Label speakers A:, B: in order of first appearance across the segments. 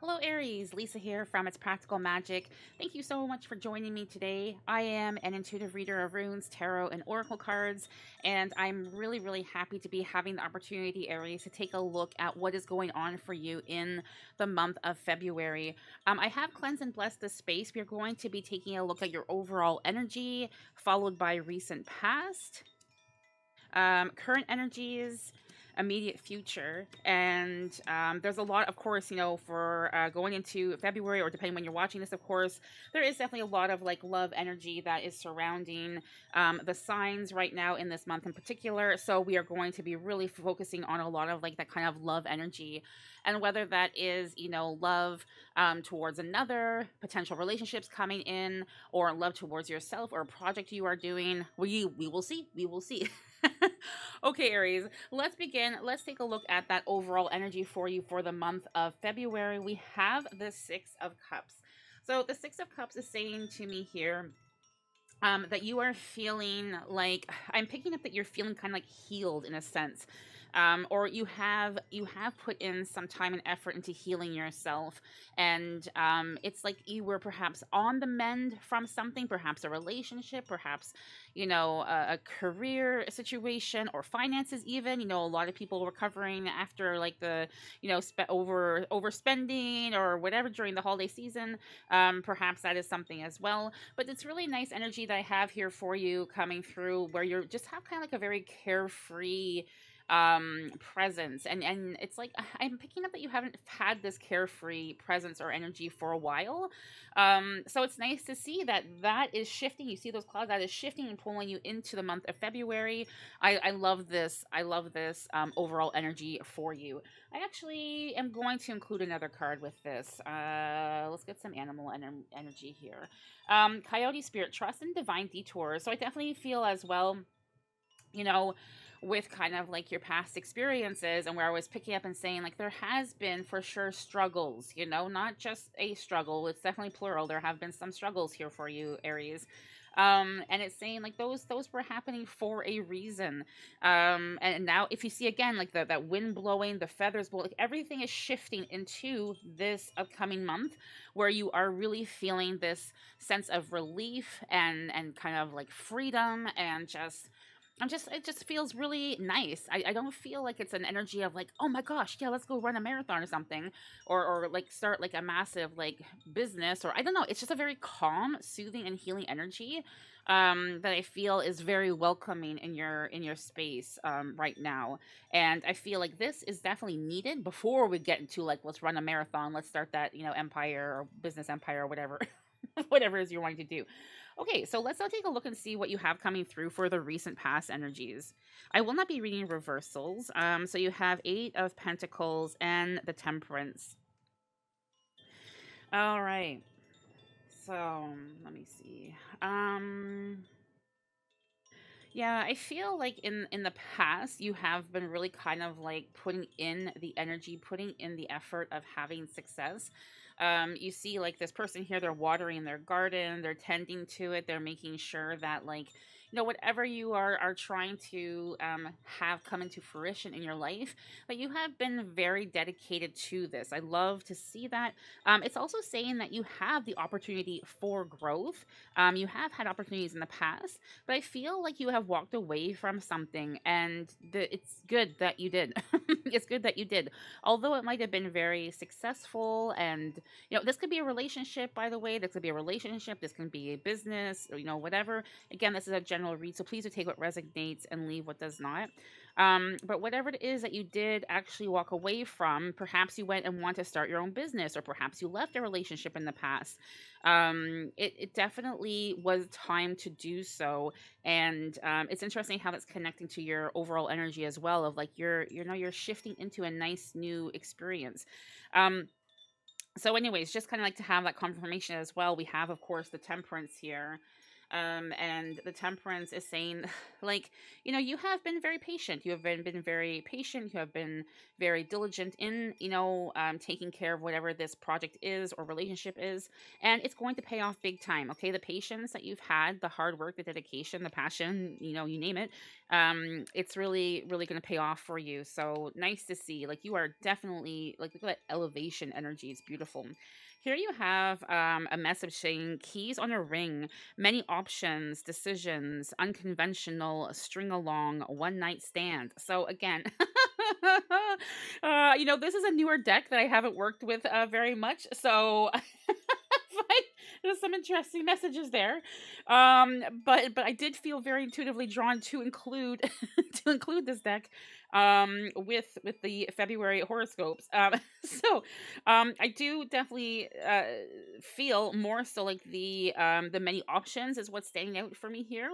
A: Hello, Aries. Lisa here from It's Practical Magic. Thank you so much for joining me today. I am an intuitive reader of runes, tarot, and oracle cards, and I'm really happy to be having the opportunity, Aries, to take a look at what is going on for you in the month of February. I have cleansed and blessed this space. We're going to be taking a look at your overall energy, followed by recent past, current energies, immediate future, and there's a lot, of course, for going into February, or depending when you're watching this, of course, there is definitely a lot of like love energy that is surrounding the signs right now in this month in particular. So we are going to be really focusing on a lot of like that kind of love energy, and whether that is love towards another, potential relationships coming in, or love towards yourself, or a project you are doing. We will see. Okay, Aries, let's begin. Let's take a look at that overall energy for you for the month of February. We have the Six of Cups. So the Six of Cups is saying to me here that you are feeling like, I'm picking up that you're feeling kind of like healed in a sense, or you have put in some time and effort into healing yourself, and it's like you were perhaps on the mend from something, perhaps a relationship, perhaps a career situation, or finances even. A lot of people recovering after like the overspending or whatever during the holiday season. Perhaps that is something as well, but it's really nice energy that I have here for you coming through, where you're just have kind of like a very carefree presence, and it's like I'm picking up that you haven't had this carefree presence or energy for a while. So it's nice to see that that is shifting. You see those clouds, that is shifting and pulling you into the month of February. I love this. I love this overall energy for you. I actually am going to include another card with this. Let's get some animal energy here. Coyote spirit, trust and divine detours. So I definitely feel as well, you know, with kind of like your past experiences, and where I was picking up and saying like there has been for sure struggles, not just a struggle, it's definitely plural. There have been some struggles here for you, Aries. And it's saying like those were happening for a reason. And now if you see again like that wind blowing, the feathers blowing, like everything is shifting into this upcoming month, where you are really feeling this sense of relief and kind of like freedom, and it just feels really nice. I don't feel like it's an energy of like, oh my gosh, yeah, let's go run a marathon or something, or like start like a massive like business, or I don't know. It's just a very calm, soothing, and healing energy that I feel is very welcoming in your space right now. And I feel like this is definitely needed before we get into like, let's run a marathon, let's start that empire or business empire or whatever, whatever it is you're wanting to do. Okay, so let's now take a look and see what you have coming through for the recent past energies. I will not be reading reversals. So you have Eight of Pentacles and the Temperance. All right. So let me see. Yeah, I feel like in the past you have been really kind of like putting in the energy, putting in the effort of having success. You see like this person here, they're watering their garden, they're tending to it, they're making sure that like whatever you are trying to have come into fruition in your life, but you have been very dedicated to this. I love to see that. It's also saying that you have the opportunity for growth. You have had opportunities in the past, but I feel like you have walked away from something, and it's good that you did. It's good that you did. Although it might have been very successful, and this could be a relationship, by the way. This could be a relationship. This can be a business, or whatever. Again, this is a general read, so please do take what resonates and leave what does not. But whatever it is that you did actually walk away from, perhaps you went and want to start your own business, or perhaps you left a relationship in the past. It definitely was time to do so, and it's interesting how that's connecting to your overall energy as well. Of like you're shifting into a nice new experience. So, anyways, just kind of like to have that confirmation as well. We have, of course, the Temperance here. And the Temperance is saying, like, you have been very patient. You have been very patient. You have been very diligent in, taking care of whatever this project is or relationship is. And it's going to pay off big time. Okay. The patience that you've had, the hard work, the dedication, the passion, you name it. It's really, really going to pay off for you. So nice to see. Like, you are definitely, like, look at that elevation energy. It's beautiful. Here you have a message saying keys on a ring, many options, decisions, unconventional, string along, one night stand. So again, this is a newer deck that I haven't worked with very much. So but there's some interesting messages there. But I did feel very intuitively drawn to include to include this deck with the February horoscopes. So I do definitely feel more so like the many options is what's standing out for me here,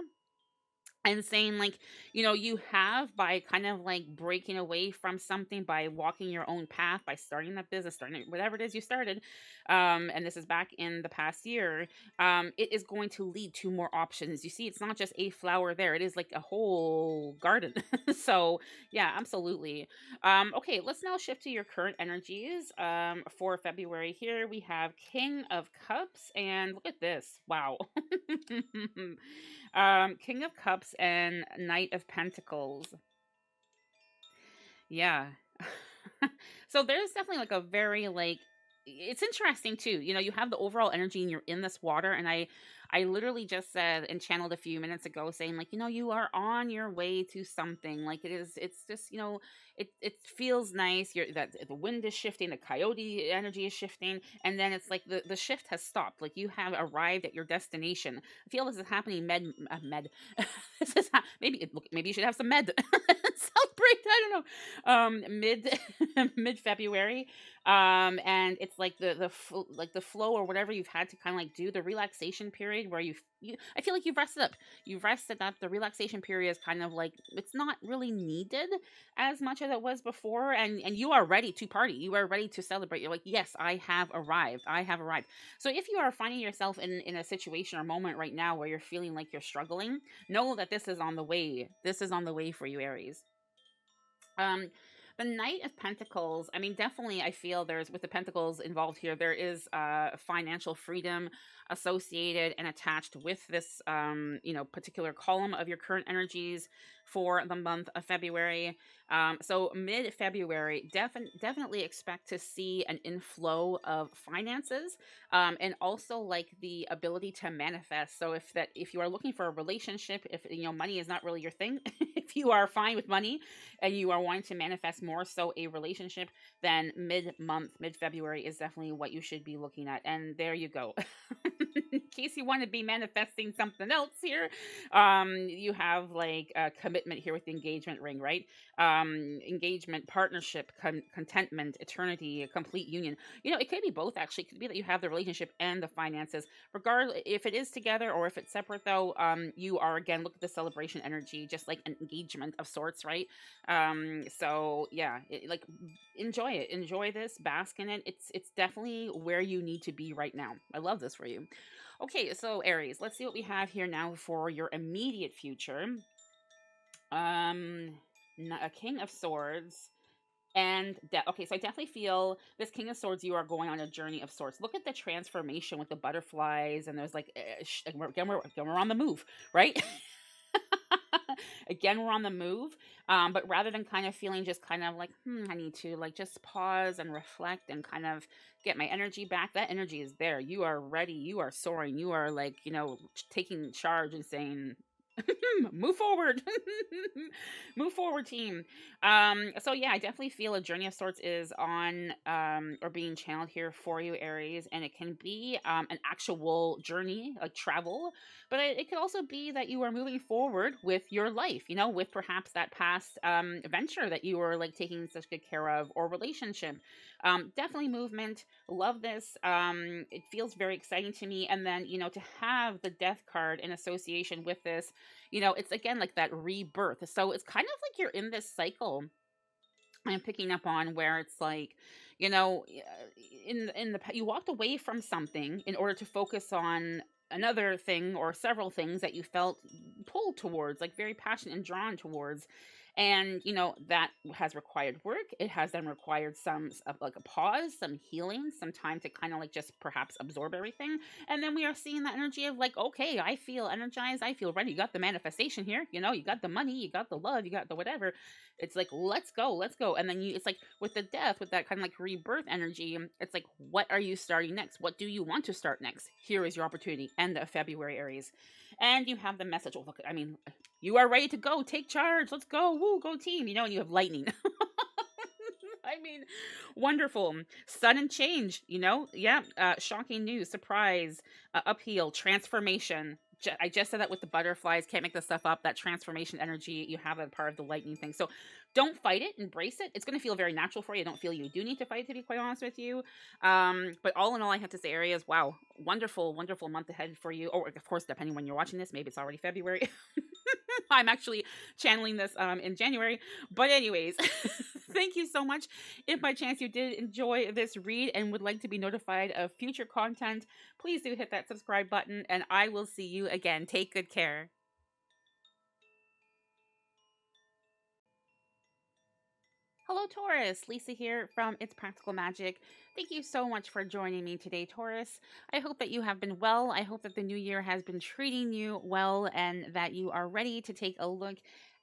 A: and saying, like, you have, by kind of like breaking away from something, by walking your own path, by starting that business, starting whatever it is you started, and this is back in the past year, it is going to lead to more options. You see, it's not just a flower there, it is like a whole garden. So yeah, absolutely. Okay, let's now shift to your current energies. For February, here we have King of Cups, and look at this, wow. King of Cups and Knight of Pentacles. Yeah. So there's definitely like a very, like, it's interesting too. You have the overall energy and you're in this water, and I literally just said and channeled a few minutes ago saying, like, you are on your way to something. Like, it's just, it feels nice. That the wind is shifting, the coyote energy is shifting, and then it's like the shift has stopped. Like, you have arrived at your destination. I feel this is happening med. This is maybe you should have some med celebrate. I don't know. Mid February, and it's like like the flow or whatever you've had to kind of like do, the relaxation period where I feel like you've rested up. The relaxation period is kind of like, it's not really needed as much as it was before, and you are ready to party, you are ready to celebrate. You're like, yes, I have arrived. So if you are finding yourself in a situation or moment right now where you're feeling like you're struggling, know that this is on the way for you, Aries. um the Knight of Pentacles, I mean, definitely I feel there's, with the pentacles involved here, there is financial freedom associated and attached with this particular column of your current energies for the month of February. So mid February, definitely expect to see an inflow of finances, and also like the ability to manifest. So if you are looking for a relationship, if money is not really your thing, if you are fine with money and you are wanting to manifest more so a relationship, then mid February is definitely what you should be looking at. And there you go. In case you want to be manifesting something else here, you have like a commitment here with the engagement ring, right? Engagement, partnership, contentment, eternity, a complete union. It could be both, actually. It could be that you have the relationship and the finances. Regardless if it is together or if it's separate, though, you are, again, look at the celebration energy, just like an engagement of sorts, right? So yeah, like, enjoy this, bask in it. It's definitely where you need to be right now. I love this for you. Okay, so Aries, let's see what we have here now for your immediate future. um a King of Swords and okay, so I definitely feel this King of Swords, you are going on a journey of sorts. Look at the transformation with the butterflies, and there's like, again, we're on the move, right? Again, we're on the move. But rather than kind of feeling just kind of like, I need to like just pause and reflect and kind of get my energy back, that energy is there. You are ready. You are soaring. You are like, taking charge and saying, move forward. Move forward, team. So yeah, I definitely feel a journey of sorts is on, or being channeled here for you, Aries, and it can be an actual journey, like travel, but it could also be that you are moving forward with your life, with perhaps that past venture that you were like taking such good care of, or relationship. Definitely movement. Love this. It feels very exciting to me. And then, to have the Death card in association with this, it's again like that rebirth. So it's kind of like you're in this cycle I'm picking up on, where it's like, in the you walked away from something in order to focus on another thing or several things that you felt pulled towards, like very passionate and drawn towards. And that has required work. It has then required like a pause, some healing, some time to kind of like just perhaps absorb everything. And then we are seeing that energy of like, okay, I feel energized, I feel ready. You got the manifestation here, you got the money, you got the love, you got the whatever. It's like, let's go, let's go. And then it's like with the death, with that kind of like rebirth energy, it's like, what are you starting next? What do you want to start next? Here is your opportunity. End of February, Aries. And you have the message. Oh, look, I mean, you are ready to go. Take charge. Let's go. Woo, go team. And you have lightning. I mean, wonderful. Sudden change, Yeah. Shocking news, surprise, upheaval, transformation. I just said that with the butterflies. Can't make this stuff up. That transformation energy, you have a part of the lightning thing. So don't fight it. Embrace it. It's going to feel very natural for you. I don't feel you do need to fight, to be quite honest with you. But all in all, I have to say, Aries, wow, wonderful, wonderful month ahead for you. Or, of course, depending when you're watching this, maybe it's already February. I'm actually channeling this in January. But anyways, thank you so much. If by chance you did enjoy this read and would like to be notified of future content, please do hit that subscribe button, and I will see you again. Take good care. Hello, Taurus. Lisa here from It's Practical Magic. Thank you so much for joining me today, Taurus. I hope that you have been well. I hope that the new year has been treating you well and that you are ready to take a look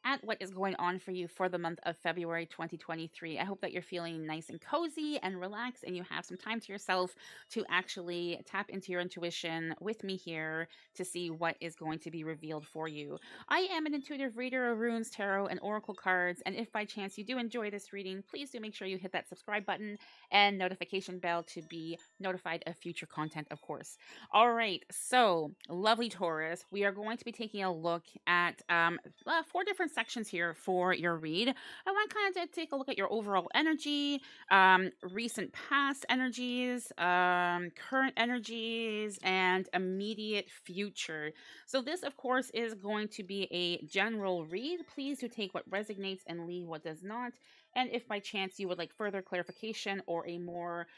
A: at what is going on for you for the month of February 2023. I hope that you're feeling nice and cozy and relaxed and you have some time to yourself to actually tap into your intuition with me here to see what is going to be revealed for you. I am an intuitive reader of runes, tarot, and oracle cards, and if by chance you do enjoy this reading, please do make sure you hit that subscribe button and notification bell to be notified of future content, of course. All right, so lovely Taurus, we are going to be taking a look at 4 different sections here for your read. I want kind of to take a look at your overall energy, recent past energies, current energies, and immediate future. So this, of course, is going to be a general read. Please do take what resonates and leave what does not. And if by chance you would like further clarification or a more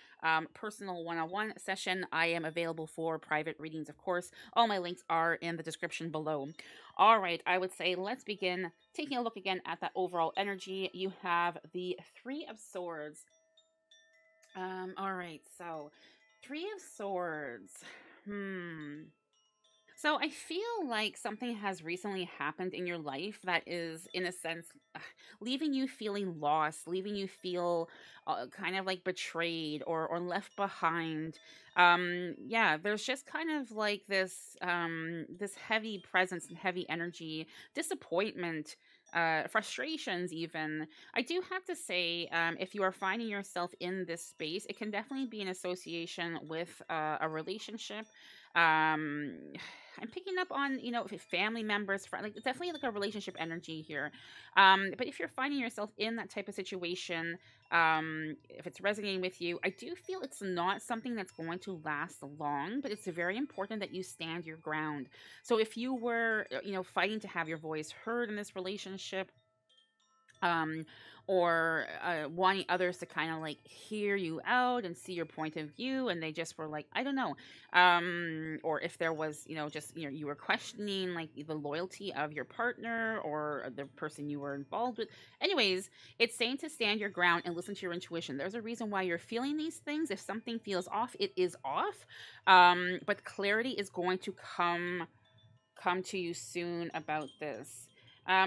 A: personal one-on-one session, I am available for private readings, of course. All my links are in the description below. All right, I would say let's begin taking a look again at that overall energy. You have the Three of Swords. All right, so Three of Swords. So I feel like something has recently happened in your life that is, in a sense, leaving you feeling lost, leaving you feel kind of like betrayed or left behind. Yeah, there's just kind of like this heavy presence and heavy energy, disappointment. Frustrations, even. I do have to say, if you are finding yourself in this space, it can definitely be an association with a relationship. um I'm picking up on, if family members, like it's definitely like a relationship energy here. But if you're finding yourself in that type of situation, if it's resonating with you, I do feel it's not something that's going to last long, but it's very important that you stand your ground. So if you were, fighting to have your voice heard in this relationship, um, or wanting others to kind of like hear you out and see your point of view, and they just were like, I don't know, or if there was, just you were questioning like the loyalty of your partner or the person you were involved with. Anyways, it's saying to stand your ground and listen to your intuition. There's a reason why you're feeling these things. If something feels off, it is off. But clarity is going to come to you soon about this.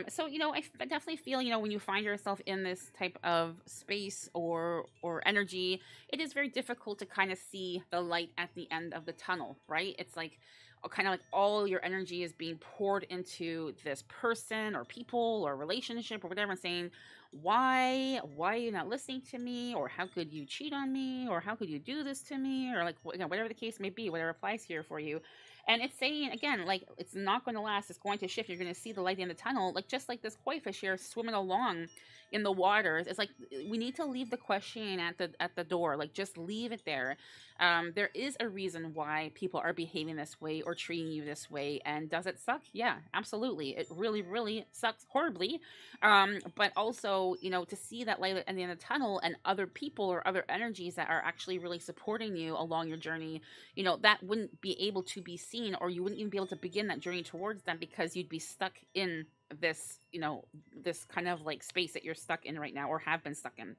A: So I definitely feel, when you find yourself in this type of space or energy, it is very difficult to kind of see the light at the end of the tunnel, right? It's like kind of like all your energy is being poured into this person or people or relationship or whatever, and saying, why are you not listening to me, or how could you cheat on me, or how could you do this to me, or like whatever the case may be, whatever applies here for you. And it's saying again, like, it's not going to last. It's going to shift. You're going to see the light in the tunnel, like just like this koi fish here swimming along in the waters. It's like we need to leave the questioning at the door. Like, just leave it there. There is a reason why people are behaving this way or treating you this way. And does it suck? Yeah, absolutely. It really, really sucks horribly. But also, to see that light at the end of the tunnel and other people or other energies that are actually really supporting you along your journey, that wouldn't be able to be seen seen, or you wouldn't even be able to begin that journey towards them because you'd be stuck in this, this kind of like space that you're stuck in right now or have been stuck in.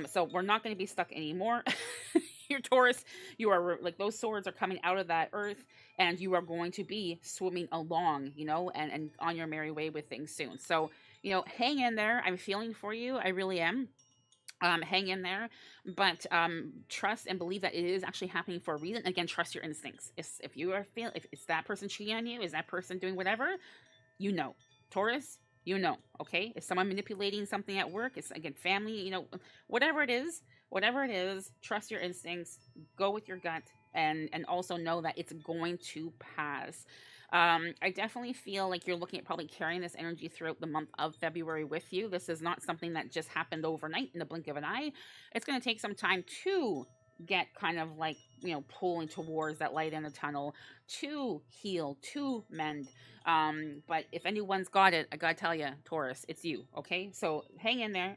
A: So we're not going to be stuck anymore. Your Taurus, you are like, those swords are coming out of that earth, and you are going to be swimming along, and on your merry way with things soon. So, hang in there. I'm feeling for you. I really am. Hang in there, but trust and believe that it is actually happening for a reason. Again, trust your instincts. If you are if it's that person cheating on you, is that person doing whatever, Taurus, okay? Is someone manipulating something at work? It's, again, family, whatever it is, trust your instincts, go with your gut, and also know that it's going to pass. I definitely feel like you're looking at probably carrying this energy throughout the month of February with you. This is not something that just happened overnight in the blink of an eye. It's going to take some time to get kind of like, pulling towards that light in the tunnel, to heal, to mend. But if anyone's got it, I gotta tell you, Taurus, it's you, okay? So hang in there.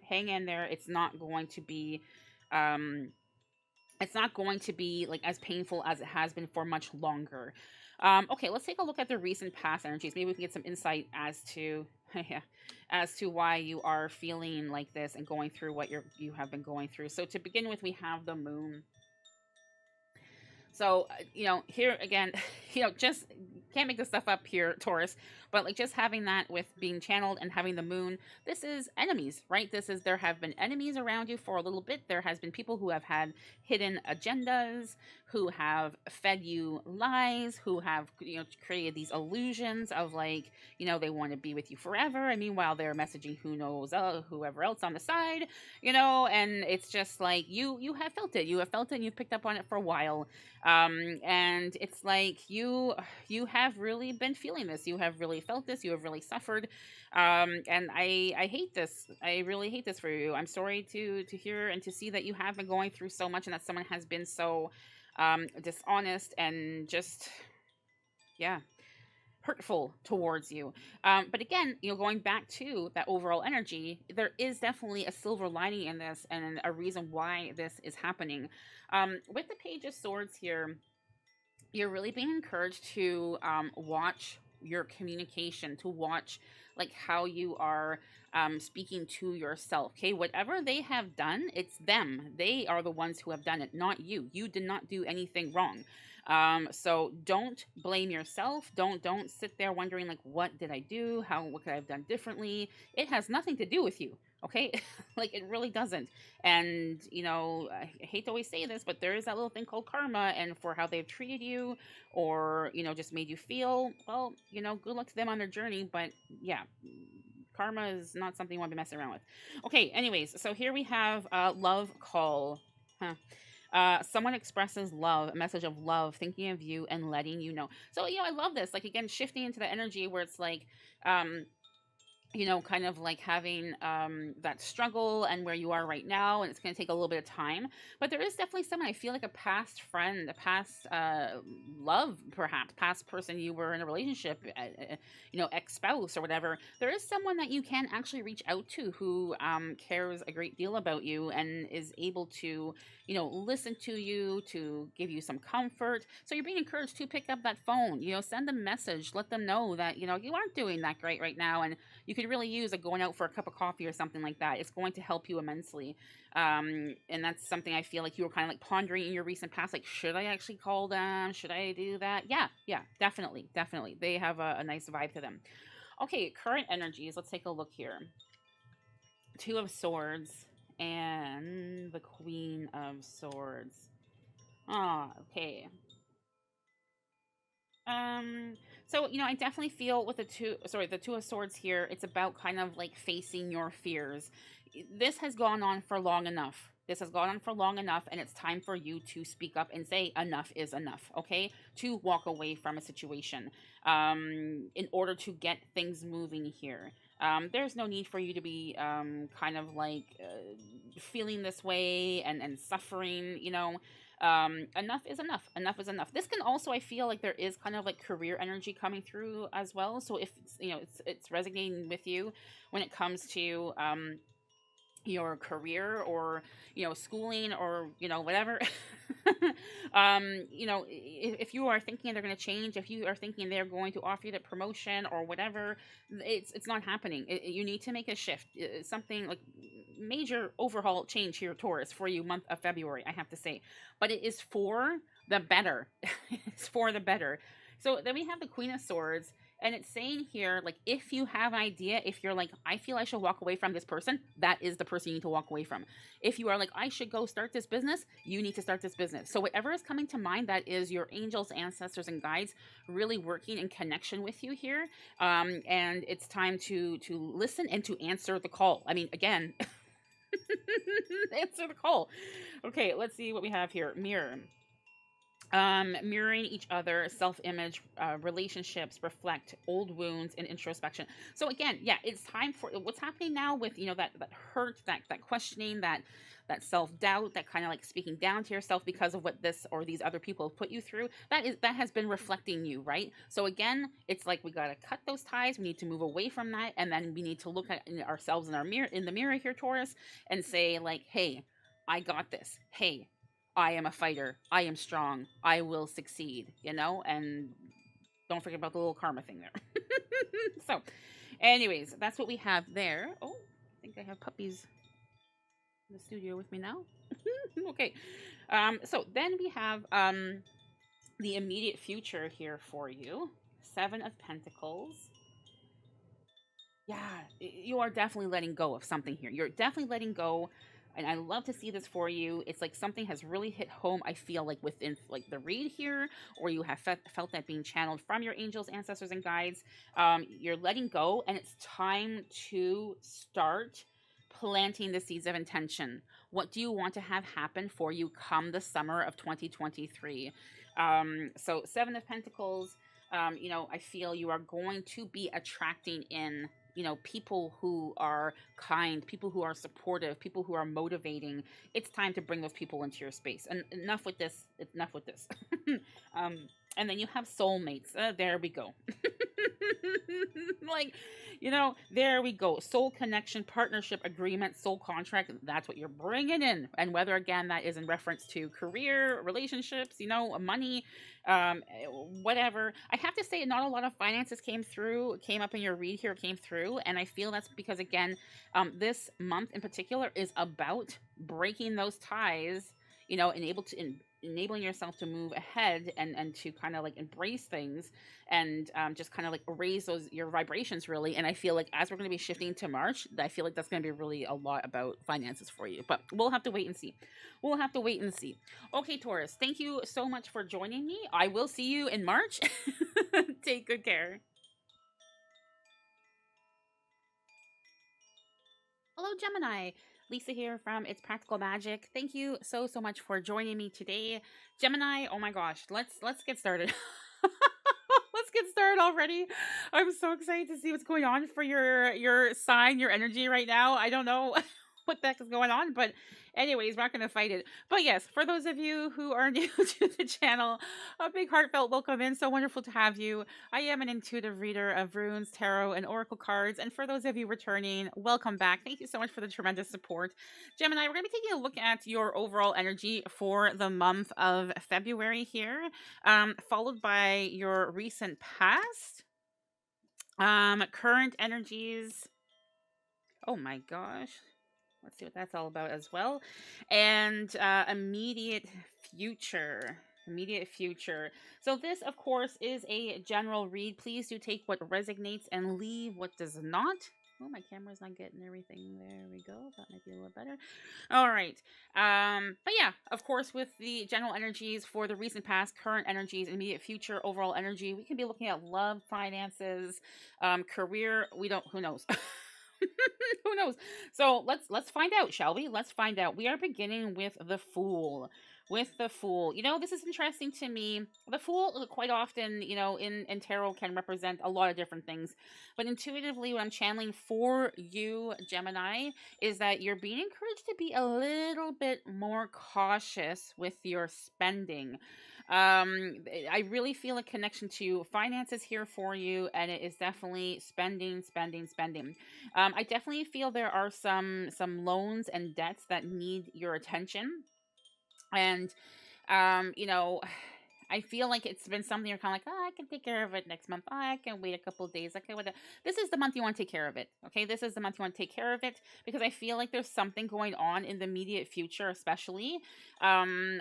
A: It's not going to be, like as painful as it has been for much longer. Okay, let's take a look at the recent past energies. Maybe we can get some insight as to as to why you are feeling like this and going through what you have been going through. So to begin with, we have the moon. So, here again, just can't make this stuff up here, Taurus, but like just having that with being channeled and having the moon, this is enemies, right? There have been enemies around you for a little bit. There has been people who have had hidden agendas, who have fed you lies, who have, created these illusions of like, they want to be with you forever. And meanwhile, they're messaging who knows, whoever else on the side, and it's just like, you have felt it. You have felt it and you've picked up on it for a while. And it's like you have really been feeling this. You have really felt this. You have really suffered. And I hate this. I really hate this for you. I'm sorry to hear and to see that you have been going through so much and that someone has been so dishonest and just, hurtful towards you. But again, going back to that overall energy, there is definitely a silver lining in this and a reason why this is happening. With the Page of Swords here, you're really being encouraged to watch your communication, to watch like how you are speaking to yourself. Okay, whatever they have done, it's them. They are the ones who have done it, not you. You did not do anything wrong. So don't blame yourself. Don't sit there wondering like, what did I do? What could I have done differently? It has nothing to do with you. Okay. Like it really doesn't. And, I hate to always say this, but there is that little thing called karma, and for how they've treated you or, just made you feel, well, good luck to them on their journey. But yeah, karma is not something you want to be messing around with. Okay. Anyways, so here we have love call. Someone expresses love, a message of love, thinking of you and letting you know. So, I love this. Like, again, shifting into the energy where it's like, kind of like having that struggle and where you are right now, and it's going to take a little bit of time. But there is definitely someone, I feel like a past friend, a past love, perhaps, past person you were in a relationship, ex-spouse or whatever. There is someone that you can actually reach out to who cares a great deal about you and is able to, listen to you, to give you some comfort. So you're being encouraged to pick up that phone, send a message, let them know that, you aren't doing that great right now, and you could really use going out for a cup of coffee or something like that. It's going to help you immensely. And that's something I feel like you were kind of like pondering in your recent past, like, should I actually call them? Should I do that? Yeah, definitely. They have a nice vibe to them. Okay, current energies. Let's take a look here. Two of Swords and the Queen of Swords. Okay. So, I definitely feel with the Two of Swords here, it's about kind of like facing your fears. This has gone on for long enough. And it's time for you to speak up and say enough is enough, okay? To walk away from a situation, in order to get things moving here. There's no need for you to be, kind of like, feeling this way and suffering, enough is enough. This can also, I feel like there is kind of like career energy coming through as well. So if it's resonating with you when it comes to your career, or schooling, or whatever. If you are thinking they're going to change, if you are thinking they're going to offer you the promotion or whatever, it's not happening. You need to make a shift. Something like major overhaul change here, Taurus, for you, month of February, I have to say. But it is for the better. It's for the better. So then we have the Queen of Swords, and it's saying here, like, if you have an idea, if you're like, I feel I should walk away from this person, that is the person you need to walk away from. If you are like, I should go start this business, you need to start this business. So whatever is coming to mind, that is your angels, ancestors, and guides really working in connection with you here. And it's time to listen and to answer the call. I mean, again, answer the call. Okay, let's see what we have here. Mirror. Mirroring each other, self-image, relationships, reflect old wounds, and introspection. So again, yeah, it's time for what's happening now with that hurt, that questioning, that self-doubt, that kind of like speaking down to yourself because of what this or these other people have put you through. That has been reflecting you, right? So again, it's like we got to cut those ties. We need to move away from that, and then we need to look at ourselves in the mirror here, Taurus, and say like, hey, I got this. Hey, I am a fighter. I am strong. I will succeed, and don't forget about the little karma thing there. So, anyways, that's what we have there. Oh, I think I have puppies in the studio with me now. Okay. So then we have the immediate future here for you. 7 of Pentacles. Yeah, you are definitely letting go of something here. You're definitely letting go. And I love to see this for you. It's like something has really hit home, I feel like, within like the read here, or you have felt that being channeled from your angels, ancestors, and guides. You're letting go, and it's time to start planting the seeds of intention. What do you want to have happen for you come the summer of 2023? So 7 of Pentacles, I feel you are going to be attracting in people who are kind, people who are supportive, people who are motivating. It's time to bring those people into your space. And enough with this. Enough with this. And then you have soulmates. There we go. Like, there we go. Soul connection, partnership, agreement, soul contract. That's what you're bringing in. And whether, again, that is in reference to career, relationships, money, whatever. I have to say, not a lot of finances came up in your read here, came through. And I feel that's because, again, this month in particular is about breaking those ties, enabling yourself to move ahead and to kind of like embrace things and just kind of like raise your vibrations really. And I feel like as we're going to be shifting to March, I feel like that's going to be really a lot about finances for you, but we'll have to wait and see. Okay, Taurus, thank you so much for joining me. I will see you in March. Take good care. Hello, Gemini. Lisa here from It's Practical Magic. Thank you so much for joining me today. Gemini, oh my gosh, let's get started. Let's get started already. I'm so excited to see what's going on for your sign, your energy right now. I don't know what the heck is going on, but anyways, we're not going to fight it. But yes, for those of you who are new to the channel, a big heartfelt welcome in. So wonderful to have you. I am an intuitive reader of runes, tarot, and oracle cards. And for those of you returning, welcome back. Thank you so much for the tremendous support. Gemini, we're going to be taking a look at your overall energy for the month of February here, followed by your recent past, current energies. Oh my gosh. Let's see what that's all about as well. And immediate future. So this, of course, is a general read. Please do take what resonates and leave what does not. Oh, my camera's not getting everything. There we go. That might be a little better. All right. But yeah, of course, with the general energies for the recent past, current energies, immediate future, overall energy, we can be looking at love, finances, career. Who knows? Who knows? So let's find out, shall we? Let's find out. We are beginning with the Fool. This is interesting to me. The Fool, quite often, in tarot can represent a lot of different things. But intuitively, what I'm channeling for you, Gemini, is that you're being encouraged to be a little bit more cautious with your spending. I really feel a connection to finances here for you, and it is definitely spending, spending, spending. I definitely feel there are some loans and debts that need your attention, and you know, I feel like it's been something you're kind of like, oh, I can take care of it next month. Oh, I can wait a couple of days. Okay, whatever. This is the month you want to take care of it. Okay, this is the month you want to take care of it because I feel like there's something going on in the immediate future, especially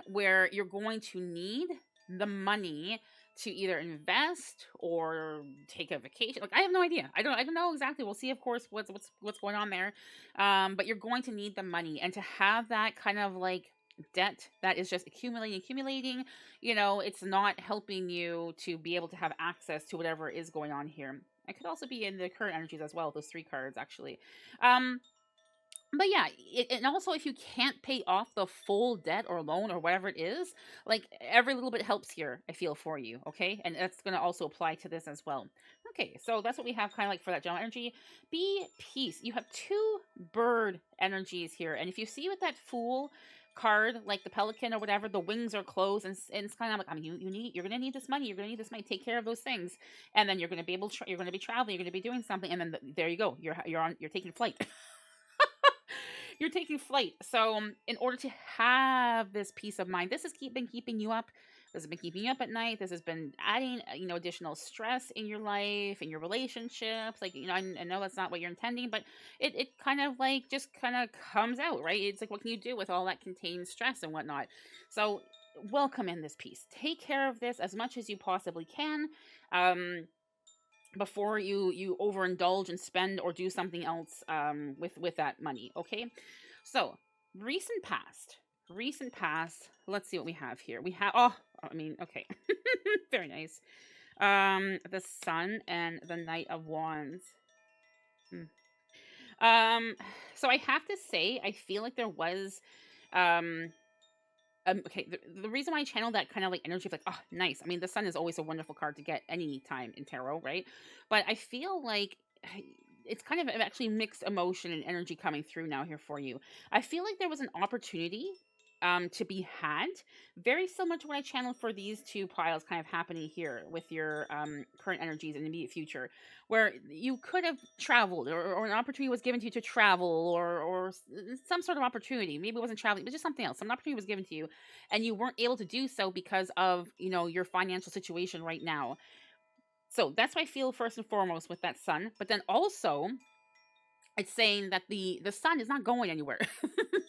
A: where you're going to need the money to either invest or take a vacation. Like I have no idea. I don't know exactly. We'll see, of course, what's going on there. But you're going to need the money, and to have that kind of like debt that is just accumulating, it's not helping you to be able to have access to whatever is going on here. It could also be in the current energies as well, those three cards actually. um but yeah, and also if you can't pay off the full debt or loan or whatever it is, like every little bit helps here, I feel, for you. Okay, and that's going to also apply to this as well. Okay, so that's what we have kind of like for that general energy. Be peace. You have two bird energies here, and if you see with that Fool card, like the pelican or whatever, the wings are closed, and it's kind of like, I mean, you're gonna need this money, take care of those things, and then you're gonna be able to you're gonna be traveling, you're gonna be doing something, and then there you go, you're taking flight. You're taking flight. So, in order to have this peace of mind, this has been keeping you up. This has been keeping you up at night. This has been adding, additional stress in your life, in your relationships. Like, I know that's not what you're intending, but it kind of like just kind of comes out, right? It's like, what can you do with all that contained stress and whatnot? So, welcome in this peace. Take care of this as much as you possibly can. Before you overindulge and spend or do something else with that money. Okay, so recent past, let's see what we have here. We have, oh, I mean, okay. Very nice. The Sun and the Knight of Wands. Hmm. um so I have to say, I feel like there was um okay, the reason why I channel that kind of like energy of like, oh, nice. I mean, the Sun is always a wonderful card to get any time in tarot, right? But I feel like it's kind of actually mixed emotion and energy coming through now here for you. I feel like there was an opportunity to be had, very similar to what I channeled for these two piles kind of happening here with your current energies in the immediate future, where you could have traveled, or an opportunity was given to you to travel, or some sort of opportunity. Maybe it wasn't traveling, but just something else. Some opportunity was given to you, and you weren't able to do so because of your financial situation right now. So that's what I feel first and foremost with that Sun. But then also, it's saying that the sun is not going anywhere.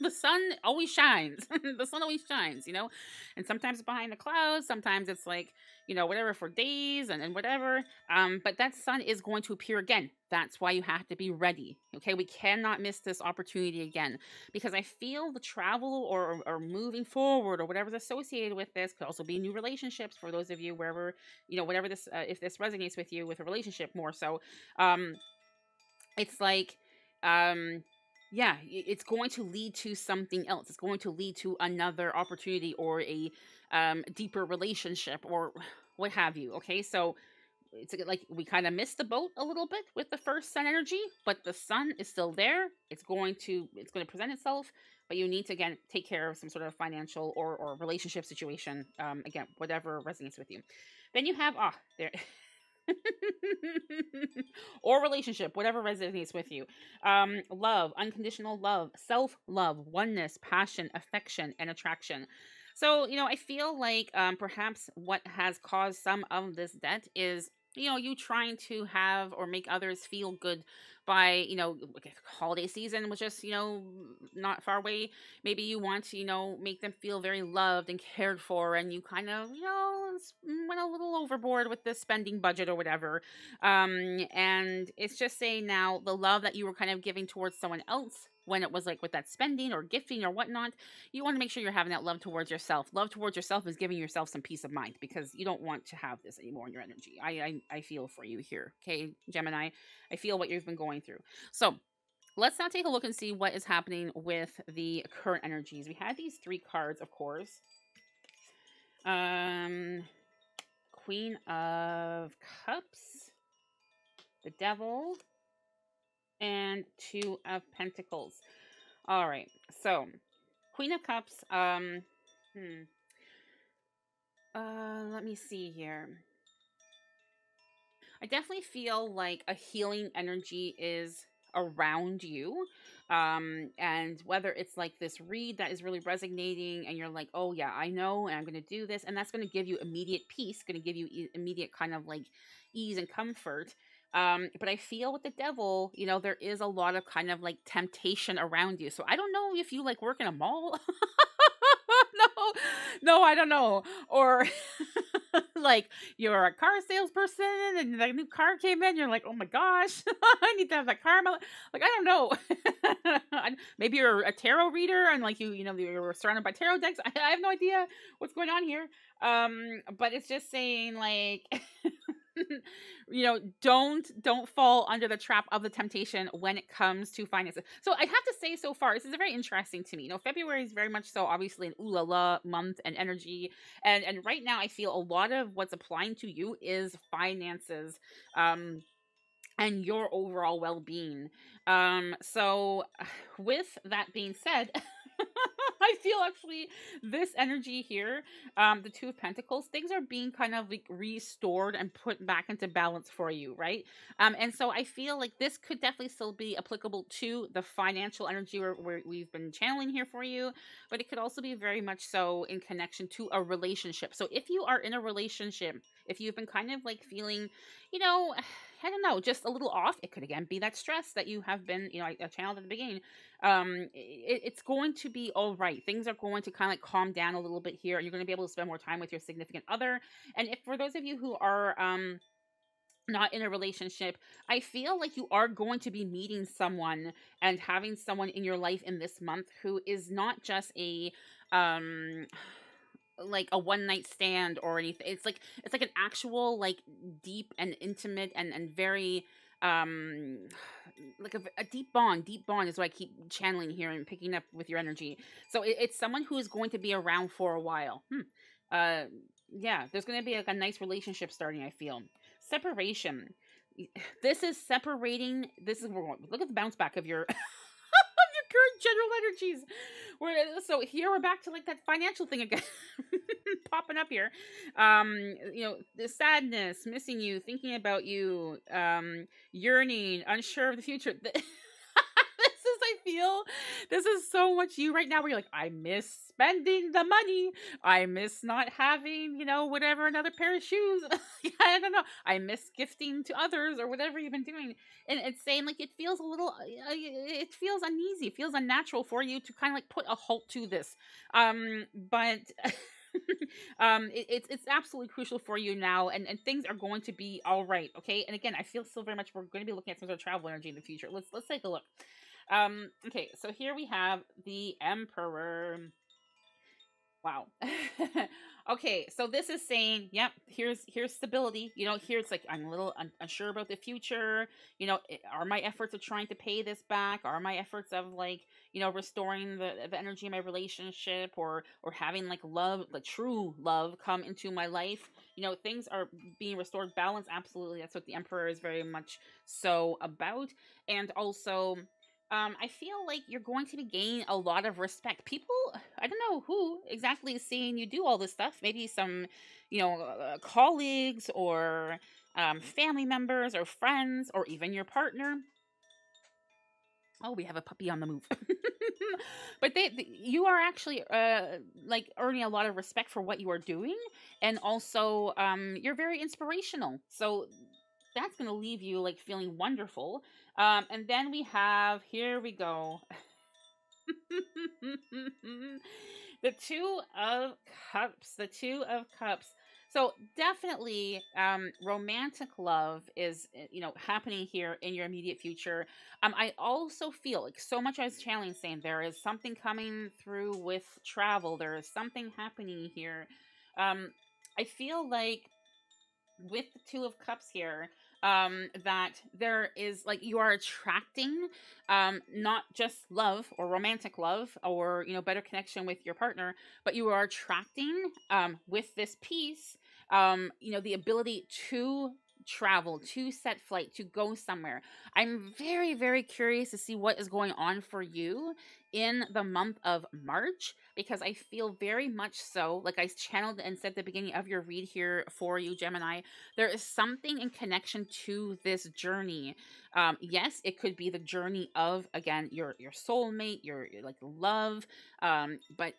A: The sun always shines. The sun always shines, and sometimes it's behind the clouds, sometimes it's like, whatever, for days and whatever. But that sun is going to appear again. That's why you have to be ready. Okay, we cannot miss this opportunity again, because I feel the travel, or moving forward, or whatever's associated with this, could also be new relationships for those of you, wherever, whatever this, if this resonates with you with a relationship more so. It's like, um yeah, it's going to lead to something else. It's going to lead to another opportunity, or a deeper relationship, or what have you. Okay, so it's like we kind of missed the boat a little bit with the first Sun energy, but the Sun is still there. It's going to present itself, but you need to, again, take care of some sort of financial or relationship situation. Again, whatever resonates with you. Then you have, there. Or relationship, whatever resonates with you. Love, unconditional love, self-love, oneness, passion, affection, and attraction. So, I feel like perhaps what has caused some of this debt is, you trying to have or make others feel good by, like, holiday season was just, not far away. Maybe you want to, make them feel very loved and cared for, and you kind of, went a little overboard with the spending budget or whatever. And it's just saying now, the love that you were kind of giving towards someone else, when it was like with that spending or gifting or whatnot, you want to make sure you're having that love towards yourself. Love towards yourself is giving yourself some peace of mind, because you don't want to have this anymore in your energy. I feel for you here, okay, Gemini. I feel what you've been going through. So let's now take a look and see what is happening with the current energies. We had these three cards, of course. Queen of Cups, the Devil, and Two of Pentacles. All right, so Queen of Cups. Let me see here. I definitely feel like a healing energy is around you. And whether it's like this read that is really resonating and you're like, oh yeah, I know, and I'm going to do this, and that's going to give you immediate peace, going to give you immediate kind of like ease and comfort. But I feel with the devil, there is a lot of kind of like temptation around you. So I don't know if you like work in a mall. No, no, I don't know. Or like you're a car salesperson and the new car came in, you're like, oh my gosh, I need to have that car. Like, I don't know. Maybe you're a tarot reader and like you're surrounded by tarot decks. I have no idea what's going on here. But it's just saying like don't fall under the trap of the temptation when it comes to finances. So I have to say, so far this is very interesting to me. February is very much so obviously an ooh la la month and energy, and right now I feel a lot of what's applying to you is finances, and your overall well-being. So with that being said, I feel actually this energy here, the Two of Pentacles, things are being kind of like restored and put back into balance for you, right? And so I feel like this could definitely still be applicable to the financial energy where we've been channeling here for you, but it could also be very much so in connection to a relationship. So if you are in a relationship, if you've been kind of like feeling, you know, I don't know, just a little off. It could again be that stress that you have been, I channeled at the beginning. It's going to be all right. Things are going to kind of like calm down a little bit here. You're going to be able to spend more time with your significant other. And if for those of you who are not in a relationship, I feel like you are going to be meeting someone and having someone in your life in this month who is not just a um like a one night stand or anything. It's like an actual like deep and intimate and very um like a deep bond is what I keep channeling here and picking up with your energy. So it's someone who is going to be around for a while. uh yeah, there's going to be like a nice relationship starting, I feel. Separation. This is separating. This is look at the bounce back of your current general energies. So here we're back to like that financial thing again, popping up here. The sadness, missing you, thinking about you, yearning, unsure of the future. I feel this is so much you right now where you're like, I miss spending the money. I miss not having, whatever, another pair of shoes. I don't know. I miss gifting to others or whatever you've been doing. And it's saying like it feels a little, it feels uneasy. It feels unnatural for you to kind of like put a halt to this. But it's absolutely crucial for you now, and things are going to be all right. Okay. And again, I feel still very much we're going to be looking at some sort of travel energy in the future. Let's take a look. Okay, so here we have the Emperor. Wow. Okay, so this is saying, yep, here's stability. Here it's like I'm a little unsure about the future. Are my efforts of trying to pay this back? Are my efforts of like, restoring the energy in my relationship, or having like love, like true love, come into my life? Things are being restored, balance. Absolutely, that's what the Emperor is very much so about, and also I feel like you're going to be gaining a lot of respect. People, I don't know who exactly is seeing you do all this stuff. Maybe some, colleagues or family members or friends or even your partner. Oh, we have a puppy on the move. But you are actually like earning a lot of respect for what you are doing, and also you're very inspirational. So that's going to leave you like feeling wonderful. And then we have, here we go. The Two of Cups. The Two of Cups. So definitely romantic love is happening here in your immediate future. I also feel like so much as channeling saying there is something coming through with travel. There is something happening here. I feel like with the Two of Cups here, that there is like you are attracting not just love or romantic love or better connection with your partner, but you are attracting with this piece the ability to travel, to set flight, to go somewhere. I'm very, very curious to see what is going on for you in the month of March, because I feel very much so, like I channeled and said at the beginning of your read here for you, Gemini, there is something in connection to this journey. Yes, it could be the journey of, again, your soulmate, your like love. But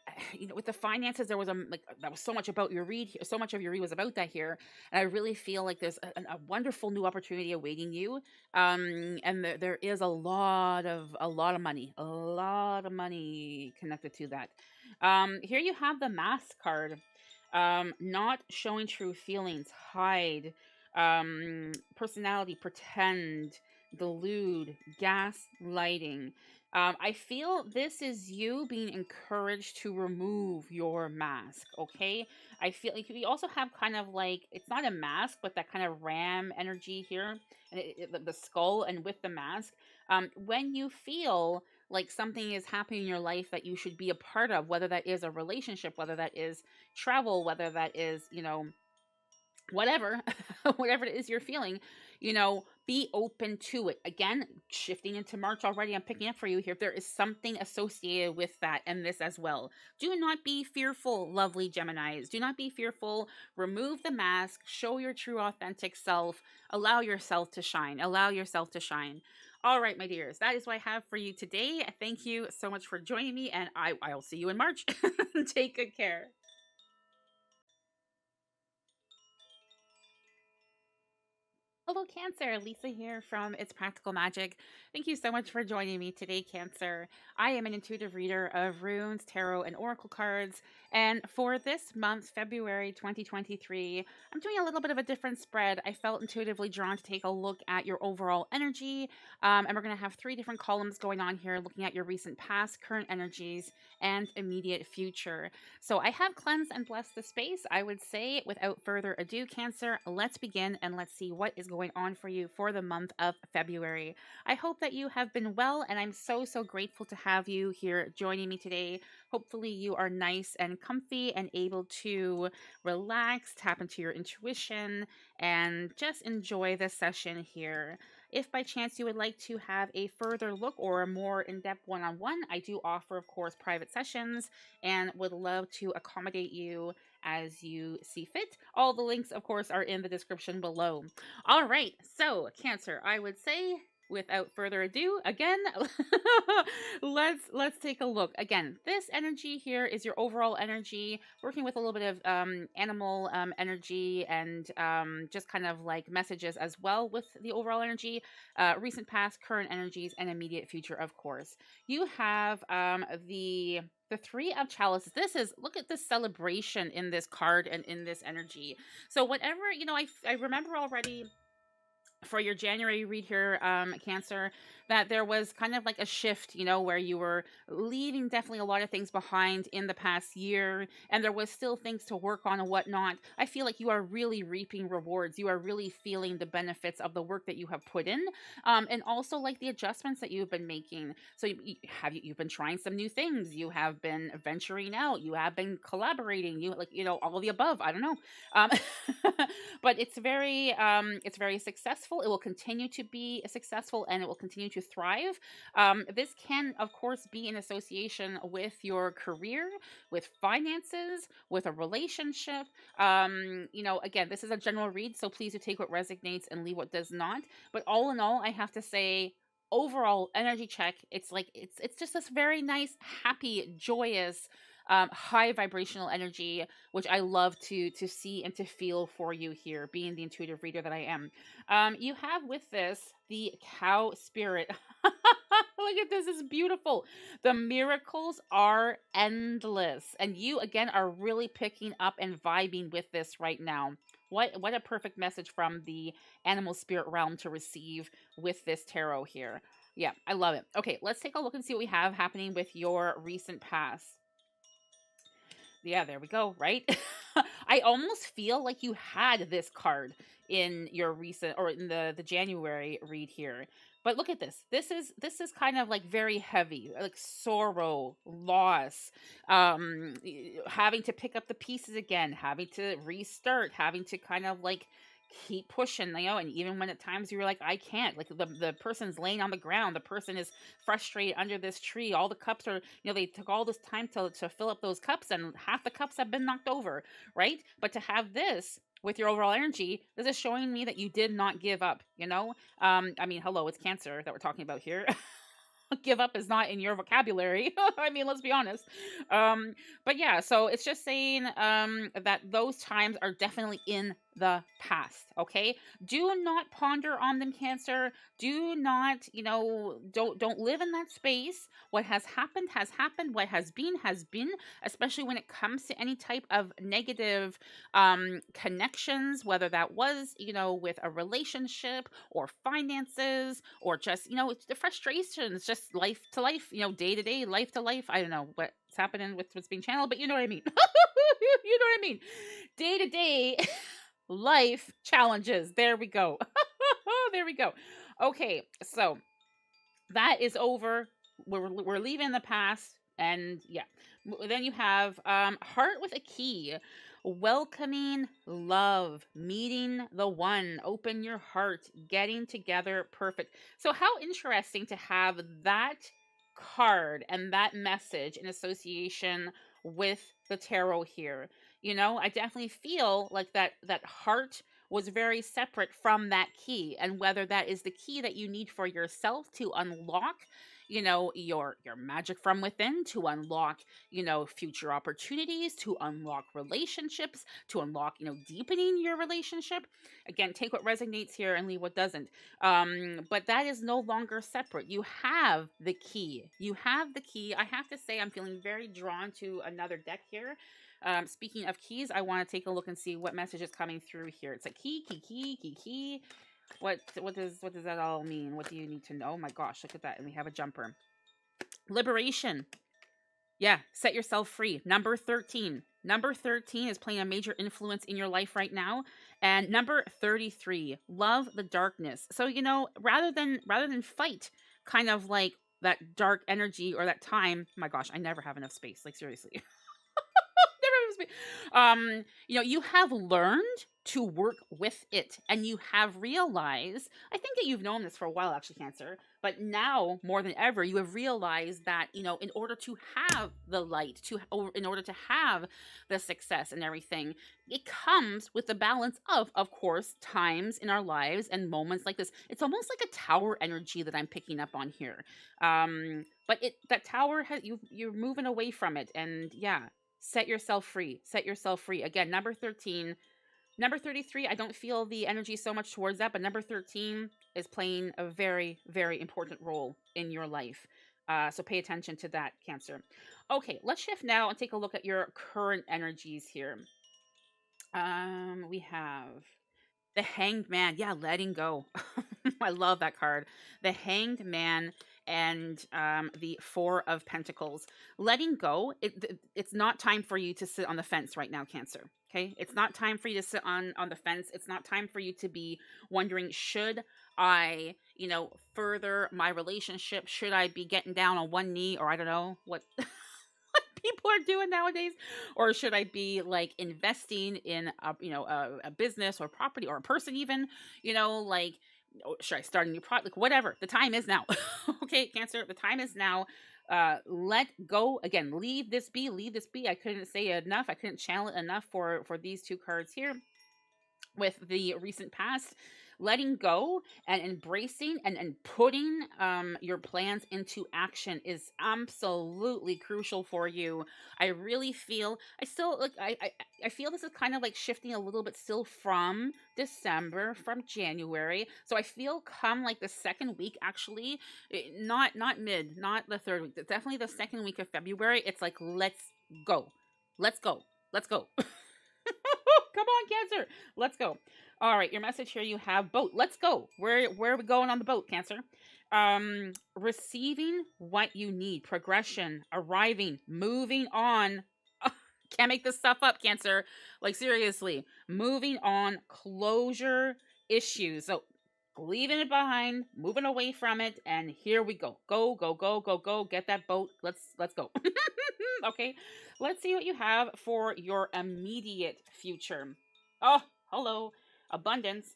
A: with the finances, there was like that was so much about your read. So much of your read was about that here, and I really feel like there's a wonderful new opportunity awaiting you. And there is a lot of money connected to that. Here you have the Mask card. Not showing true feelings, hide, personality, pretend, delude, gaslighting. I feel this is you being encouraged to remove your mask, okay? I feel like we also have kind of like, it's not a mask, but that kind of ram energy here, and the skull, and with the mask. When you feel like something is happening in your life that you should be a part of, whether that is a relationship, whether that is travel, whether that is, whatever, whatever it is you're feeling, be open to it. Again, shifting into March already, I'm picking up for you here. There is something associated with that and this as well. Do not be fearful, lovely Geminis. Do not be fearful. Remove the mask, show your true authentic self, allow yourself to shine. Allow yourself to shine. All right, my dears, that is what I have for you today. Thank you so much for joining me, and I'll see you in March. Take good care. Hello, Cancer. Lisa here from It's Practical Magic. Thank you so much for joining me today, Cancer. I am an intuitive reader of runes, tarot, and oracle cards. And for this month, February 2023, I'm doing a little bit of a different spread. I felt intuitively drawn to take a look at your overall energy. And we're going to have 3 different columns going on here, looking at your recent past, current energies, and immediate future. So I have cleansed and blessed the space. I would say, without further ado, Cancer, let's begin and let's see what is going on for you for the month of February. I hope that you have been well, and I'm so, so grateful to have you here joining me today. Hopefully, you are nice and comfy and able to relax, tap into your intuition, and just enjoy the session here. If by chance you would like to have a further look or a more in depth one on one, I do offer, of course, private sessions and would love to accommodate you as you see fit. All the links, of course, are in the description below. All right, so Cancer, I would say, without further ado, again, let's take a look. Again, this energy here is your overall energy, working with a little bit of animal energy, and just kind of like messages as well with the overall energy, recent past, current energies, and immediate future, of course. You have the 3 of chalices. This is, look at the celebration in this card and in this energy. So whatever, I remember already for your January read here, Cancer, that there was kind of like a shift, where you were leaving definitely a lot of things behind in the past year, and there was still things to work on and whatnot. I feel like you are really reaping rewards. You are really feeling the benefits of the work that you have put in, and also like the adjustments that you've been making. So you've been trying some new things. You have been venturing out. You have been collaborating. All of the above. I don't know, um, but it's very successful. It will continue to be successful, and it will continue to thrive. This can, of course, be in association with your career, with finances, with a relationship. Again, this is a general read, so please do take what resonates and leave what does not. But all in all, I have to say, overall energy check, it's like it's just this very nice, happy, joyous, high vibrational energy, which I love to see and to feel for you here, being the intuitive reader that I am. You have with this the cow spirit. Look at this, it's beautiful. The miracles are endless, and you again are really picking up and vibing with this right now. What a perfect message from the animal spirit realm to receive with this tarot here. Yeah, I love it. Okay, let's take a look and see what we have happening with your recent past. Yeah, there we go, right? I almost feel like you had this card in your recent, or in the January read here. But look at this. This is kind of like very heavy, like sorrow, loss, having to pick up the pieces again, having to restart, having to kind of like keep pushing, and even when at times you're like, I can't, like the person's laying on the ground, the person is frustrated under this tree, all the cups are, they took all this time to fill up those cups, and half the cups have been knocked over, right? But to have this with your overall energy, this is showing me that you did not give up, I mean, hello, it's Cancer that we're talking about here. Give up is not in your vocabulary. I mean, let's be honest. But yeah, so it's just saying that those times are definitely in the past. Okay, do not ponder on them, Cancer. Do not, don't live in that space. What has happened has happened. What has been, especially when it comes to any type of negative connections, whether that was, with a relationship or finances or just, it's the frustrations, just life to life, day to day, life to life. I don't know what's happening with what's being channeled, but you know what I mean. You know what I mean? Day to day life challenges. There we go. There we go. Okay, so that is over. We're leaving the past, and yeah. Then you have heart with a key, welcoming love, meeting the one, open your heart, getting together, perfect. So how interesting to have that card and that message in association with the tarot here. I definitely feel like that heart was very separate from that key, and whether that is the key that you need for yourself to unlock your magic from within, to unlock future opportunities, to unlock relationships, to unlock deepening your relationship. Again, take what resonates here and leave what doesn't. But that is no longer separate. You have the key. I have to say, I'm feeling very drawn to another deck here. Speaking of keys, I want to take a look and see what message is coming through here. It's a key. What does that all mean? What do you need to know? Oh my gosh, look at that. And we have a jumper. Liberation. Yeah, set yourself free. Number 13. Number 13 is playing a major influence in your life right now. And number 33, love the darkness. So, rather than fight kind of like that dark energy or that time, my gosh, I never have enough space. Like, seriously. You have learned to work with it, and you have realized, I think that you've known this for a while, actually, Cancer, but now more than ever, you have realized that, in order to have the light, in order to have the success and everything, it comes with the balance of course, times in our lives and moments like this. It's almost like a tower energy that I'm picking up on here. But that tower you're moving away from it, and yeah. Set yourself free. Again, number 13. Number 33, I don't feel the energy so much towards that, but number 13 is playing a very, very important role in your life. So pay attention to that, Cancer. Okay, let's shift now and take a look at your current energies here. We have the Hanged Man. Yeah, letting go. I love that card. The Hanged Man and the Four of Pentacles. Letting go. It's not time for you to sit on the fence right now, Cancer. Okay? It's not time for you to sit on the fence. It's not time for you to be wondering, should I, further my relationship? Should I be getting down on one knee, or I don't know what people are doing nowadays, or should I be like investing in a business or property or a person, even, should I start a new product? Like, whatever. The time is now. Okay, Cancer, the time is now. Let go. Again, leave this be. I couldn't say enough. I couldn't channel it enough for these two cards here with the recent past. Letting go and embracing and putting your plans into action is absolutely crucial for you. I really feel, I feel this is kind of like shifting a little bit still from December, from January. So I feel come like the second week, actually, not mid, not the third week, definitely the second week of February. It's like, let's go. Come on, Cancer. Let's go. All right, your message here, you have boat. Let's go. Where are we going on the boat, Cancer? Receiving what you need, progression, arriving, moving on. Can't make this stuff up, Cancer. Like, seriously, moving on, closure issues. So leaving it behind, moving away from it, and here we go. Go. Get that boat. Let's go. Okay, let's see what you have for your immediate future. Oh, hello. abundance,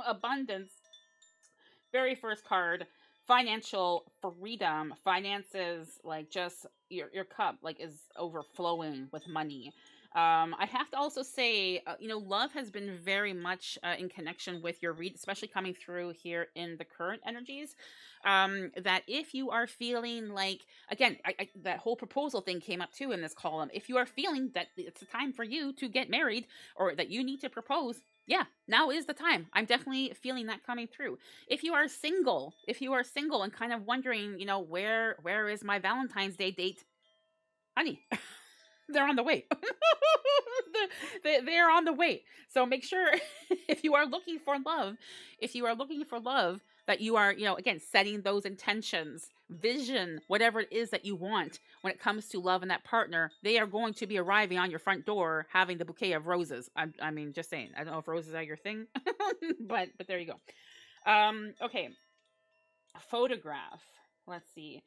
A: abundance. Very first card, financial freedom, finances, like just your cup like is overflowing with money. I have to also say, love has been very much in connection with your read, especially coming through here in the current energies. That if you are feeling like, again, that whole proposal thing came up too in this column. If you are feeling that it's a time for you to get married or that you need to propose, yeah, now is the time. I'm definitely feeling that coming through. If you are single and kind of wondering, where is my Valentine's Day date, honey, they're on the way. They're on the way. So make sure if you are looking for love, that you are, again, setting those intentions, vision, whatever it is that you want when it comes to love and that partner, they are going to be arriving on your front door having the bouquet of roses. I mean, just saying. I don't know if roses are your thing, but there you go. Okay. Photograph. Let's see.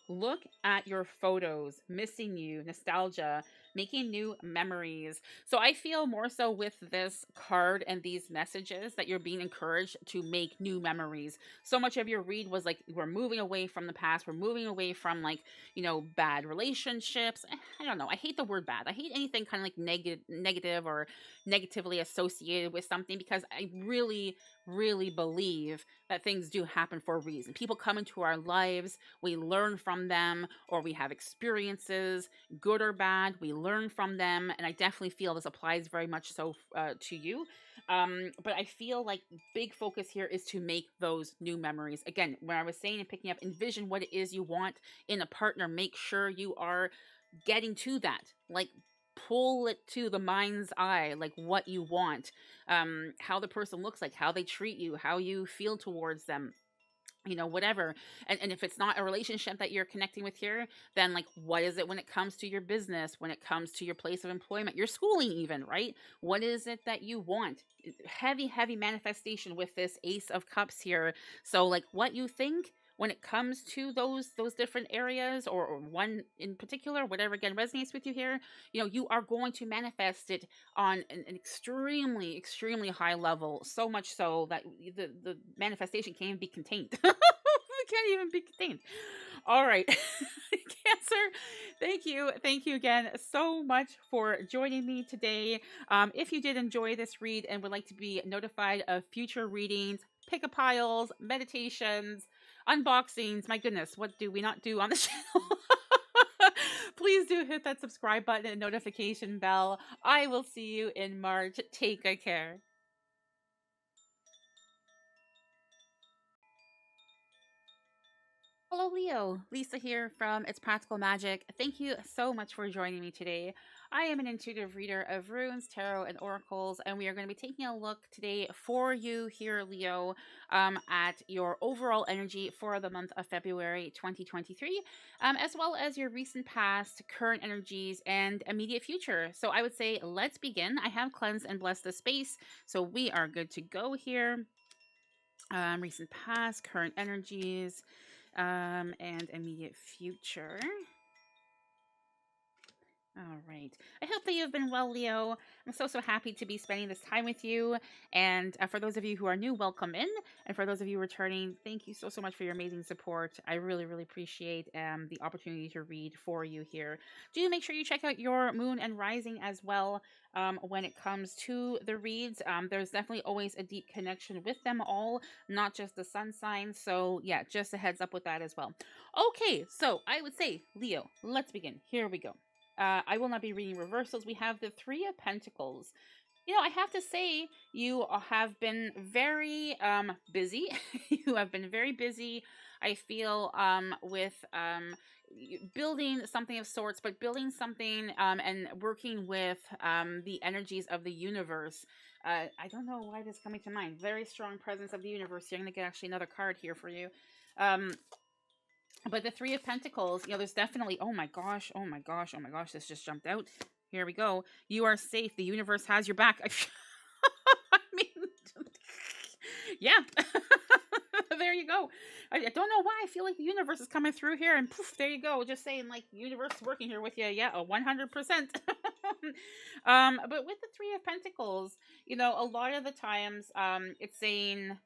A: Look at your photos, missing you, nostalgia, making new memories. So I feel more so with this card and these messages that you're being encouraged to make new memories. So much of your read was like, we're moving away from the past. We're moving away from like, bad relationships. I don't know. I hate the word bad. I hate anything kind of like negative or negatively associated with something, because I really, really believe that things do happen for a reason. People come into our lives, we learn from them, or we have experiences, good or bad, we learn from them. And I definitely feel this applies very much so to you. But I feel like big focus here is to make those new memories. Again, when I was saying and picking up, envision what it is you want in a partner. Make sure you are getting to that. Like, pull it to the mind's eye, like what you want, how the person looks like, how they treat you, how you feel towards them, whatever. And if it's not a relationship that you're connecting with here, then like, what is it when it comes to your business, when it comes to your place of employment, your schooling even, right? What is it that you want? Heavy manifestation with this Ace of Cups here. So like, what you think when it comes to those different areas, or one in particular, whatever again resonates with you here, you are going to manifest it on an extremely high level, so much so that the manifestation can't even be contained. It can't even be contained. All right. Cancer, thank you again so much for joining me today. If you did enjoy this read and would like to be notified of future readings, pick-a-piles, meditations, unboxings, my goodness, what do we not do on the channel? Please do hit that subscribe button and notification bell. I will see you in March. Take good care. Hello, Leo. Lisa here from It's Practical Magic. Thank you so much for joining me today. I am an intuitive reader of runes, tarot, and oracles, and we are going to be taking a look today for you here, Leo, at your overall energy for the month of February 2023, as well as your recent past, current energies, and immediate future. So I would say let's begin. I have cleansed and blessed the space, so we are good to go here. Recent past, current energies, and immediate future. All right. I hope that you've been well, Leo. I'm so happy to be spending this time with you. And for those of you who are new, welcome in. And for those of you returning, thank you so much for your amazing support. I really, really appreciate the opportunity to read for you here. Do make sure you check out your moon and rising as well when it comes to the reads. There's definitely always a deep connection with them all, not just the sun sign. So yeah, just a heads up with that as well. Okay, so I would say, Leo, let's begin. Here we go. I will not be reading reversals. We have the Three of Pentacles. I have to say, you have been very busy. You have been very busy, I feel, with building something of sorts, but building something and working with the energies of the universe. I don't know why this is coming to mind. Very strong presence of the universe here. I'm going to get actually another card here for you. But the Three of Pentacles, there's definitely, oh my gosh, this just jumped out. Here we go. You are safe. The universe has your back. I mean, yeah. There you go. I don't know why. I feel like the universe is coming through here, and poof, there you go. Just saying, like, universe is working here with you. Yeah, 100%. But with the Three of Pentacles, a lot of the times, it's saying,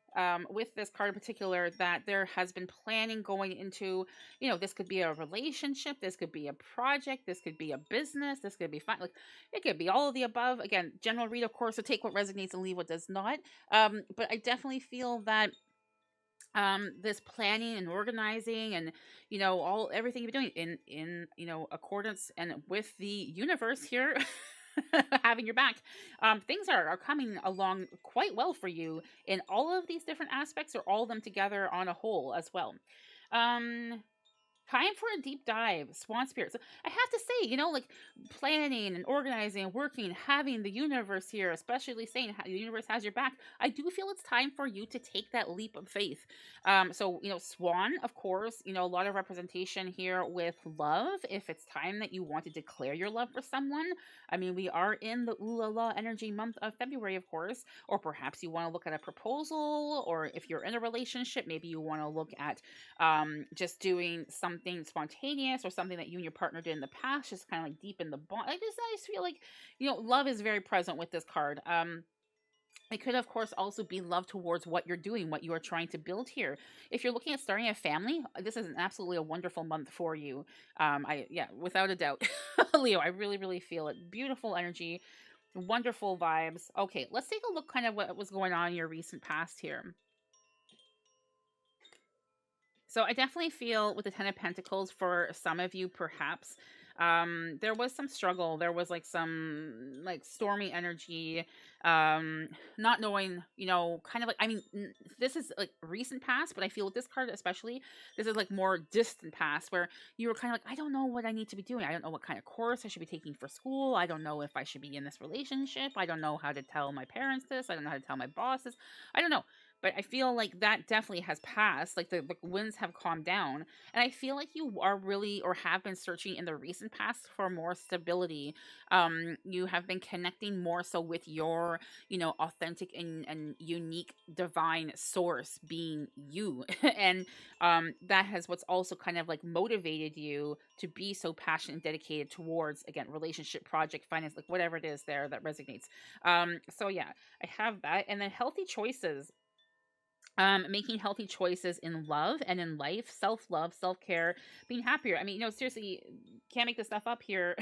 A: with this card in particular, that there has been planning going into, this could be a relationship, this could be a project, this could be a business, this could be fun. Like, it could be all of the above. Again, general read, of course, so take what resonates and leave what does not. But I definitely feel that this planning and organizing and all everything you're doing in accordance and with the universe here having your back, things are coming along quite well for you in all of these different aspects, or all of them together on a whole as well. um Time for a deep dive, Swan Spirit. So I have to say, like planning and organizing and working, having the universe here, especially saying how the universe has your back. I do feel it's time for you to take that leap of faith. So, Swan, of course, a lot of representation here with love. If it's time that you want to declare your love for someone, I mean, we are in the ooh la la energy month of February, of course, or perhaps you want to look at a proposal, or if you're in a relationship, maybe you want to look at just doing something spontaneous, or something that you and your partner did in the past, just kind of like deep in the bond. I just feel like, love is very present with this card. It could, of course, also be love towards what you're doing, what you are trying to build here. If you're looking at starting a family, this is absolutely a wonderful month for you. Yeah, without a doubt. Leo, I really, really feel it. Beautiful energy, wonderful vibes. Okay, let's take a look kind of what was going on in your recent past here. So I definitely feel with the Ten of Pentacles, for some of you, perhaps, there was some struggle. There was like some like stormy energy, not knowing, kind of like, I mean, this is like recent past, but I feel with this card especially, this is like more distant past, where you were kind of like, I don't know what I need to be doing. I don't know what kind of course I should be taking for school. I don't know if I should be in this relationship. I don't know how to tell my parents this. I don't know how to tell my bosses. I don't know. But I feel like that definitely has passed. Like the winds have calmed down. And I feel like you are really, or have been searching in the recent past for more stability. You have been connecting more so with your, authentic and unique divine source being you. And that has what's also kind of like motivated you to be so passionate and dedicated towards, again, relationship, project, finance, like whatever it is there that resonates. So yeah, I have that. And then healthy choices, making healthy choices in love and in life, self-love, self-care, being happier. I mean, seriously, can't make this stuff up here.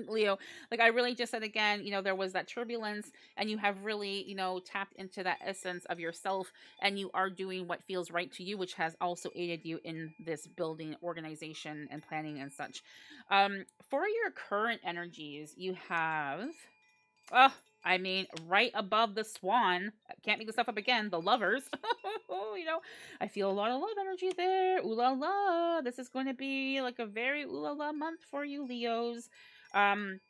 A: Leo, like I really just said again, there was that turbulence, and you have really, tapped into that essence of yourself, and you are doing what feels right to you, which has also aided you in this building, organization, and planning and such. For your current energies, you have, oh, I mean, right above the swan, can't make this stuff up again, the lovers. I feel a lot of love energy there. Ooh la la. This is going to be like a very ooh la la month for you, Leos. Um,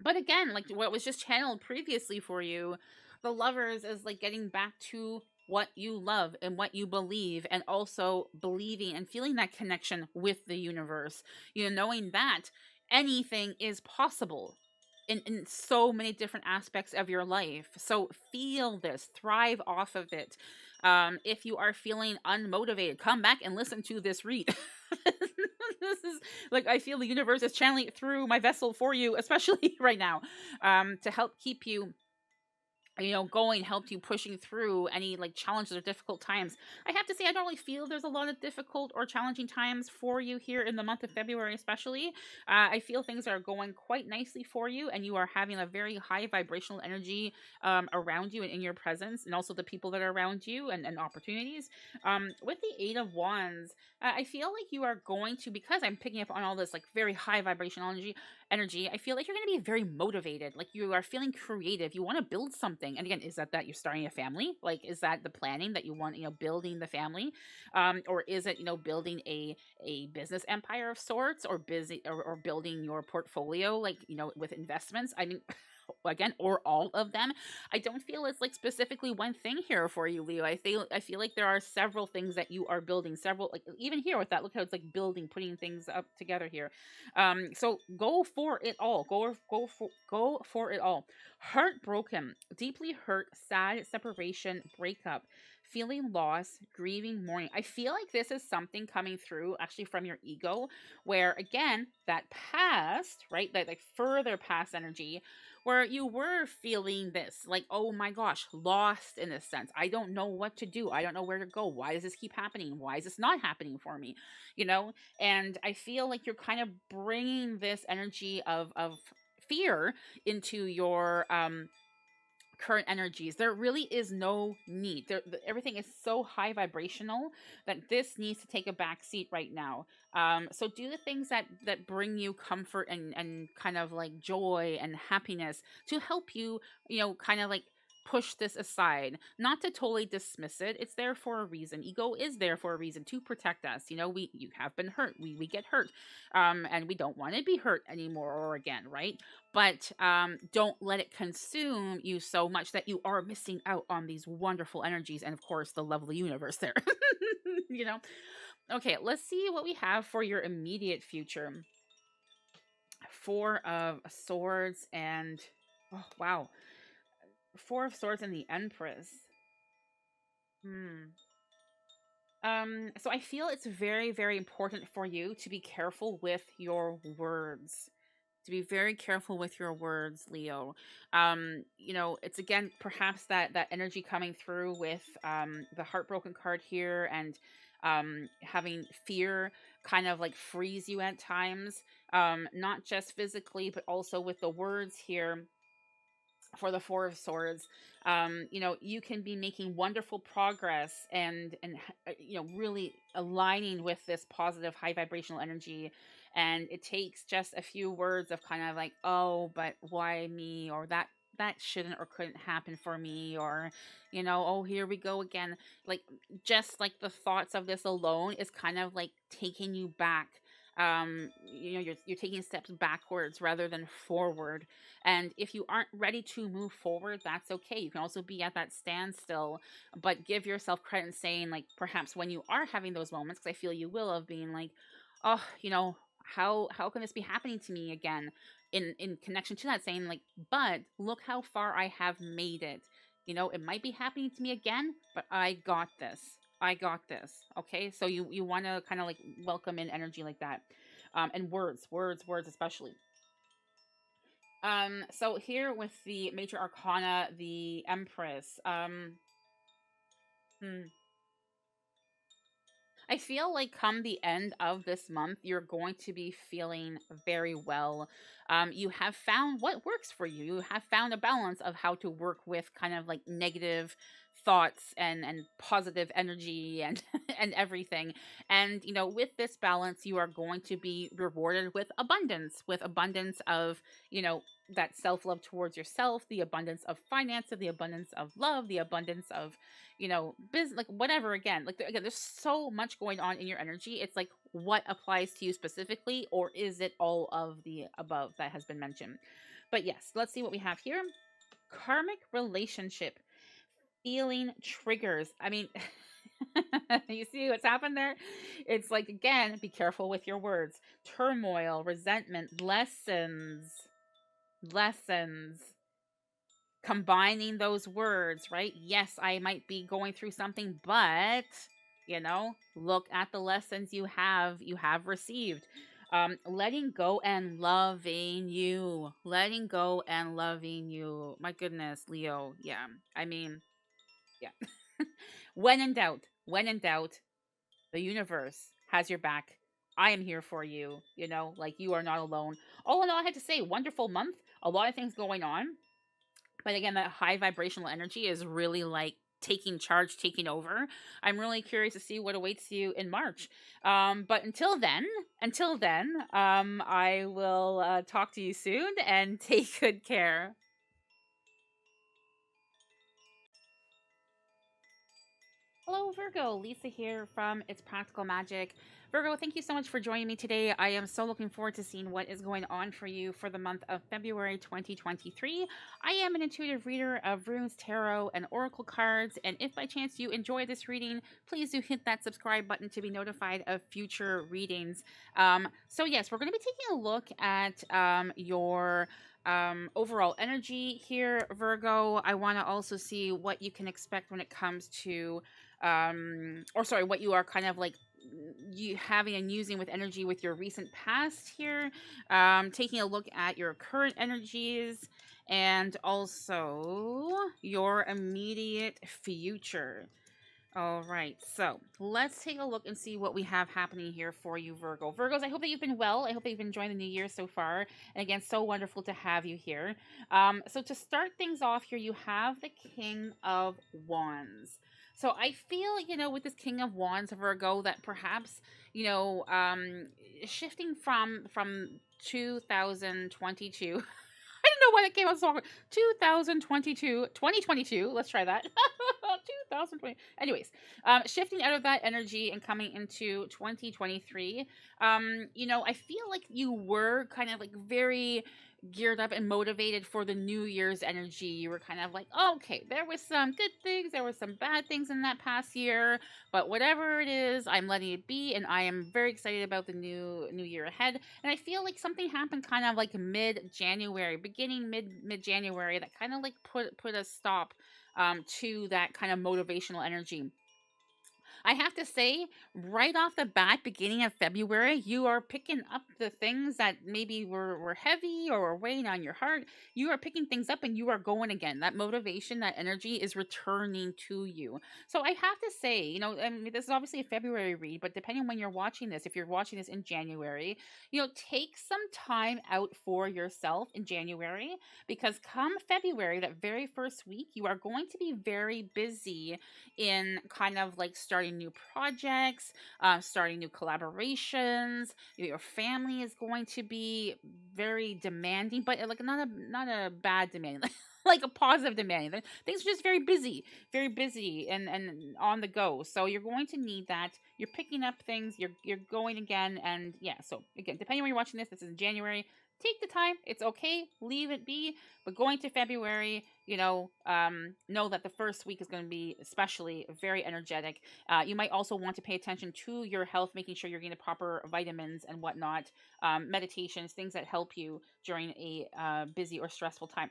A: but again, like what was just channeled previously for you, the lovers is like getting back to what you love and what you believe, and also believing and feeling that connection with the universe. Knowing that anything is possible in so many different aspects of your life. So feel this, thrive off of it. If you are feeling unmotivated, come back and listen to this read. This is like, I feel the universe is channeling it through my vessel for you, especially right now, to help keep you going, helped you pushing through any like challenges or difficult times. I have to say, I don't really feel there's a lot of difficult or challenging times for you here in the month of February, especially. I feel things are going quite nicely for you, and you are having a very high vibrational energy around you and in your presence, and also the people that are around you, and opportunities. With the Eight of Wands, I feel like you are going to, because I'm picking up on all this like very high vibrational energy, I feel like you're going to be very motivated. Like you are feeling creative. You want to build something. And again, is that you're starting a family? Like, is that the planning that you want, building the family? Or is it, building a business empire of sorts, or busy, or building your portfolio, like, with investments? I mean, again, or all of them. I don't feel it's like specifically one thing here for you, Leo. I feel like there are several things that you are building, several, like even here with that, look how it's like building, putting things up together here. So go for it all. Go for it all. Heartbroken, deeply hurt, sad, separation, breakup, feeling loss, grieving, mourning. I feel like this is something coming through actually from your ego, where again, that past, right? That like further past energy where you were feeling this, like, oh my gosh, lost in a sense. I don't know what to do. I don't know where to go. Why does this keep happening? Why is this not happening for me? You know? And I feel like you're kind of bringing this energy of fear into your current energies. There really is no need. Everything is so high vibrational that this needs to take a back seat right now. So do the things that bring you comfort and kind of like joy and happiness to help you, kind of like push this aside, not to totally dismiss it. It's there for a reason. Ego is there for a reason, to protect us. You have been hurt. We get hurt, and we don't want to be hurt anymore or again, right? But don't let it consume you so much that you are missing out on these wonderful energies and of course the lovely universe there. you know okay, let's see what we have for your immediate future. Four of Swords and, oh wow, Four of Swords and the Empress. So I feel it's very, very important for you to be careful with your words. To be very careful with your words, Leo. It's again perhaps that energy coming through with the heartbroken card here, and having fear kind of like freeze you at times, not just physically but also with the words here for the Four of Swords. You can be making wonderful progress and really aligning with this positive high vibrational energy, and it takes just a few words of kind of like, oh, but why me, or that shouldn't or couldn't happen for me, or oh, here we go again. Like, just like the thoughts of this alone is kind of like taking you back. You're taking steps backwards rather than forward. And if you aren't ready to move forward, that's okay. You can also be at that standstill, but give yourself credit and saying, like, perhaps when you are having those moments, because I feel you will, of being like, oh, how can this be happening to me again? In connection to that, saying like, but look how far I have made it. It might be happening to me again, but I got this. I got this. Okay. So you want to kind of like welcome in energy like that. And words, especially. So here with the major arcana, the Empress, I feel like come the end of this month, you're going to be feeling very well. You have found what works for you. You have found a balance of how to work with kind of like negative thoughts and positive energy and and everything. And with this balance, you are going to be rewarded with abundance of, that self-love towards yourself, the abundance of finance, the abundance of love, the abundance of business, like whatever. Again, like again, there's so much going on in your energy. It's like, what applies to you specifically, or is it all of the above that has been mentioned? But yes, let's see what we have here. Karmic relationship, feeling triggers. I mean, you see what's happened there? It's like, again, be careful with your words. Turmoil, resentment, lessons, combining those words, right? Yes, I might be going through something, but look at the lessons you have received. Letting go and loving you. My goodness, Leo. Yeah. I mean, yeah. when in doubt, the universe has your back. I am here for you. Like, you are not alone. All in all, I had to say, wonderful month. A lot of things going on. But again, that high vibrational energy is really like taking charge, taking over. I'm really curious to see what awaits you in March. But until then, I will talk to you soon, and take good care. Hello, Virgo. Lisa here from It's Practical Magic. Virgo, thank you so much for joining me today. I am so looking forward to seeing what is going on for you for the month of February 2023. I am an intuitive reader of runes, tarot, and oracle cards, and if by chance you enjoy this reading, please do hit that subscribe button to be notified of future readings. So yes, we're going to be taking a look at your overall energy here, Virgo. I want to also see what you can expect when it comes to, or sorry, what you are kind of like you having and using with energy with your recent past here, taking a look at your current energies and also your immediate future. All right, so let's take a look and see what we have happening here for you, Virgo. Virgos, I hope that you've been well. I hope that you've been enjoying the new year so far. And again, so wonderful to have you here. So to start things off here, you have the King of Wands. So I feel, with this King of Wands, Virgo, that perhaps, shifting from 2022. I don't know when it came out. So 2022, 2022. Let's try that. 2020. Anyways, shifting out of that energy and coming into 2023. I feel like you were kind of like very geared up and motivated for the New Year's energy. You were kind of like, oh, okay, there was some good things, there were some bad things in that past year, but whatever it is, I'm letting it be, and I am very excited about the new year ahead. And I feel like something happened kind of like mid January, beginning mid January, that kind of like put a stop to that kind of motivational energy. I have to say, right off the bat, beginning of February, you are picking up the things that maybe were heavy or were weighing on your heart. You are picking things up and you are going again. That motivation, that energy is returning to you. So I have to say, I mean, this is obviously a February read, but depending on when you're watching this, if you're watching this in January, take some time out for yourself in January, because come February, that very first week, you are going to be very busy in kind of like starting new projects, starting new collaborations. Your family is going to be very demanding, but like not a bad demanding. Like a positive demanding. Things are just very busy and on the go. So you're going to need that. You're picking up things. You're going again, and yeah. So again, depending on when you're watching this, this is in January. Take the time. It's okay. Leave it be. But going to February, know that the first week is going to be especially very energetic. You might also want to pay attention to your health, making sure you're getting the proper vitamins and whatnot, meditations, things that help you during a busy or stressful time.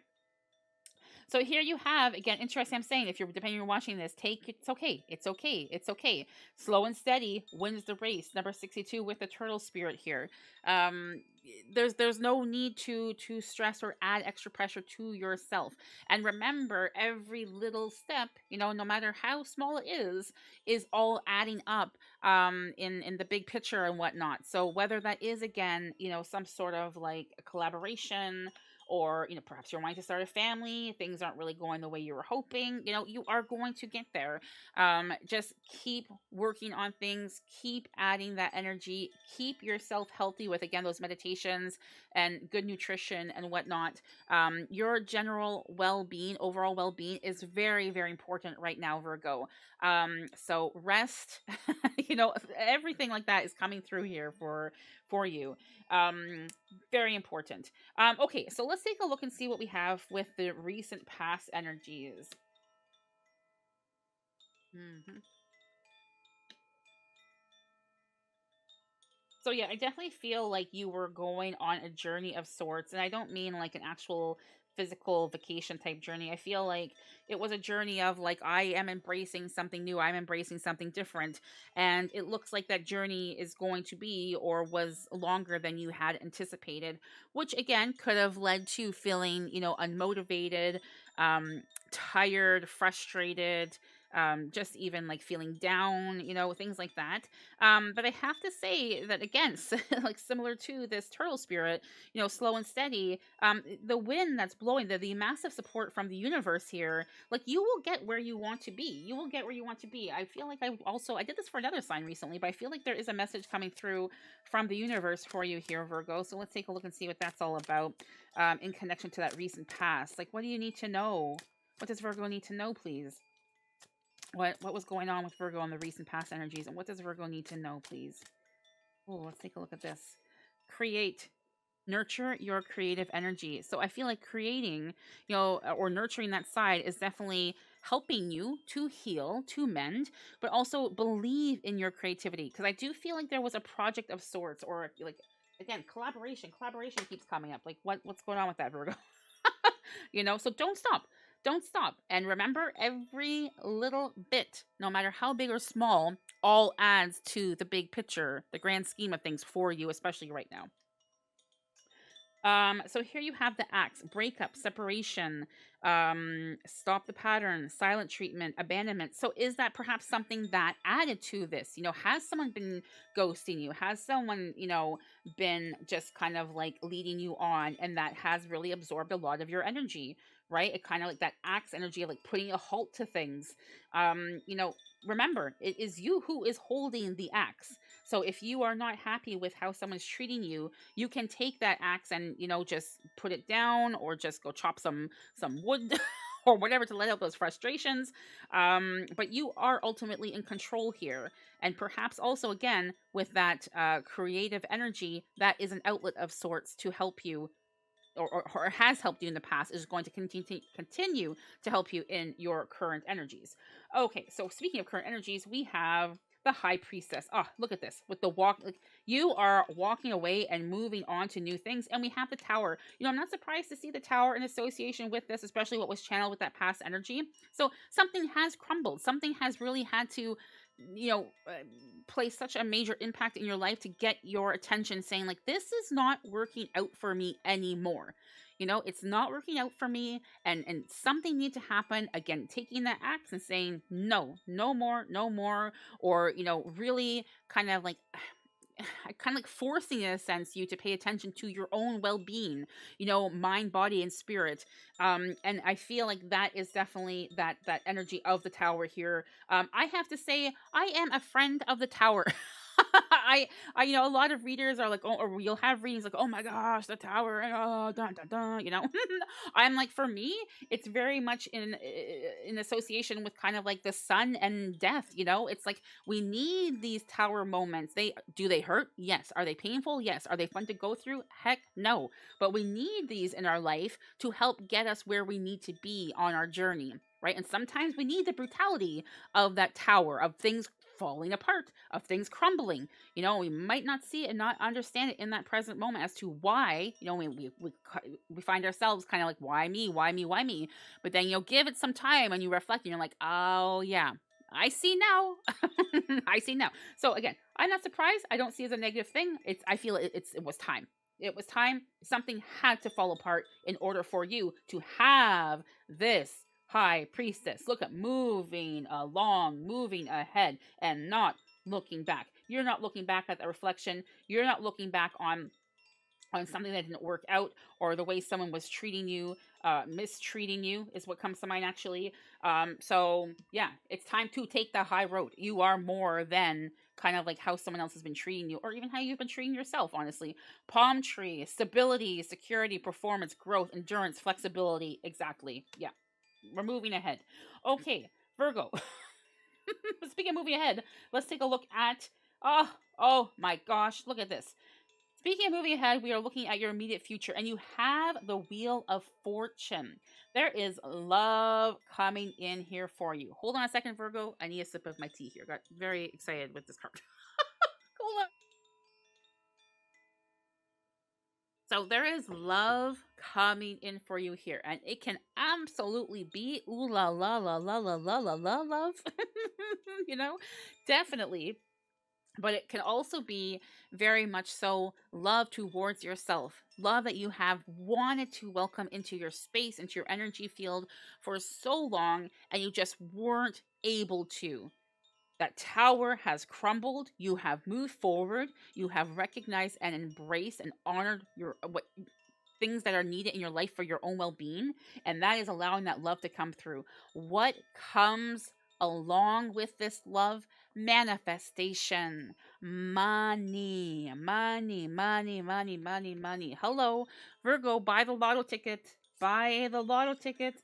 A: So here you have, again, interesting. I'm saying, if you're depending on you're watching this, it's okay. It's okay. It's okay. Slow and steady wins the race. Number 62 with the turtle spirit here. Um, there's no need to stress or add extra pressure to yourself. And remember, every little step, no matter how small it is all adding up in the big picture and whatnot. So whether that is, again, some sort of like a collaboration, or perhaps you're wanting to start a family, things aren't really going the way you were hoping, you are going to get there. Just keep working on things, keep adding that energy, keep yourself healthy with, again, those meditations and good nutrition and whatnot. Your general well-being, overall well-being, is very, very important right now, Virgo. So rest, everything like that is coming through here for you. Very important. Okay, so let's take a look and see what we have with the recent past energies. Mhm. So yeah, I definitely feel like you were going on a journey of sorts, and I don't mean like an actual physical vacation type journey. I feel like it was a journey of like, I am embracing something new, I'm embracing something different, and it looks like that journey is going to be, or was, longer than you had anticipated, which again could have led to feeling, unmotivated, tired, frustrated, just even like feeling down, things like that. But I have to say that, again, like similar to this turtle spirit, slow and steady, the wind that's blowing, the massive support from the universe here, like, you will get where you want to be. You will get where you want to be. I feel like I did this for another sign recently, but I feel like there is a message coming through from the universe for you here, Virgo. So let's take a look and see what that's all about, in connection to that recent past. Like, what do you need to know? What does Virgo need to know, please? What was going on with Virgo in the recent past energies, and what does Virgo need to know, please? Oh, let's take a look at this. Create. Nurture your creative energy. So I feel like creating, or nurturing that side is definitely helping you to heal, to mend, but also believe in your creativity. Because I do feel like there was a project of sorts, or like Again, collaboration keeps coming up. Like what's going on with that, Virgo? So don't stop, and remember, every little bit, no matter how big or small, all adds to the big picture, the grand scheme of things for you, especially right now. So here you have the acts: breakup, separation, stop the pattern, silent treatment, abandonment. So is that perhaps something that added to this? Has someone been ghosting you? Has someone, been just kind of like leading you on, and that has really absorbed a lot of your energy, right? It kind of like that acts energy of like putting a halt to things. Remember, it is you who is holding the axe. So if you are not happy with how someone's treating you, you can take that axe and just put it down, or just go chop some wood or whatever to let out those frustrations. But you are ultimately in control here, and perhaps also, again, with that creative energy, that is an outlet of sorts to help you, or has helped you in the past, is going to continue to help you in your current energies. Okay, so speaking of current energies, we have the High Priestess. Oh, look at this with the walk. Like, you are walking away and moving on to new things, and we have the Tower. I'm not surprised to see the Tower in association with this, especially what was channeled with that past energy. So something has crumbled. Something has really had to place such a major impact in your life to get your attention, saying like, this is not working out for me anymore. It's not working out for me, and something needs to happen. Again, taking that axe and saying no, no more, no more, or really kind of like forcing, in a sense, you to pay attention to your own well-being, mind, body, and spirit. And I feel like that is definitely that energy of the Tower here. I have to say, I am a friend of the Tower. I a lot of readers are like, oh, or you'll have readings like, oh my gosh, the Tower, oh, dun, dun, dun. I'm like, for me, it's very much in association with kind of like the sun and death. It's like, we need these Tower moments. They hurt? Yes. Are they painful? Yes. Are they fun to go through? Heck no. But we need these in our life to help get us where we need to be on our journey, right? And sometimes we need the brutality of that Tower, of things falling apart, of things crumbling. We might not see it and not understand it in that present moment as to why, we find ourselves kind of like, why me, why me, why me? But then, give it some time and you reflect and you're like, oh yeah, I see now. I see now. So again, I'm not surprised. I don't see it as a negative thing. I feel it was time. It was time. Something had to fall apart in order for you to have this High Priestess. Look at moving along, moving ahead, and not looking back. You're not looking back at the reflection. You're not looking back on something that didn't work out, or the way someone was treating you, mistreating you is what comes to mind, actually. So yeah, it's time to take the high road. You are more than kind of like how someone else has been treating you, or even how you've been treating yourself, honestly. Palm tree: stability, security, performance, growth, endurance, flexibility. Exactly. Yeah. We're moving ahead. Okay, Virgo. Speaking of moving ahead, let's take a look at, oh my gosh, look at this. Speaking of moving ahead, we are looking at your immediate future, and you have the Wheel of Fortune. There is love coming in here for you. Hold on a second, Virgo. I need a sip of my tea here. Got very excited with this card. Hold on. So there is love coming in for you here, and it can absolutely be ooh la la la la la la la la love, definitely. But it can also be very much so love towards yourself, love that you have wanted to welcome into your space, into your energy field for so long, and you just weren't able to. That Tower has crumbled. You have moved forward. You have recognized and embraced and honored your what things that are needed in your life for your own well-being, and that is allowing that love to come through. What comes along with this love? Manifestation. Money, money, money, money, money, money. Hello, Virgo, buy the lotto ticket. Buy the lotto ticket.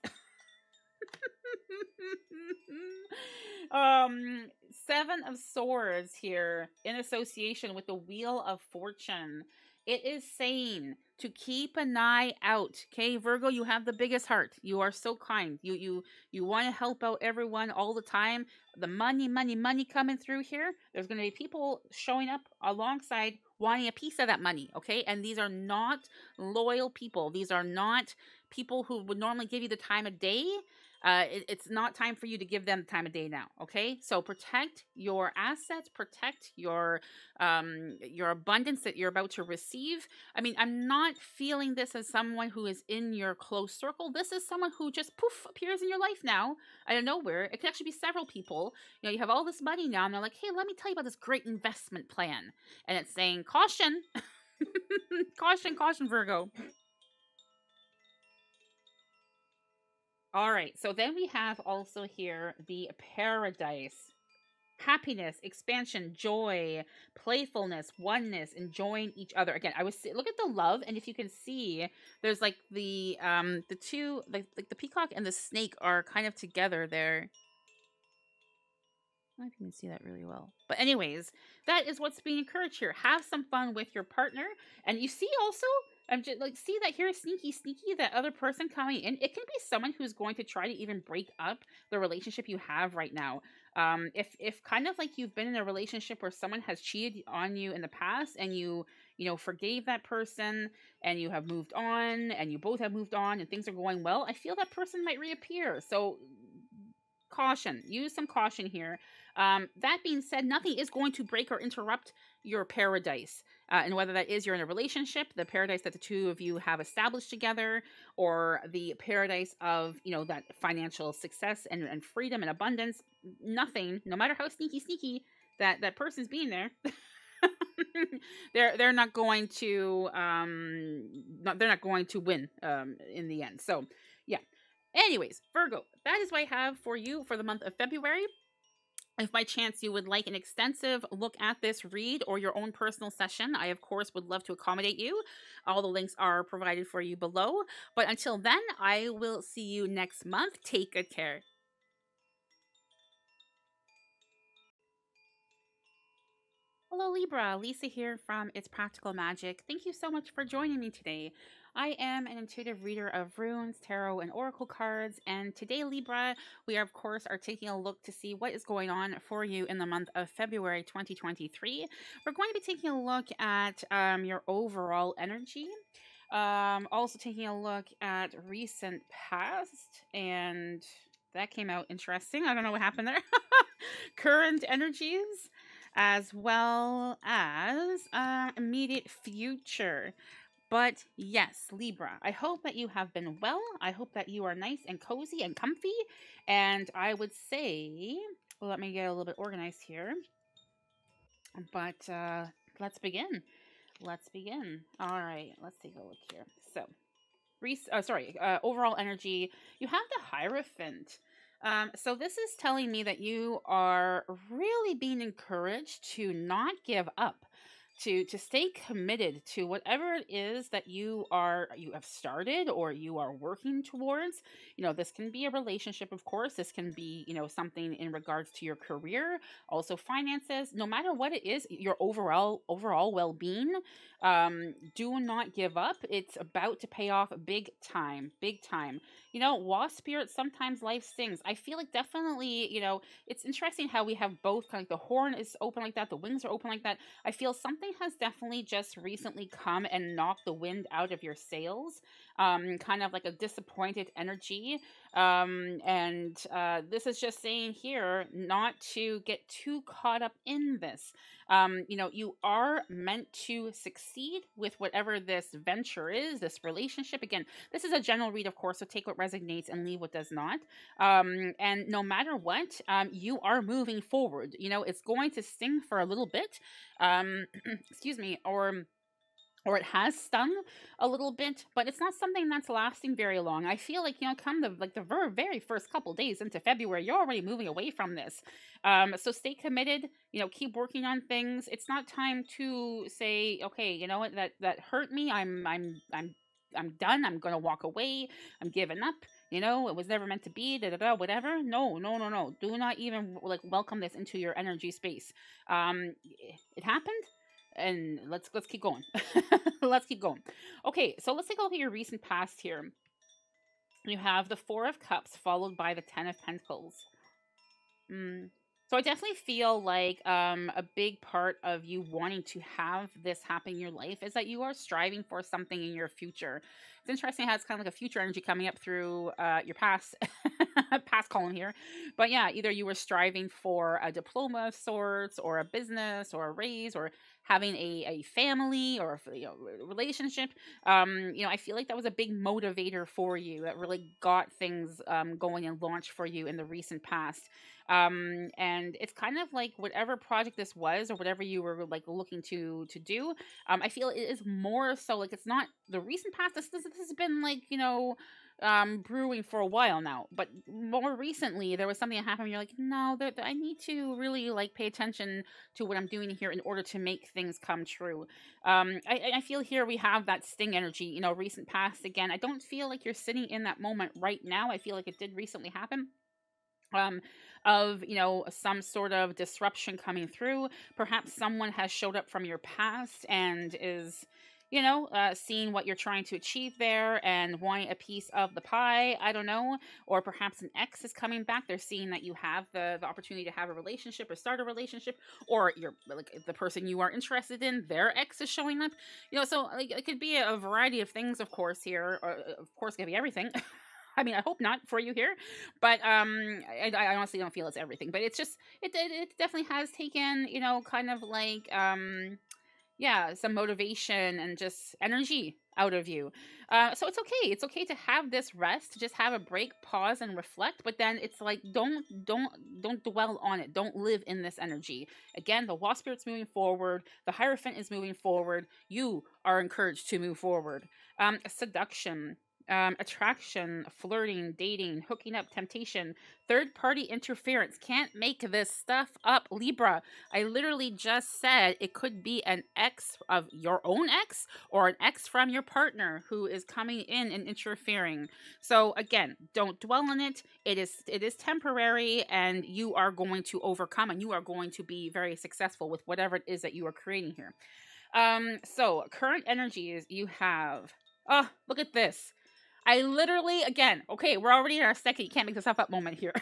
A: um 7 of Swords here in association with the Wheel of Fortune. It is saying to keep an eye out. Okay, Virgo, you have the biggest heart. You are so kind. You want to help out everyone all the time. The money, money, money coming through here. There's going to be people showing up alongside wanting a piece of that money. Okay, and these are not loyal people. These are not people who would normally give you the time of day. It's not time for you to give them the time of day now. Okay, so protect your assets, protect your abundance that you're about to receive. I mean, I'm not feeling this as someone who is in your close circle. This is someone who just poof appears in your life now out of nowhere. It can actually be several people. You know, you have all this money now, and they're like, "Hey, let me tell you about this great investment plan," and it's saying, "Caution, caution, caution, Virgo." All right, so then we have also here the paradise. Happiness, expansion, joy, playfulness, oneness, enjoying each other. Again, look at the love, and if you can see, there's like the two, like the peacock and the snake are kind of together there. I don't know if you can see that really well. But anyways, that is what's being encouraged here. Have some fun with your partner. And you see also, I'm just like, see that here, sneaky, sneaky, that other person coming in. It can be someone who's going to try to even break up the relationship you have right now. If kind of like you've been in a relationship where someone has cheated on you in the past and you know, forgave that person and you have moved on and you both have moved on and things are going well, I feel that person might reappear. So caution, use some caution here. That being said, nothing is going to break or interrupt your paradise. And whether that is you're in a relationship, the paradise that the two of you have established together, or the paradise of, you know, that financial success and freedom and abundance, nothing, no matter how sneaky that person's being there, they're not going to they're not going to win in the end. So yeah. Anyways, Virgo, that is what I have for you for the month of February. If by chance you would like an extensive look at this read or your own personal session, I of course would love to accommodate you. All the links are provided for you below. But until then, I will see you next month. Take good care. Hello, Libra. Lisa here from It's Practical Magic. Thank you so much for joining me today. I am an intuitive reader of runes, tarot, and oracle cards. And today, Libra, we are, of course, are taking a look to see what is going on for you in the month of February 2023. We're going to be taking a look at your overall energy. Also taking a look at recent past, and that came out interesting. I don't know what happened there. Current energies, as well as immediate future. But yes, Libra, I hope that you have been well. I hope that you are nice and cozy and comfy. And I would say, let me get a little bit organized here. But let's begin. Let's begin. All right, let's take a look here. So, overall energy. You have the Hierophant. So this is telling me that you are really being encouraged to not give up, to stay committed to whatever it is that you have started or you are working towards. You know, this can be a relationship, of course. This can be, you know, something in regards to your career, also finances. No matter what it is, your overall well-being. Do not give up. It's about to pay off big time, big time. You know, wasp spirit, sometimes life stings. I feel like definitely, you know, it's interesting how we have both kind of the horn is open like that, the wings are open like that. I feel something has definitely just recently come and knocked the wind out of your sails. Kind of like a disappointed energy. And this is just saying here not to get too caught up in this. You know, you are meant to succeed with whatever this venture is, this relationship. Again, this is a general read, of course, so take what resonates and leave what does not. And no matter what, you are moving forward. You know, it's going to sting for a little bit. Excuse me, or it has stung a little bit, but it's not something that's lasting very long. I feel like, you know, come the very first couple days into February, you're already moving away from this. So stay committed, you know, keep working on things. It's not time to say, okay, you know what, that hurt me. I'm done. I'm going to walk away. I'm giving up. You know, it was never meant to be, whatever. No. Do not even like welcome this into your energy space. It happened. And let's keep going. Let's keep going. Okay, so let's take a look at your recent past here. You have the Four of Cups followed by the Ten of Pentacles. Mm. So I definitely feel like a big part of you wanting to have this happen in your life is that you are striving for something in your future. It's interesting how it's kind of like a future energy coming up through your past past column here. But yeah, either you were striving for a diploma of sorts, or a business, or a raise, or having a family, or a relationship. I feel like that was a big motivator for you that really got things going and launched for you in the recent past. And it's kind of like whatever project this was, or whatever you were like looking to do. I feel it is more so like it's not the recent past. This has been like brewing for a while now, but more recently there was something that happened. You're like, no, I need to really like pay attention to what I'm doing here in order to make things come true. I feel here we have that sting energy, recent past again. I don't feel like you're sitting in that moment right now. I feel like it did recently happen, um of some sort of disruption coming through. Perhaps someone has showed up from your past and is seeing what you're trying to achieve there and wanting a piece of the pie. I don't know. Or perhaps an ex is coming back. They're seeing that you have the opportunity to have a relationship or start a relationship, or you're like the person you are interested in, their ex is showing up. So like it could be a variety of things, of course, here. Or, of course, it could be everything. I mean, I hope not for you here, but I honestly don't feel it's everything. But it's just it definitely has taken kind of like yeah, some motivation and just energy out of you. So it's okay. It's okay to have this rest, to just have a break, pause, and reflect. But then it's like don't dwell on it. Don't live in this energy. Again, the Wasp Spirit's moving forward. The Hierophant is moving forward. You are encouraged to move forward. Seduction, attraction, flirting, dating, hooking up, temptation, third party interference. Can't make this stuff up, Libra. I literally just said it could be an ex of your own ex, or an ex from your partner who is coming in and interfering. So again, don't dwell on it. It is temporary, and you are going to overcome, and you are going to be very successful with whatever it is that you are creating here. So current energies you have. Oh, look at this. I literally, again, okay, we're already in our second, you can't make this stuff up moment here.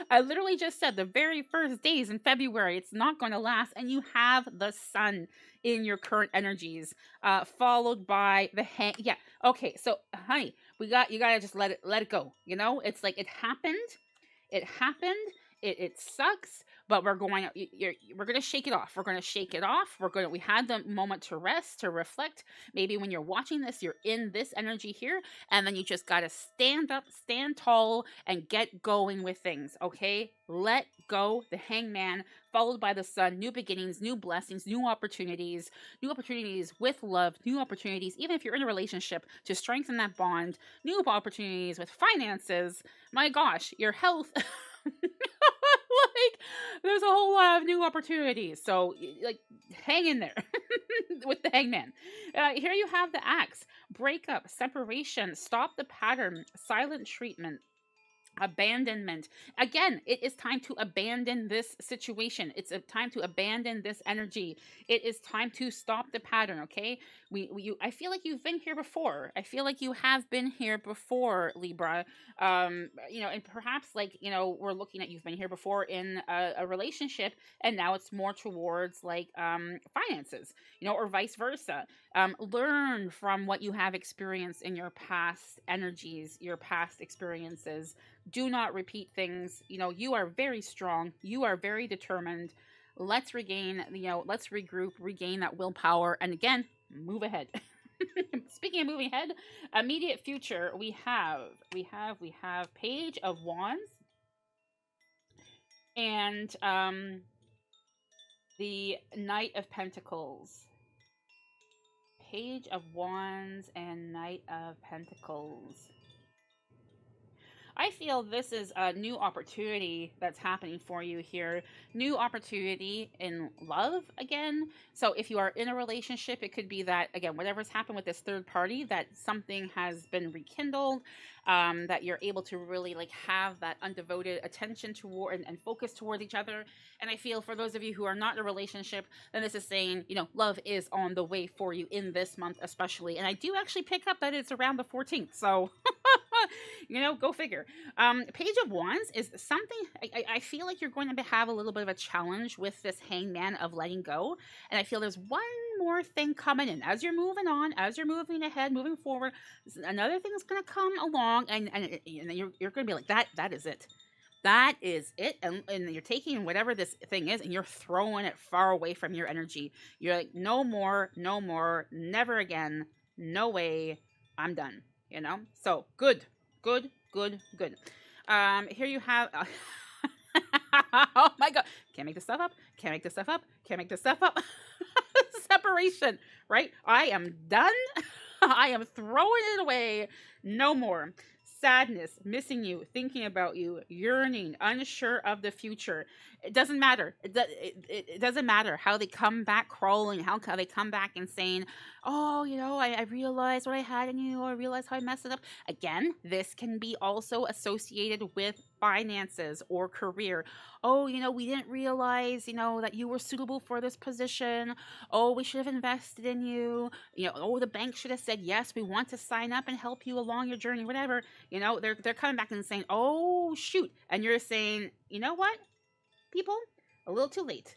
A: I literally just said the very first days in February, it's not going to last, and you have the Sun in your current energies, followed by the yeah, okay, so honey, you gotta just let it go. It's like it happened, it sucks, but we're going to shake it off. We're going to shake it off. We had the moment to rest, to reflect. Maybe when you're watching this, you're in this energy here, and then you just got to stand up, stand tall, and get going with things. Okay, let go. The Hangman followed by the Sun. New beginnings, new blessings, new opportunities with love, new opportunities, even if you're in a relationship, to strengthen that bond, new opportunities with finances. My gosh, your health. Like, there's a whole lot of new opportunities. So, like, hang in there with the Hangman. Here you have the Axe. Breakup, separation, stop the pattern, silent treatment, abandonment. Again, it is time to abandon this situation. It's a time to abandon this energy. It is time to stop the pattern. Okay, I feel like you've been here before. I feel like you have been here before, Libra. And perhaps like we're looking at, you've been here before in a relationship, and now it's more towards like finances, or vice versa. Learn from what you have experienced in your past energies, your past experiences. Do not repeat things. You are very strong. You are very determined. Let's let's regroup, regain that willpower, and again, move ahead. Speaking of moving ahead, immediate future, we have Page of Wands and the Knight of Pentacles. Page of Wands and Knight of Pentacles. I feel this is a new opportunity that's happening for you here. New opportunity in love again. So if you are in a relationship, it could be that, again, whatever's happened with this third party, that something has been rekindled, that you're able to really like have that undevoted attention toward and focus towards each other. And I feel for those of you who are not in a relationship, then this is saying, you know, love is on the way for you in this month, especially. And I do actually pick up that it's around the 14th. So, you know, go figure. Page of Wands is something I feel like you're going to have a little bit of a challenge with this hangman of letting go. And I feel there's one more thing coming in as you're moving on, as you're moving ahead, moving forward. Another thing is going to come along, and you're going to be like, that is it. That is it. And you're taking whatever this thing is and you're throwing it far away from your energy. You're like, no more, never again, no way, I'm done. You know? So good. Here you have oh my god. Can't make this stuff up. Separation, right? I am done. I am throwing it away. No more. Sadness, missing you, thinking about you, yearning, unsure of the future. It doesn't matter. It doesn't matter how they come back crawling, how they come back and saying, oh, you know, I realized what I had in you, or I realized how I messed it up. Again, this can be also associated with finances or career. Oh, you know, we didn't realize, you know, that you were suitable for this position. Oh, we should have invested in you. You know, oh, the bank should have said, yes, we want to sign up and help you along your journey, whatever. You know, they're coming back and saying, oh, shoot. And you're saying, you know what, people? A little too late.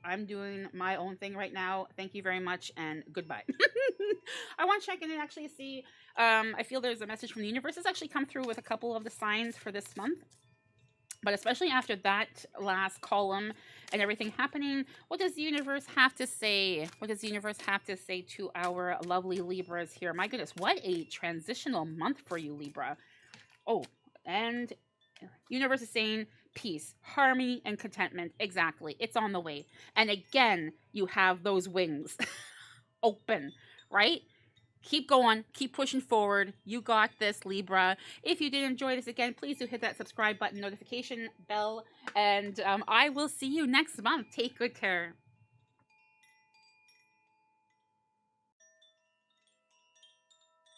A: I'm doing my own thing right now. Thank you very much and goodbye. I want to check in and actually see. I feel there's a message from the universe. It's actually come through with a couple of the signs for this month. But especially after that last column and everything happening, what does the universe have to say? What does the universe have to say to our lovely Libras here? My goodness, what a transitional month for you, Libra. Oh, and universe is saying peace, harmony, and contentment. Exactly. It's on the way. And again, you have those wings open, right? Keep going. Keep pushing forward. You got this, Libra. If you did enjoy this, again, please do hit that subscribe button, notification bell, and I will see you next month. Take good care.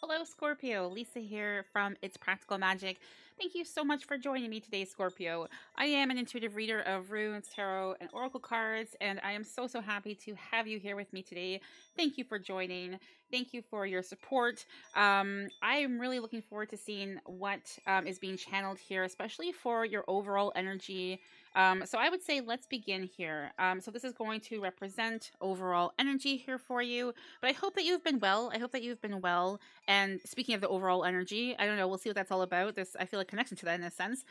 A: Hello, Scorpio. Lisa here from It's Practical Magic. Thank you so much for joining me today, Scorpio. I am an intuitive reader of runes, tarot, and oracle cards, and I am so happy to have you here with me today. Thank you for joining. Thank you for your support. I am really looking forward to seeing what is being channeled here, especially for your overall energy. So I would say let's begin here. So this is going to represent overall energy here for you, but I hope that you've been well. And speaking of the overall energy, I don't know, we'll see what that's all about. I feel a connection to that in a sense.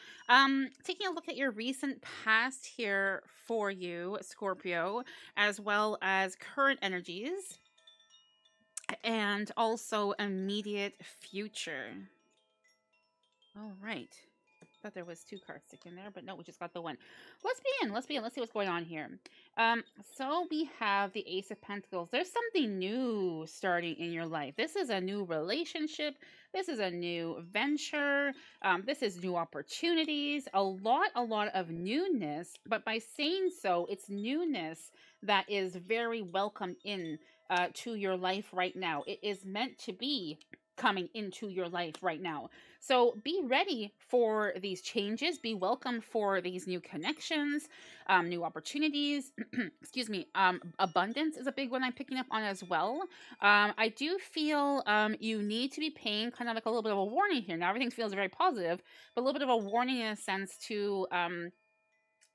A: Taking a look at your recent past here for you, Scorpio, as well as current energies and also immediate future. All right. Thought there was two cards sticking there, but no, we just got the one. Let's begin. Let's see what's going on here. So we have the Ace of Pentacles. There's something new starting in your life. This is a new relationship. This is a new venture. This is new opportunities. A lot of newness. But by saying so, it's newness that is very welcome in to your life right now. It is meant to be coming into your life right now. So be ready for these changes. Be welcome for these new connections, new opportunities. Excuse me. Abundance is a big one I'm picking up on as well. I do feel you need to be paying kind of like a little bit of a warning here. Now everything feels very positive, but a little bit of a warning in a sense to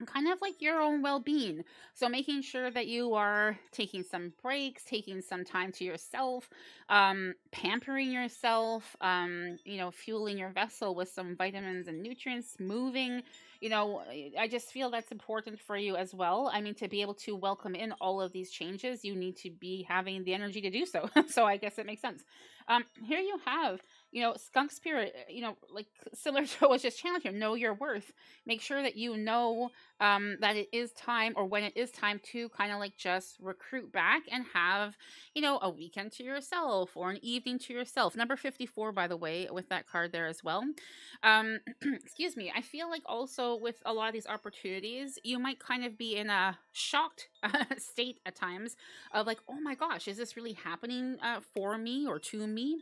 A: kind of like your own well-being. So making sure that you are taking some breaks, taking some time to yourself, pampering yourself, fueling your vessel with some vitamins and nutrients, moving. I just feel that's important for you as well. I mean, to be able to welcome in all of these changes, you need to be having the energy to do so. So I guess it makes sense. Here you have, skunk spirit, like similar to what's just challenged here, know your worth. Make sure that you know that it is time, or when it is time to kind of like just recruit back and have, a weekend to yourself or an evening to yourself. Number 54, by the way, with that card there as well. Excuse me. I feel like also with a lot of these opportunities, you might kind of be in a shocked state at times of like, oh my gosh, is this really happening for me or to me?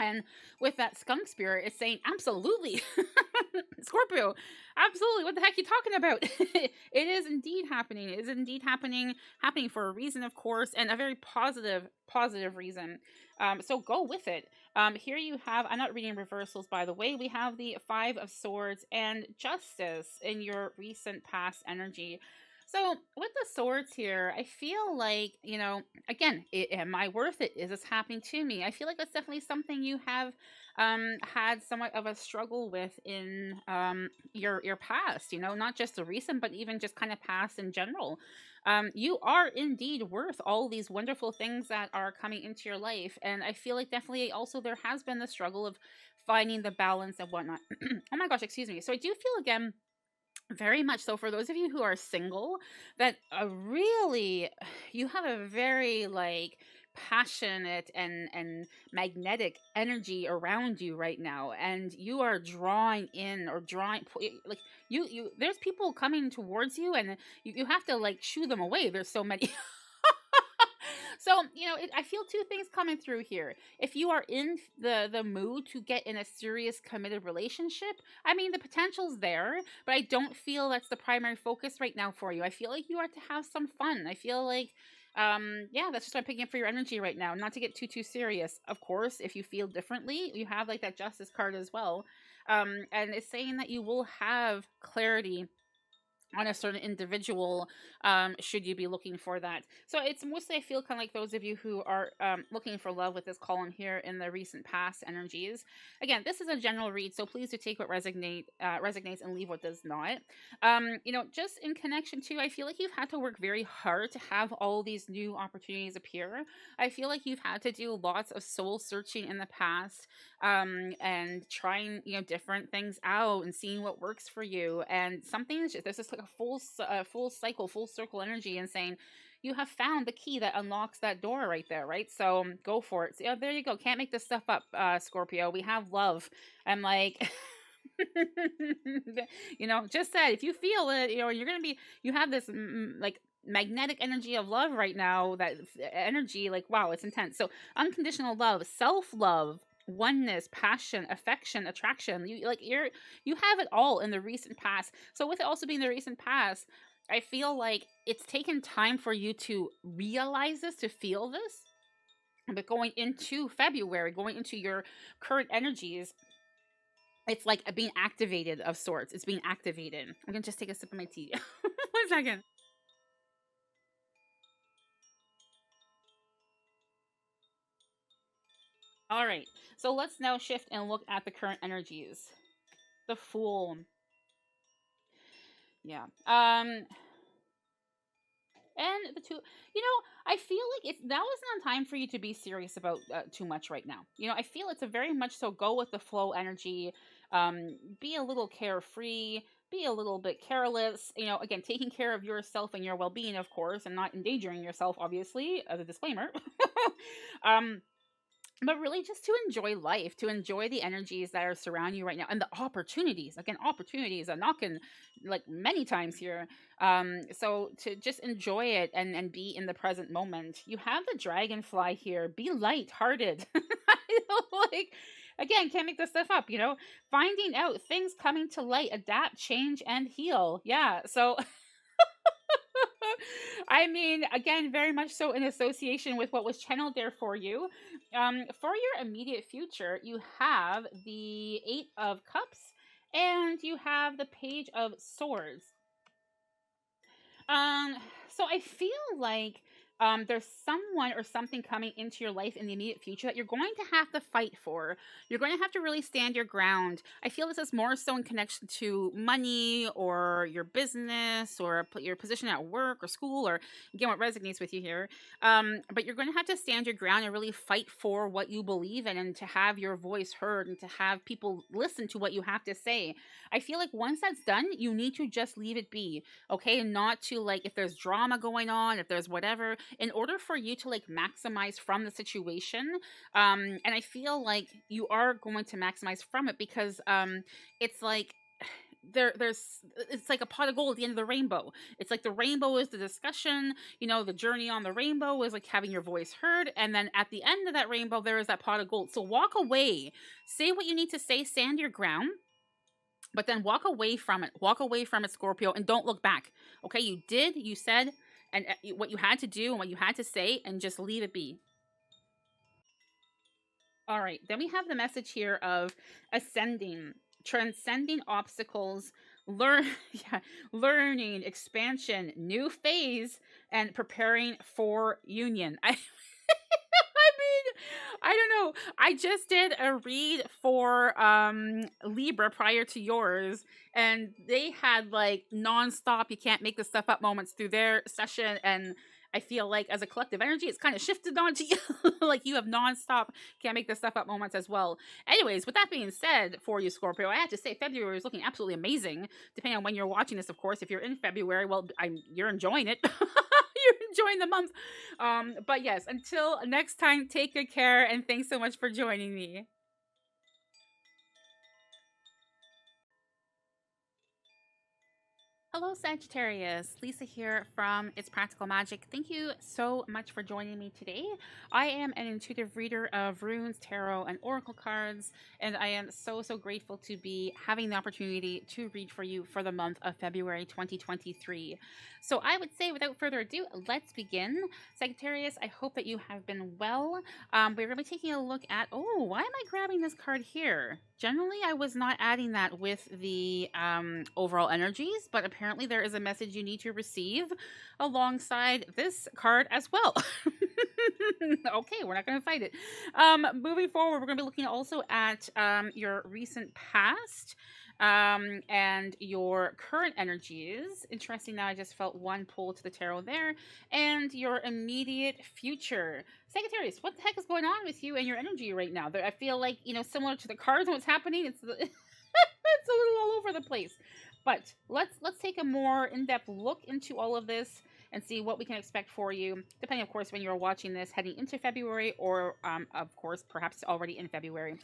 A: And with that skunk spirit, it's saying, absolutely, Scorpio, absolutely. What the heck are you talking about? It is indeed happening. It is indeed happening for a reason, of course, and a very positive reason. So go with it. Here you have, I'm not reading reversals, by the way. We have the Five of Swords and Justice in your recent past energy. So with the swords here, I feel like, again, am I worth it? Is this happening to me? I feel like that's definitely something you have had somewhat of a struggle with in your past, not just the recent, but even just kind of past in general. You are indeed worth all these wonderful things that are coming into your life. And I feel like definitely also there has been the struggle of finding the balance and whatnot. Oh my gosh, excuse me. So I do feel again, very much so, for those of you who are single, that really, you have a very like passionate and magnetic energy around you right now, and you are drawing in or drawing like you there's people coming towards you, and you have to like shoo them away. There's so many. So, I feel two things coming through here. If you are in the mood to get in a serious committed relationship, I mean, the potential's there, but I don't feel that's the primary focus right now for you. I feel like you are to have some fun. I feel like, yeah, that's just what I'm picking up for your energy right now. Not to get too serious. Of course, if you feel differently, you have like that Justice card as well. And it's saying that you will have clarity on a certain individual, should you be looking for that. So it's mostly, I feel, kind of like those of you who are looking for love with this column here in the recent past energies. Again, this is a general read, so please do take what resonates and leave what does not. Just in connection to, I feel like you've had to work very hard to have all these new opportunities appear. I feel like you've had to do lots of soul searching in the past, and trying different things out and seeing what works for you. And something, this is like a full cycle, full circle energy, and saying you have found the key that unlocks that door right there, right? So go for it. So, yeah, there you go. Can't make this stuff up, Scorpio. We have love. I'm like, just said, if you feel it, you're gonna be, you have this like magnetic energy of love right now. That energy, like, wow, it's intense. So unconditional love, self-love, oneness, passion, affection, attraction. You have it all in the recent past. So with it also being the recent past, I feel like it's taken time for you to realize this, to feel this. But going into February, going into your current energies, it's like being activated of sorts. It's being activated. I'm gonna just take a sip of my tea. 1 second. All right. So let's now shift and look at the current energies. The Fool. Yeah. And the two, I feel like it's, now is not time for you to be serious about too much right now. I feel it's a very much so go with the flow energy. Be a little carefree, be a little bit careless. Again, taking care of yourself and your well-being, of course, and not endangering yourself, obviously, as a disclaimer. um, but really just to enjoy life, to enjoy the energies that are surrounding you right now, and the opportunities. Again, opportunities are knocking like many times here. So to just enjoy it and be in the present moment. You have the dragonfly here. Be light-hearted. Like, again, can't make this stuff up. Finding out things coming to light, adapt, change, and heal. Yeah. So I mean, again, very much so in association with what was channeled there for you. For your immediate future, you have the Eight of Cups and you have the Page of Swords. Um, so I feel like there's someone or something coming into your life in the immediate future that you're going to have to fight for. You're going to have to really stand your ground. I feel this is more so in connection to money or your business or your position at work or school, or again, what resonates with you here. But you're going to have to stand your ground and really fight for what you believe in, and to have your voice heard, and to have people listen to what you have to say. I feel like once that's done, you need to just leave it be, okay? And not to, like, if there's drama going on, if there's whatever, in order for you to like maximize from the situation. And I feel like you are going to maximize from it, because it's like there's it's like a pot of gold at the end of the rainbow. It's like the rainbow is the discussion, the journey on the rainbow is like having your voice heard, and then at the end of that rainbow there is that pot of gold. So walk away, say what you need to say, stand your ground, but then walk away from it. Walk away from it, Scorpio, and don't look back. Okay, you said, and what you had to do and what you had to say, and just leave it be. All right, then we have the message here of ascending, transcending obstacles, learn, yeah, learning, expansion, new phase, and preparing for union. I don't know. I just did a read for Libra prior to yours, and they had like nonstop, you can't make this stuff up moments through their session, and I feel like as a collective energy, it's kind of shifted onto you. Like you have nonstop, can't make this stuff up moments as well. Anyways, with that being said, for you, Scorpio, I have to say February is looking absolutely amazing. Depending on when you're watching this, of course. If you're in February, well, you're enjoying it. You're enjoying the month. But yes, until next time, take good care, and thanks so much for joining me. Hello, Sagittarius. Lisa here from It's Practical Magic. Thank you so much for joining me today. I am an intuitive reader of runes, tarot, and oracle cards, and I am so grateful to be having the opportunity to read for you for the month of February 2023. So I would say, without further ado, let's begin. Sagittarius, I hope that you have been well. We're going to be taking a look at, why am I grabbing this card here? Generally, I was not adding that with the overall energies, but apparently there is a message you need to receive alongside this card as well. Okay, we're not going to fight it. Moving forward, we're going to be looking also at your recent past and your current energies. Interesting, now I just felt one pull to the tarot there. And your immediate future. Sagittarius, what the heck is going on with you and your energy right now? I feel like, similar to the cards and what's happening, it's it's a little all over the place. But let's take a more in-depth look into all of this and see what we can expect for you, depending, of course, when you're watching this heading into February, or, of course, perhaps already in February.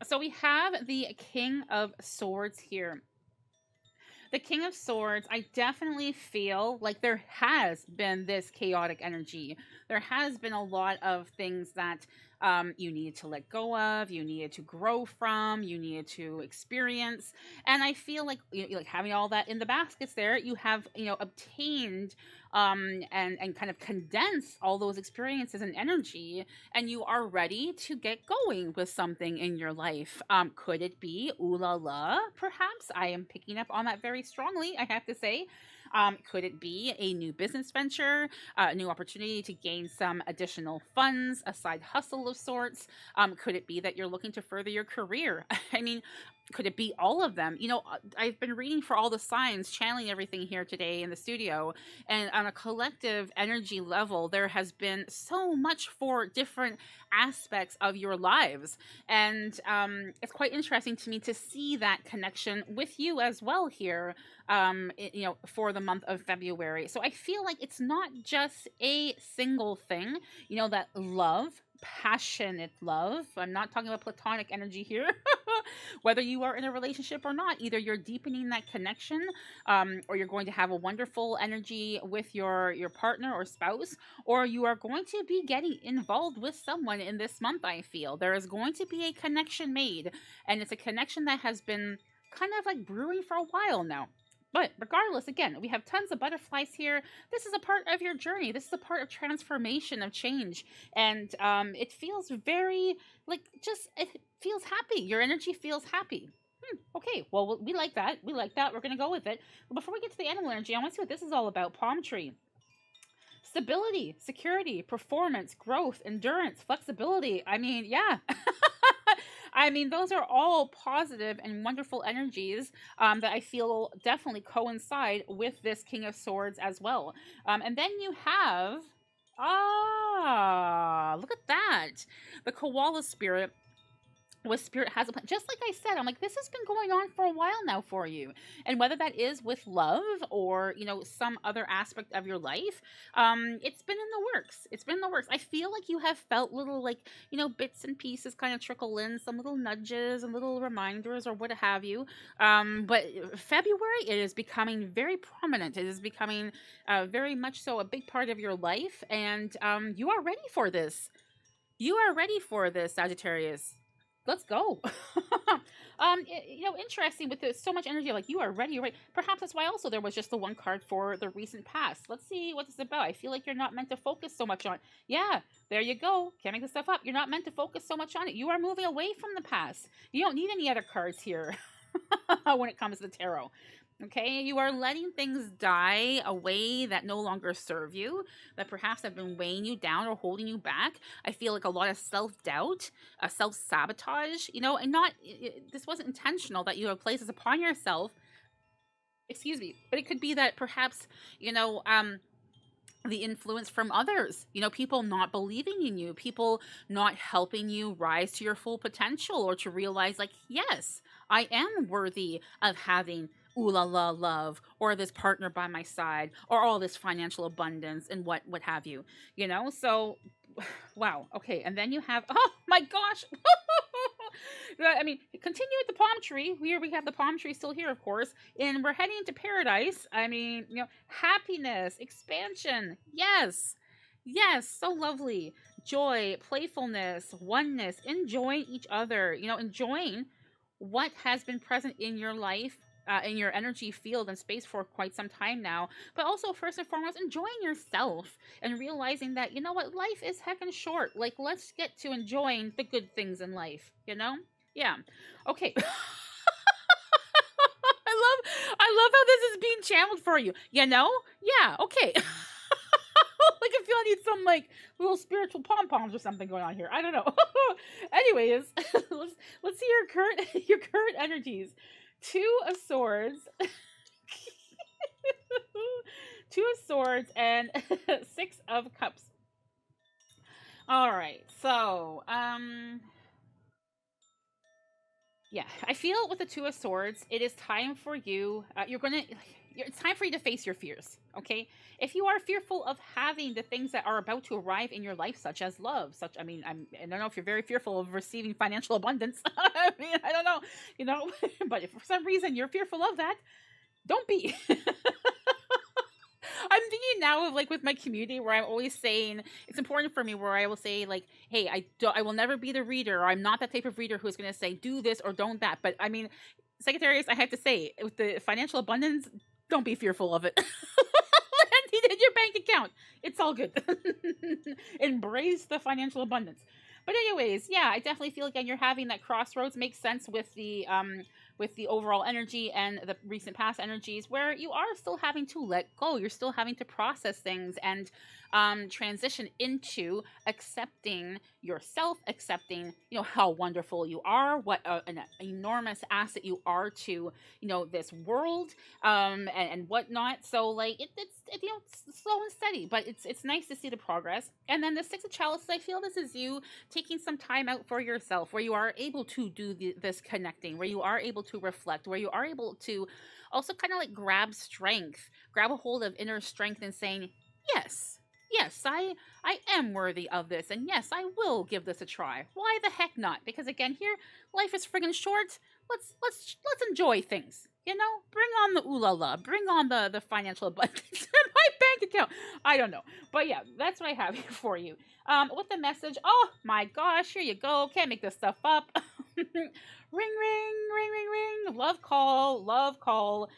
A: So we have the King of Swords here. The King of Swords, I definitely feel like there has been this chaotic energy. There has been a lot of things that you needed to let go of, you needed to grow from, you needed to experience. And I feel like, like having all that in the baskets there, you have, obtained and kind of condense all those experiences and energy, and you are ready to get going with something in your life. Could it be ooh la la? Perhaps. I am picking up on that very strongly, I have to say. Could it be a new business venture, a new opportunity to gain some additional funds, a side hustle of sorts? Could it be that you're looking to further your career? I mean, could it be all of them? I've been reading for all the signs, channeling everything here today in the studio, and on a collective energy level, there has been so much for different aspects of your lives. And it's quite interesting to me to see that connection with you as well here, for the month of February. So I feel like it's not just a single thing, that love, passionate love. I'm not talking about platonic energy here. Whether you are in a relationship or not, either you're deepening that connection, or you're going to have a wonderful energy with your partner or spouse, or you are going to be getting involved with someone in this month. I feel there is going to be a connection made, and it's a connection that has been kind of like brewing for a while now. But regardless, again, we have tons of butterflies here. This is a part of your journey. This is a part of transformation, of change. And it feels very, it feels happy. Your energy feels happy. Okay, well, we like that. We like that. We're going to go with it. But before we get to the animal energy, I want to see what this is all about. Palm tree. Stability, security, performance, growth, endurance, flexibility. I mean, yeah. I mean, those are all positive and wonderful energies that I feel definitely coincide with this King of Swords as well. And then you have, look at that. The Koala spirit with spirit has a plan. Just like I said, I'm like, this has been going on for a while now for you. And whether that is with love or, some other aspect of your life, it's been in the works. It's been in the works. I feel like you have felt little, like, bits and pieces kind of trickle in, some little nudges and little reminders or what have you. But February, it is becoming very prominent. It is becoming very much so a big part of your life. And you are ready for this. You are ready for this, Sagittarius. Let's go. Interesting with this, so much energy, like you are ready, you're right. Perhaps that's why also there was just the one card for the recent past. Let's see what this is about. I feel like you're not meant to focus so much on it. Yeah, there you go. Can't make this stuff up. You're not meant to focus so much on it. You are moving away from the past. You don't need any other cards here when it comes to the tarot. Okay, you are letting things die away that no longer serve you, that perhaps have been weighing you down or holding you back. I feel like a lot of self-doubt, self-sabotage, and this wasn't intentional that you have placed this upon yourself. Excuse me, but it could be that perhaps, the influence from others, people not believing in you, people not helping you rise to your full potential or to realize, like, yes, I am worthy of having ooh la la love or this partner by my side or all this financial abundance and what have you, so wow. Okay, and then you have, oh my gosh. I mean, continue with the palm tree. We have the palm tree still here, of course, and we're heading into paradise. I mean, happiness, expansion. Yes, so lovely. Joy, playfulness, oneness, enjoying each other, enjoying what has been present in your life, in your energy field and space for quite some time now, but also first and foremost enjoying yourself and realizing that, life is heckin' short. Like, let's get to enjoying the good things in life, Yeah. Okay. I love how this is being channeled for you, Yeah, okay. Like, I feel I need some, like, little spiritual pom-poms or something going on here. I don't know. Anyways, let's see your current energies. Two of Swords, Two of Swords, and Six of Cups. All right, so yeah, I feel with the Two of Swords, it is time for you. It's time for you to face your fears. Okay, if you are fearful of having the things that are about to arrive in your life, such as love, I don't know if you're very fearful of receiving financial abundance. I mean, I don't know, but if for some reason you're fearful of that, don't be. I'm thinking now of, like, with my community where I'm always saying it's important for me, where I will say, like, hey, I will never be the reader, or I'm not that type of reader who's going to say do this or don't that. But I mean, Sagittarius, I have to say, with the financial abundance, don't be fearful of it. Land in your bank account. It's all good. Embrace the financial abundance. But anyways, yeah, I definitely feel like, again, you're having that crossroads. Makes sense with the overall energy and the recent past energies, where you are still having to let go. You're still having to process things and transition into accepting yourself, accepting, how wonderful you are, what an enormous asset you are to, this world, and whatnot. So, like, it's slow and steady, but it's nice to see the progress. And then the Six of Chalices, I feel this is you taking some time out for yourself, where you are able to do this connecting, where you are able to reflect, where you are able to also kind of, like, grab a hold of inner strength and saying, yes, I am worthy of this, and yes, I will give this a try. Why the heck not? Because, again, here, life is friggin' short. Let's enjoy things. Bring on the ooh la la. Bring on the financial abundance in my bank account. I don't know, but yeah, that's what I have here for you. With the message. Oh my gosh, here you go. Can't make this stuff up. Ring, ring, ring, ring, ring. Love call.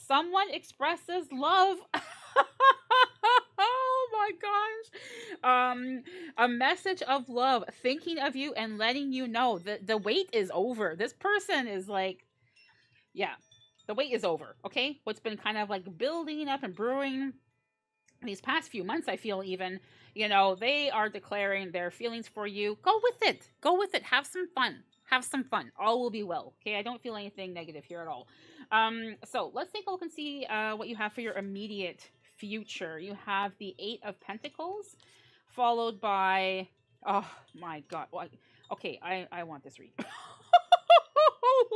A: Someone expresses love. Oh my gosh. A message of love, thinking of you and letting you know that the wait is over. This person is like, yeah, the wait is over. Okay, what's been kind of like building up and brewing these past few months, I feel even, they are declaring their feelings for you. Go with it. Go with it. Have some fun. Have some fun. All will be well. Okay. I don't feel anything negative here at all. So let's take a look and see what you have for your immediate future. You have the Eight of Pentacles, followed by, oh my God. Well, okay. I want this read.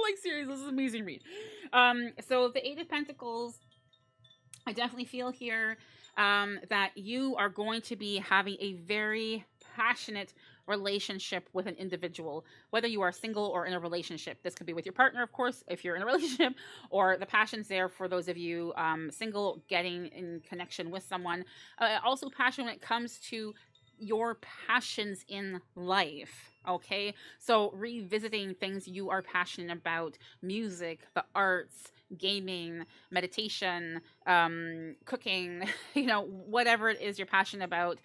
A: Like, seriously, this is an amazing read. So the Eight of Pentacles, I definitely feel here that you are going to be having a very passionate relationship with an individual, whether you are single or in a relationship. This could be with your partner, of course, if you're in a relationship, or the passion's there for those of you single, getting in connection with someone. Also passion when it comes to your passions in life. Okay, so revisiting things you are passionate about: music, the arts, gaming, meditation, cooking, whatever it is you're passionate about.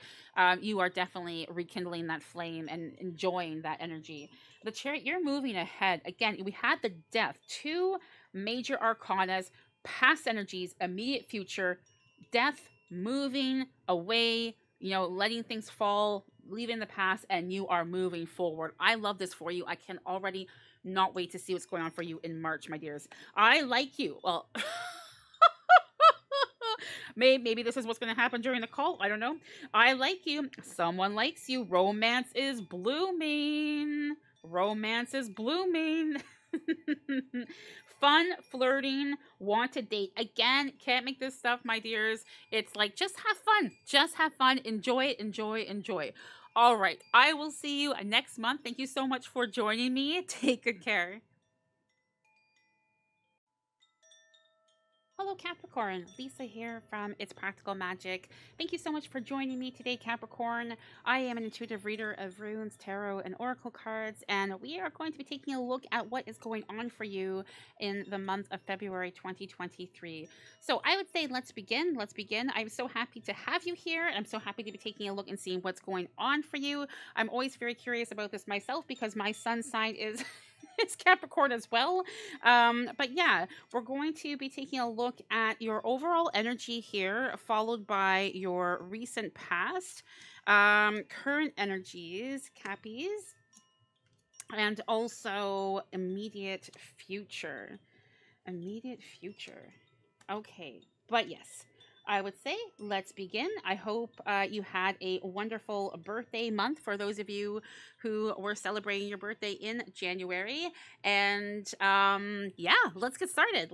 A: You are definitely rekindling that flame and enjoying that energy. The Chariot, you're moving ahead. Again, we had the Death, two major arcanas, past energies, immediate future, Death, moving away, letting things fall, leaving the past, and you are moving forward. I love this for you. I can already not wait to see what's going on for you in March, my dears. I like you. Well, maybe this is what's going to happen during the call. I don't know. I like you. Someone likes you. Romance is blooming. Romance is blooming. Fun, flirting, want to date. Again, can't make this stuff, my dears. It's like, just have fun. Just have fun. Enjoy it. Enjoy. All right. I will see you next month. Thank you so much for joining me. Take good care. Hello, Capricorn. Lisa here from It's Practical Magic. Thank you so much for joining me today, Capricorn. I am an intuitive reader of runes, tarot, and oracle cards, and we are going to be taking a look at what is going on for you in the month of February 2023. So I would say let's begin. I'm so happy to have you here. I'm so happy to be taking a look and seeing what's going on for you. I'm always very curious about this myself because my sun sign is... it's Capricorn as well. But yeah, we're going to be taking a look at your overall energy here, followed by your recent past, current energies, Cappies, and also immediate future. Okay, but yes. I would say let's begin. I hope you had a wonderful birthday month for those of you who were celebrating your birthday in January. And yeah, let's get started.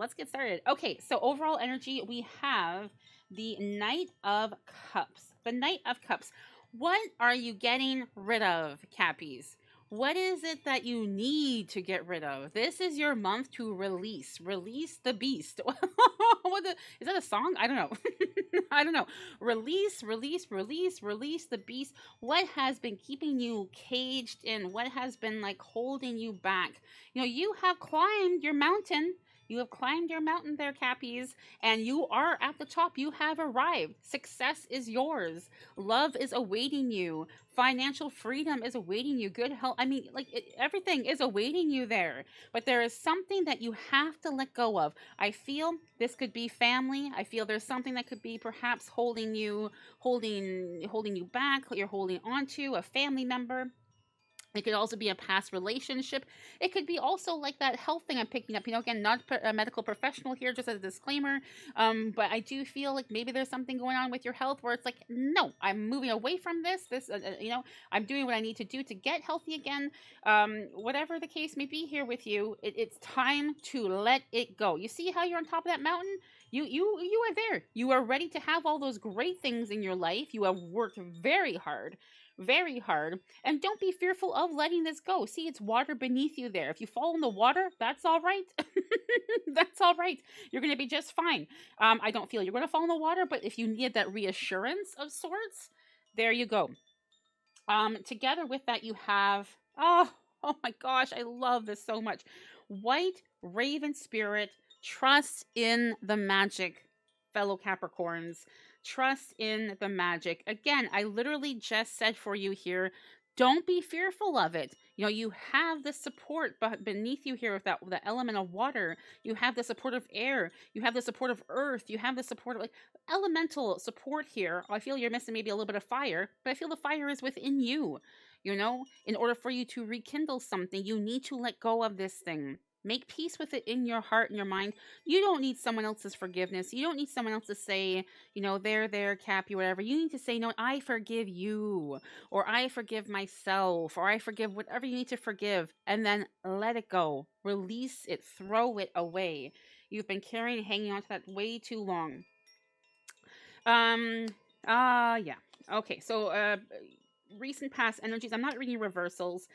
A: Okay, so overall energy, we have the Knight of Cups. The Knight of Cups. What are you getting rid of, Cappies? What is it that you need to get rid of? This is your month to release the beast. Is that a song? I don't know. I don't know. Release the beast. What has been keeping you caged in? What has been like holding you back? You have climbed your mountain. You have climbed your mountain there, Cappies, and you are at the top. You have arrived. Success is yours. Love is awaiting you. Financial freedom is awaiting you. Good health. I mean, everything is awaiting you there. But there is something that you have to let go of. I feel this could be family. I feel there's something that could be perhaps holding you back. You're holding on to a family member. It could also be a past relationship. It could be also like that health thing I'm picking up. Again, not a medical professional here, just as a disclaimer. But I do feel like maybe there's something going on with your health where it's like, no, I'm moving away from this. I'm doing what I need to do to get healthy again. Whatever the case may be here with you, it's time to let it go. You see how you're on top of that mountain? You are there. You are ready to have all those great things in your life. You have worked very hard, and don't be fearful of letting this go. See, it's water beneath you there. If you fall in the water, that's all right. That's all right. You're going to be just fine. I don't feel you're going to fall in the water, but if you need that reassurance of sorts, there you go. Together with that, you have, oh my gosh, I love this so much. White Raven Spirit, trust in the magic, fellow Capricorns. Trust in the magic. Again, I literally just said for you here, Don't be fearful of it. You know, you have the support beneath you here with that the element of water. You have the support of air. You have the support of earth. You have the support of like elemental support here. I feel you're missing maybe a little bit of fire, but I feel the fire is within you. You know, in order for you to rekindle something, you need to let go of this thing. Make peace with it in your heart and your mind. You don't need someone else's forgiveness. You don't need someone else to say, you know, there, Cappy, whatever. You need to say, no, I forgive you, or I forgive myself, or I forgive whatever you need to forgive, and then let it go. Release it, throw it away. You've been carrying, hanging on to that way too long. Um, yeah. Okay, so recent past energies. I'm not reading reversals.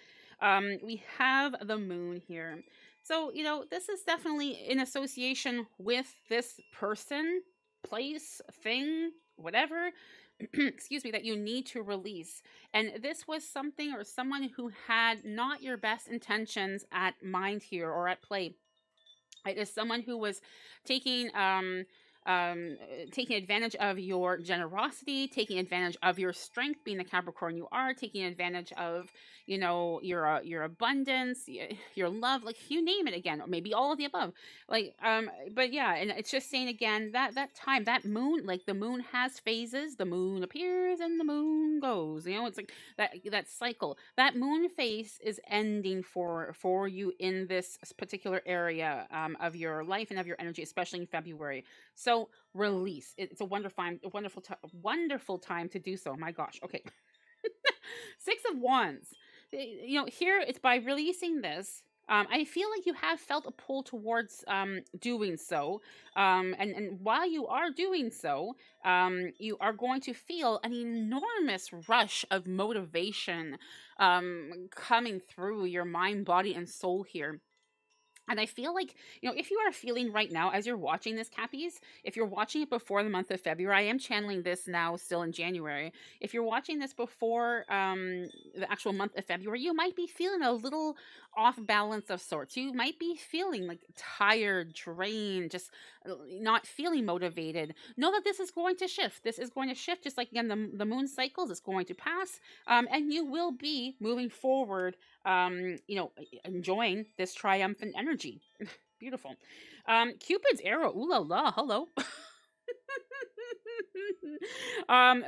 A: We have the moon here. So, you know, this is definitely in association with this person, place, thing, whatever, excuse me, that you need to release. And this was something or someone who had not your best intentions at mind here or at play. It is someone who was taking taking advantage of your generosity, taking advantage of your strength, being the Capricorn you are, taking advantage of, you know, your abundance, your love, like you name it again, or maybe all of the above. Like but yeah, and it's just saying again that time, that moon, like the moon has phases. The moon appears and the moon goes. You know, it's like that cycle. That moon phase is ending for you in this particular area of your life and of your energy, especially in February. So release. It's a wonderful time to do so. My gosh. Okay. Six of Wands. You know, here it's by releasing this. I feel like you have felt a pull towards doing so. And while you are doing so, you are going to feel an enormous rush of motivation coming through your mind, body, and soul here. And I feel like, you know, if you are feeling right now as you're watching this, Cappies, if you're watching it before the month of February, I am channeling this now still in January. If you're watching this before the actual month of February, you might be feeling a little off balance of sorts. You might be feeling like tired, drained, just not feeling motivated. Know that this is going to shift. This is going to shift, just like again, the moon cycles, it's going to pass. And you will be moving forward, you know, enjoying this triumphant energy. Beautiful. Cupid's arrow. Ooh la la. Hello.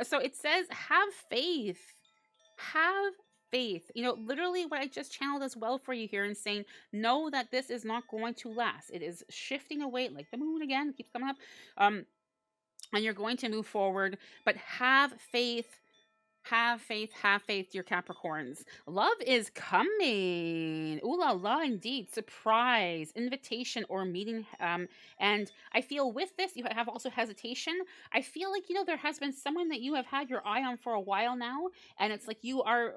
A: So it says, have faith. Have faith. You know, literally what I just channeled as well for you here and saying, know that this is not going to last. It is shifting away, like the moon again, keeps coming up. And you're going to move forward, but have faith. Have faith, dear Capricorns. Love is coming. Ooh la la, indeed. Surprise, invitation, or meeting. And I feel with this, you have also hesitation. I feel like, you know, there has been someone that you have had your eye on for a while now, and it's like you are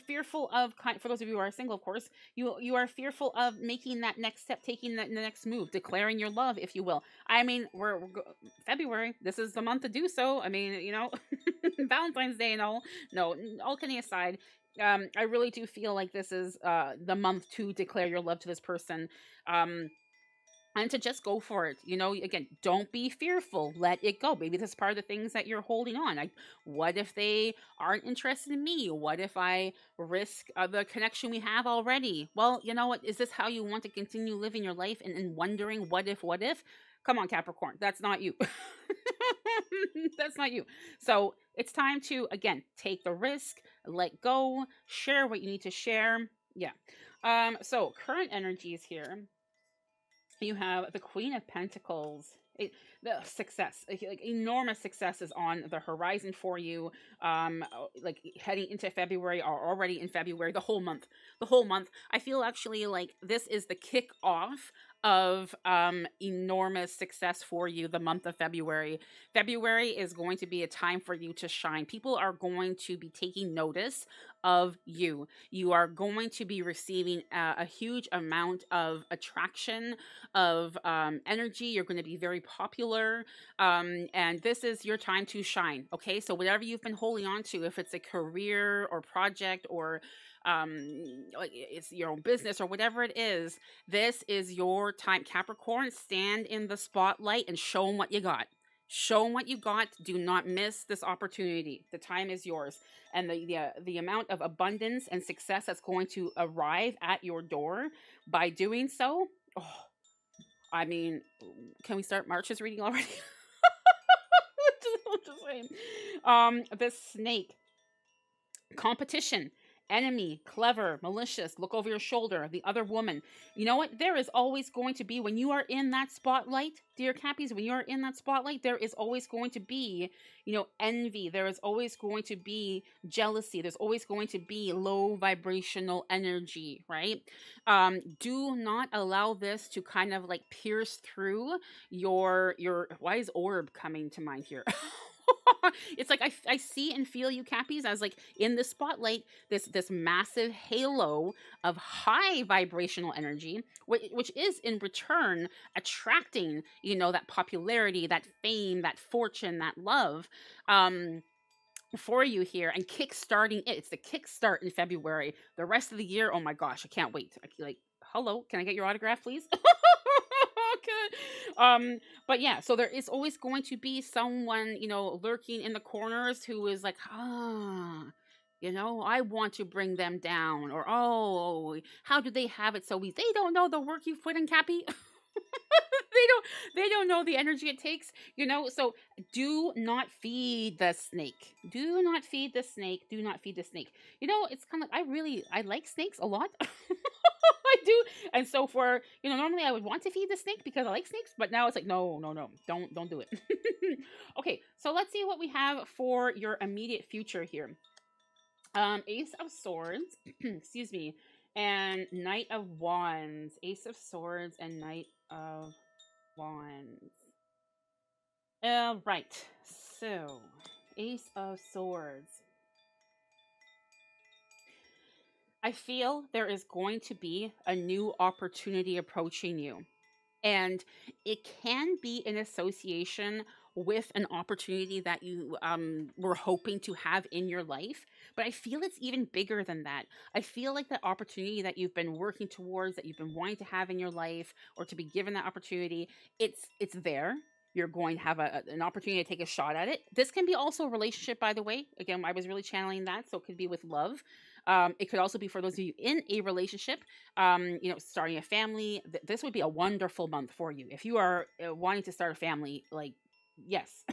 A: fearful of, for those of you who are single, of course, you are fearful of making that next step, taking the next move, declaring your love, if you will. I mean, we're February. This is the month to do so. I mean, you know, Valentine's Day and all. No, all kidding aside, I really do feel like this is the month to declare your love to this person. And to just go for it. You know, again, don't be fearful. Let it go. Maybe this is part of the things that you're holding on. Like, what if they aren't interested in me? What if I risk the connection we have already? Well, you know what? Is this how you want to continue living your life and wondering what if? Come on, Capricorn. That's not you. That's not you. So it's time to, again, take the risk, let go, share what you need to share. Yeah. So current energies here. You have the Queen of Pentacles. The success, like enormous success, is on the horizon for you. Like heading into February, or already in February, the whole month. I feel actually like this is the kick off of enormous success for you. The month of February. February is going to be a time for you to shine. People are going to be taking notice of you. You are going to be receiving a huge amount of attraction, of energy. You're going to be very popular, and this is your time to shine. Okay, so whatever you've been holding on to, if it's a career or project, or like it's your own business or whatever it is, this is your time. Capricorn, stand in the spotlight and show them what you got. Show 'em what you got. Do not miss this opportunity. The time is yours. And the amount of abundance and success that's going to arrive at your door by doing so. Oh, I mean, can we start March's reading already? Just saying. The snake. Competition, enemy, clever, malicious, look over your shoulder, the other woman. You know what? There is always going to be, when you are in that spotlight, dear Cappies, when you are in that spotlight, there is always going to be, envy. There is always going to be jealousy. There's always going to be low vibrational energy, right? Do not allow this to kind of like pierce through your, why is orb coming to mind here? It's like I see and feel you, Cappies, as like in the spotlight, this massive halo of high vibrational energy, which is in return attracting, that popularity, that fame, that fortune, that love, for you here, and kickstarting it. It's the kickstart in February. The rest of the year, oh my gosh, I can't wait. Hello, can I get your autograph, please? But yeah, so there is always going to be someone, lurking in the corners who is like, I want to bring them down, or oh, how do they have it so easy? They don't know the work you've put in, Cappy. they don't know the energy it takes, so do not feed the snake. Do not feed the snake. Do not feed the snake. It's kind of like, I like snakes a lot. I do. And so for, normally I would want to feed the snake because I like snakes, but now it's like, no, don't do it. Okay, so let's see what we have for your immediate future here. Ace of Swords, excuse me, and Knight of Wands. Ace of Swords and Knight of Wands. Right. So, Ace of Swords. I feel there is going to be a new opportunity approaching you. And it can be in association with an opportunity that you were hoping to have in your life. But I feel it's even bigger than that. I feel like the opportunity that you've been working towards, that you've been wanting to have in your life, or to be given that opportunity, it's there. You're going to have an opportunity to take a shot at it. This can be also a relationship, by the way. Again, I was really channeling that, so it could be with love. It could also be for those of you in a relationship, starting a family. This would be a wonderful month for you. If you are wanting to start a family, like, yes,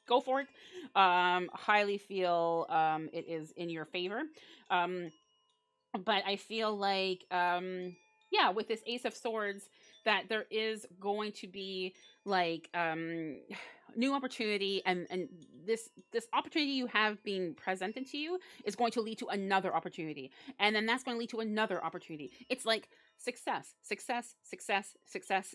A: go for it. Highly feel it is in your favor. But I feel like, with this Ace of Swords, that there is going to be like new opportunity, and this opportunity you have being presented to you is going to lead to another opportunity, and then that's going to lead to another opportunity. It's like success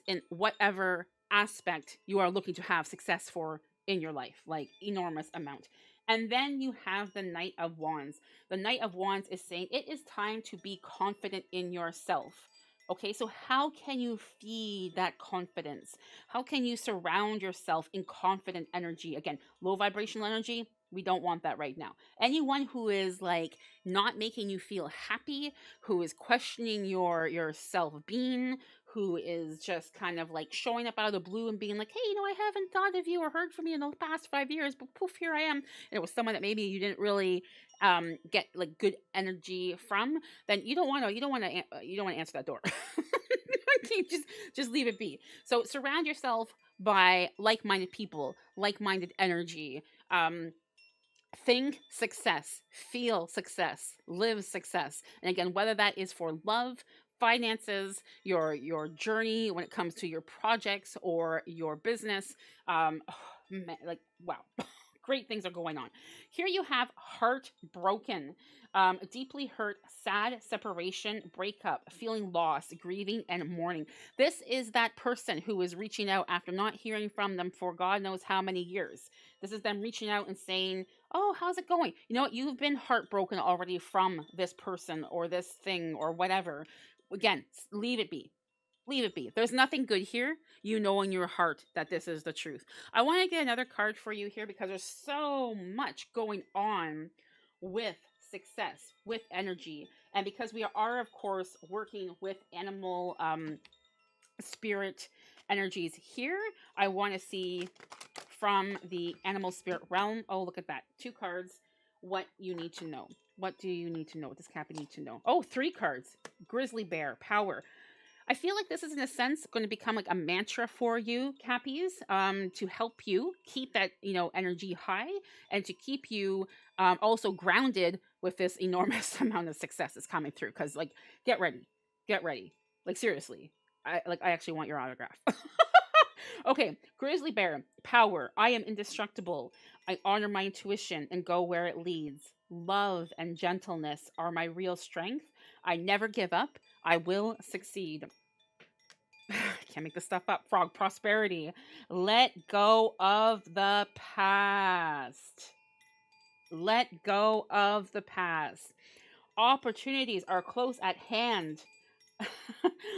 A: in whatever aspect you are looking to have success for in your life, like enormous amount. And then you have the Knight of Wands. The Knight of Wands is saying it is time to be confident in yourself. Okay, so how can you feed that confidence? How can you surround yourself in confident energy? Again, low vibrational energy, we don't want that right now. Anyone who is like not making you feel happy, who is questioning your self-being, who is just kind of like showing up out of the blue and being like, hey, I haven't thought of you or heard from you in the past 5 years, but poof, here I am. And it was someone that maybe you didn't really get like good energy from. Then you don't want to answer that door. just leave it be. So surround yourself by like-minded people, like-minded energy. Think success, feel success, live success. And again, whether that is for love, finances, your journey when it comes to your projects or your business, like, wow. Great things are going on. Here you have heartbroken, deeply hurt, sad, separation, breakup, feeling lost, grieving, and mourning. This is that person who is reaching out after not hearing from them for God knows how many years. This is them reaching out and saying, oh, how's it going? You know what? You've been heartbroken already from this person or this thing or whatever. Again, leave it be. Leave it be. There's nothing good here. You know in your heart that this is the truth. I want to get another card for you here because there's so much going on with success, with energy. And because we are, of course, working with animal spirit energies here. I want to see from the animal spirit realm. Oh, look at that. 2 cards. What you need to know. What do you need to know? What does Cappy need to know? Oh, 3 cards. Grizzly bear, power. I feel like this is, in a sense, going to become like a mantra for you, Cappies, to help you keep that, energy high, and to keep you also grounded with this enormous amount of success that's coming through. Because, like, get ready, like, seriously, I actually want your autograph. Okay, grizzly bear, power. I am indestructible. I honor my intuition and go where it leads. Love and gentleness are my real strength. I never give up. I will succeed. Can't make this stuff up. Frog, prosperity. Let go of the past. Let go of the past. Opportunities are close at hand.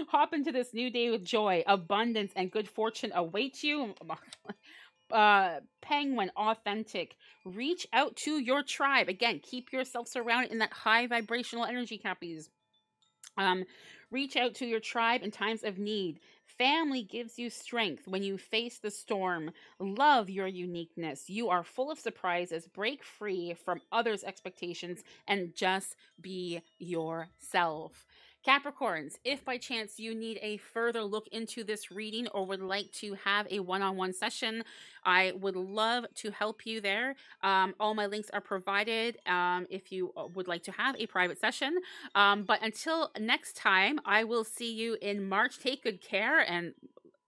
A: Hop into this new day with joy. Abundance and good fortune await you. Penguin, authentic. Reach out to your tribe. Again, keep yourself surrounded in that high vibrational energy, Cappies. Reach out to your tribe in times of need. Family gives you strength when you face the storm. Love your uniqueness. You are full of surprises. Break free from others' expectations and just be yourself. Capricorns, if by chance you need a further look into this reading or would like to have a one-on-one session, I would love to help you there. All my links are provided if you would like to have a private session. But until next time, I will see you in March. Take good care and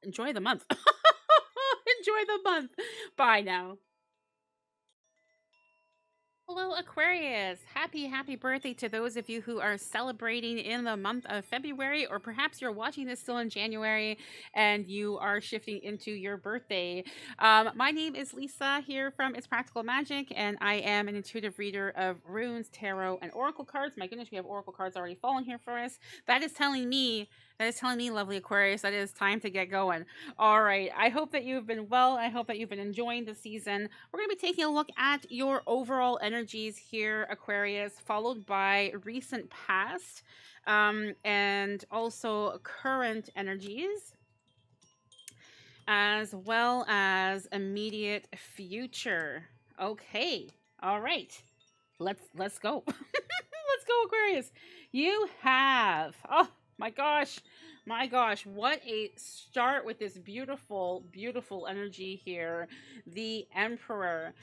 A: enjoy the month. Enjoy the month. Bye now. Hello, Aquarius. Happy birthday to those of you who are celebrating in the month of February, or perhaps you're watching this still in January and you are shifting into your birthday. My name is Lisa here from It's Practical Magic, and I am an intuitive reader of runes, tarot, and oracle cards. My goodness, we have oracle cards already falling here for us. That is telling me, lovely Aquarius, that it is time to get going. All right. I hope that you've been well. I hope that you've been enjoying the season. We're going to be taking a look at your overall energies here, Aquarius, followed by recent past, and also current energies, as well as immediate future. Okay. All right. Let's go. Let's go, Aquarius. You have, oh my gosh, what a start with this beautiful energy here. The Emperor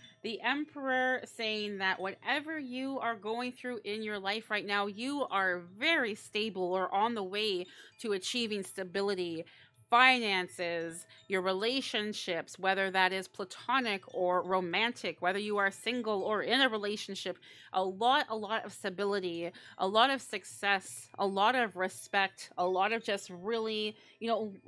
A: saying that whatever you are going through in your life right now, you are very stable or on the way to achieving stability. Finances, your relationships, whether that is platonic or romantic, whether you are single or in a relationship, a lot of stability, a lot of success, a lot of respect, a lot of just really,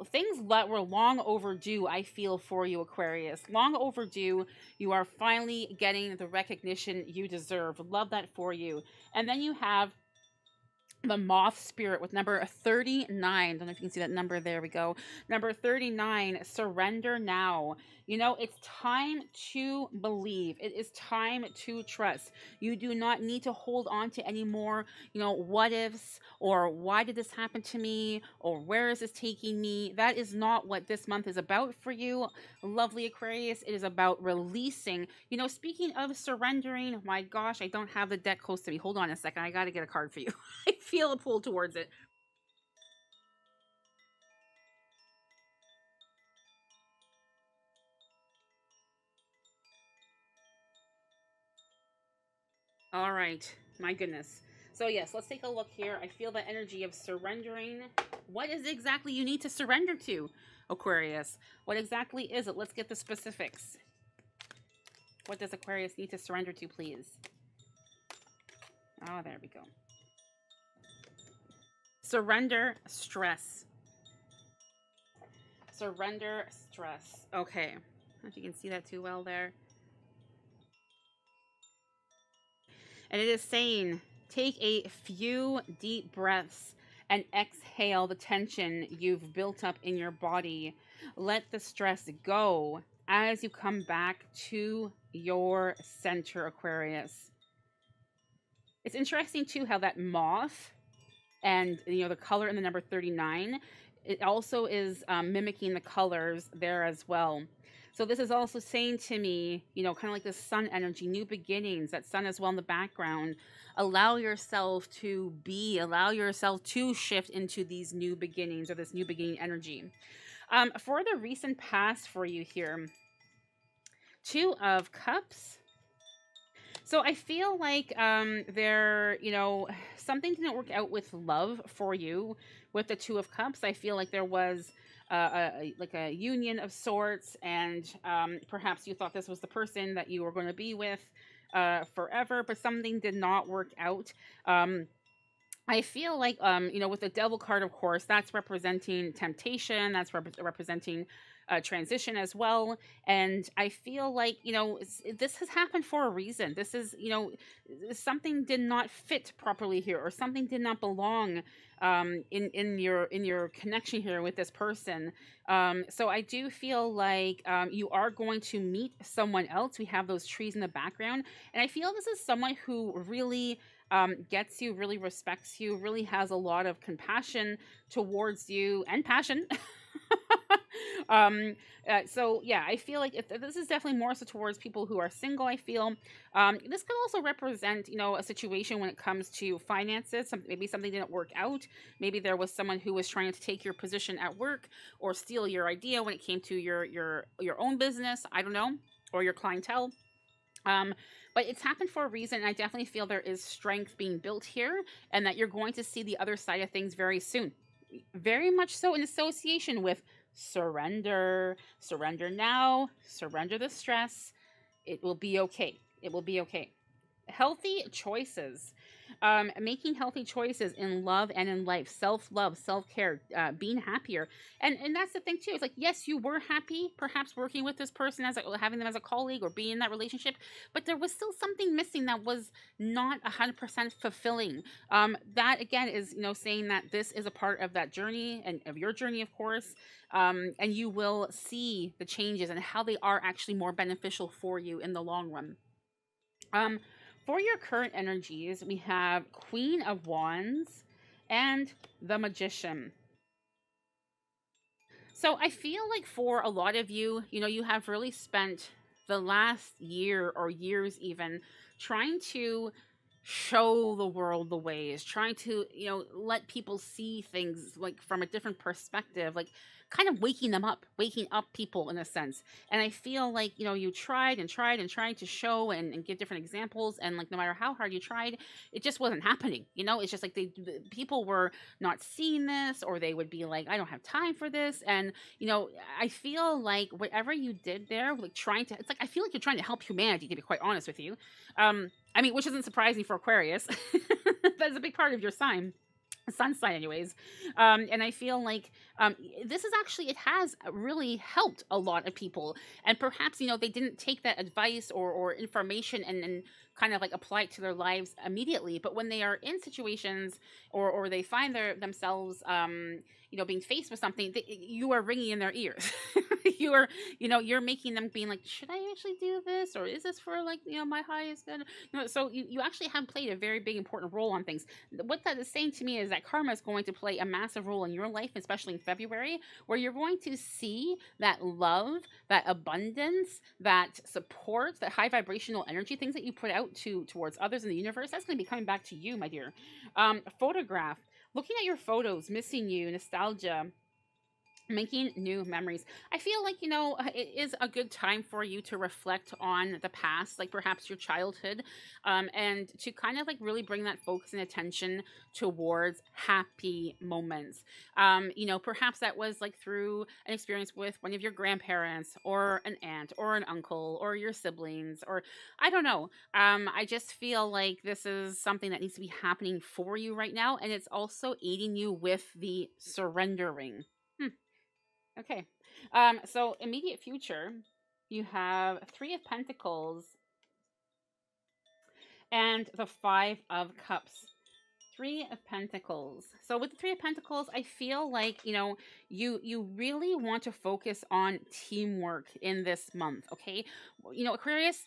A: things that were long overdue. I feel for you, Aquarius, long overdue. You are finally getting the recognition you deserve. Love that for you. And then you have the moth spirit with number 39. Don't know if you can see that number. There we go. Number 39, surrender now. It's time to believe. It is time to trust. You do not need to hold on to any more, what ifs, or why did this happen to me, or where is this taking me. That is not what this month is about for you, lovely Aquarius. It is about releasing. Speaking of surrendering, my gosh, I don't have the deck close to me. Hold on a second. I got to get a card for you. I feel a pull towards it. All right, my goodness. So yes, let's take a look here. I feel the energy of surrendering. What is exactly you need to surrender to, Aquarius? What exactly is it? Let's get the specifics. What does Aquarius need to surrender to, please? Oh, there we go. Surrender stress. Surrender stress. Okay. I don't know if you can see that too well there. And it is saying, take a few deep breaths and exhale the tension you've built up in your body. Let the stress go as you come back to your center, Aquarius. It's interesting too how that moth and the color in the number 39 it also is mimicking the colors there as well. So this is also saying to me, kind of like the sun energy, new beginnings, that sun as well in the background. Allow yourself to be, allow yourself to shift into these new beginnings or this new beginning energy. For the recent past for you here, Two of Cups. So I feel like something didn't work out with love for you with the Two of Cups. I feel like there was like a union of sorts, and perhaps you thought this was the person that you were going to be with forever, but something did not work out. I feel like, with the devil card, of course, that's representing temptation. That's representing transition as well. And I feel like, this has happened for a reason. This is, something did not fit properly here, or something did not belong in your connection here with this person. So I do feel like you are going to meet someone else. We have those trees in the background. And I feel this is someone who really gets you, really respects you, really has a lot of compassion towards you and passion. So yeah, I feel like this is definitely more so towards people who are single. I feel this could also represent, a situation when it comes to finances. Maybe something didn't work out. Maybe there was someone who was trying to take your position at work or steal your idea when it came to your own business. I don't know, or your clientele. But it's happened for a reason. And I definitely feel there is strength being built here, and that you're going to see the other side of things very soon. Very much so in association with surrender. Surrender now. Surrender the stress. It will be okay. It will be okay. Healthy choices. Making healthy choices in love and in life, self-love, self-care, being happier. And that's the thing too. It's like, yes, you were happy perhaps working with this person, having them as a colleague or being in that relationship, but there was still something missing that was not 100% fulfilling. That again is, saying that this is a part of that journey, and of your journey, of course. And you will see the changes and how they are actually more beneficial for you in the long run. Um, for your current energies, we have Queen of Wands and the Magician. So I feel like for a lot of you, you have really spent the last year or years even trying to show the world the ways, trying to, let people see things like from a different perspective, like kind of waking up people in a sense. And I feel like, you tried and tried and tried to show and give different examples. And like, no matter how hard you tried, it just wasn't happening. It's just like people were not seeing this, or they would be like, I don't have time for this. And, I feel like whatever you did there, like it's like, I feel like you're trying to help humanity, to be quite honest with you. Which isn't surprising for Aquarius. That's a big part of your sign. Sun sign anyways. And I feel like this is actually, it has really helped a lot of people, and perhaps they didn't take that advice or information and kind of like apply it to their lives immediately, but when they are in situations or they find themselves being faced with something, you are ringing in their ears. You are, you're making them being like, should I actually do this, or is this for like, my highest good? So you actually have played a very big important role on things. What that is saying to me is that karma is going to play a massive role in your life, especially in February, where you're going to see that love, that abundance, that support, that high vibrational energy, things that you put out towards others in the universe, that's going to be coming back to you, my dear. Photograph. Looking at your photos, missing you, nostalgia, making new memories. I feel like, it is a good time for you to reflect on the past, like perhaps your childhood, and to kind of like really bring that focus and attention towards happy moments. Perhaps that was like through an experience with one of your grandparents, or an aunt, or an uncle, or your siblings, or I don't know. I just feel like this is something that needs to be happening for you right now, and it's also aiding you with the surrendering. Okay. So immediate future, you have Three of Pentacles and the Five of Cups. Three of Pentacles. So with the Three of Pentacles, I feel like, you really want to focus on teamwork in this month, okay? Aquarius,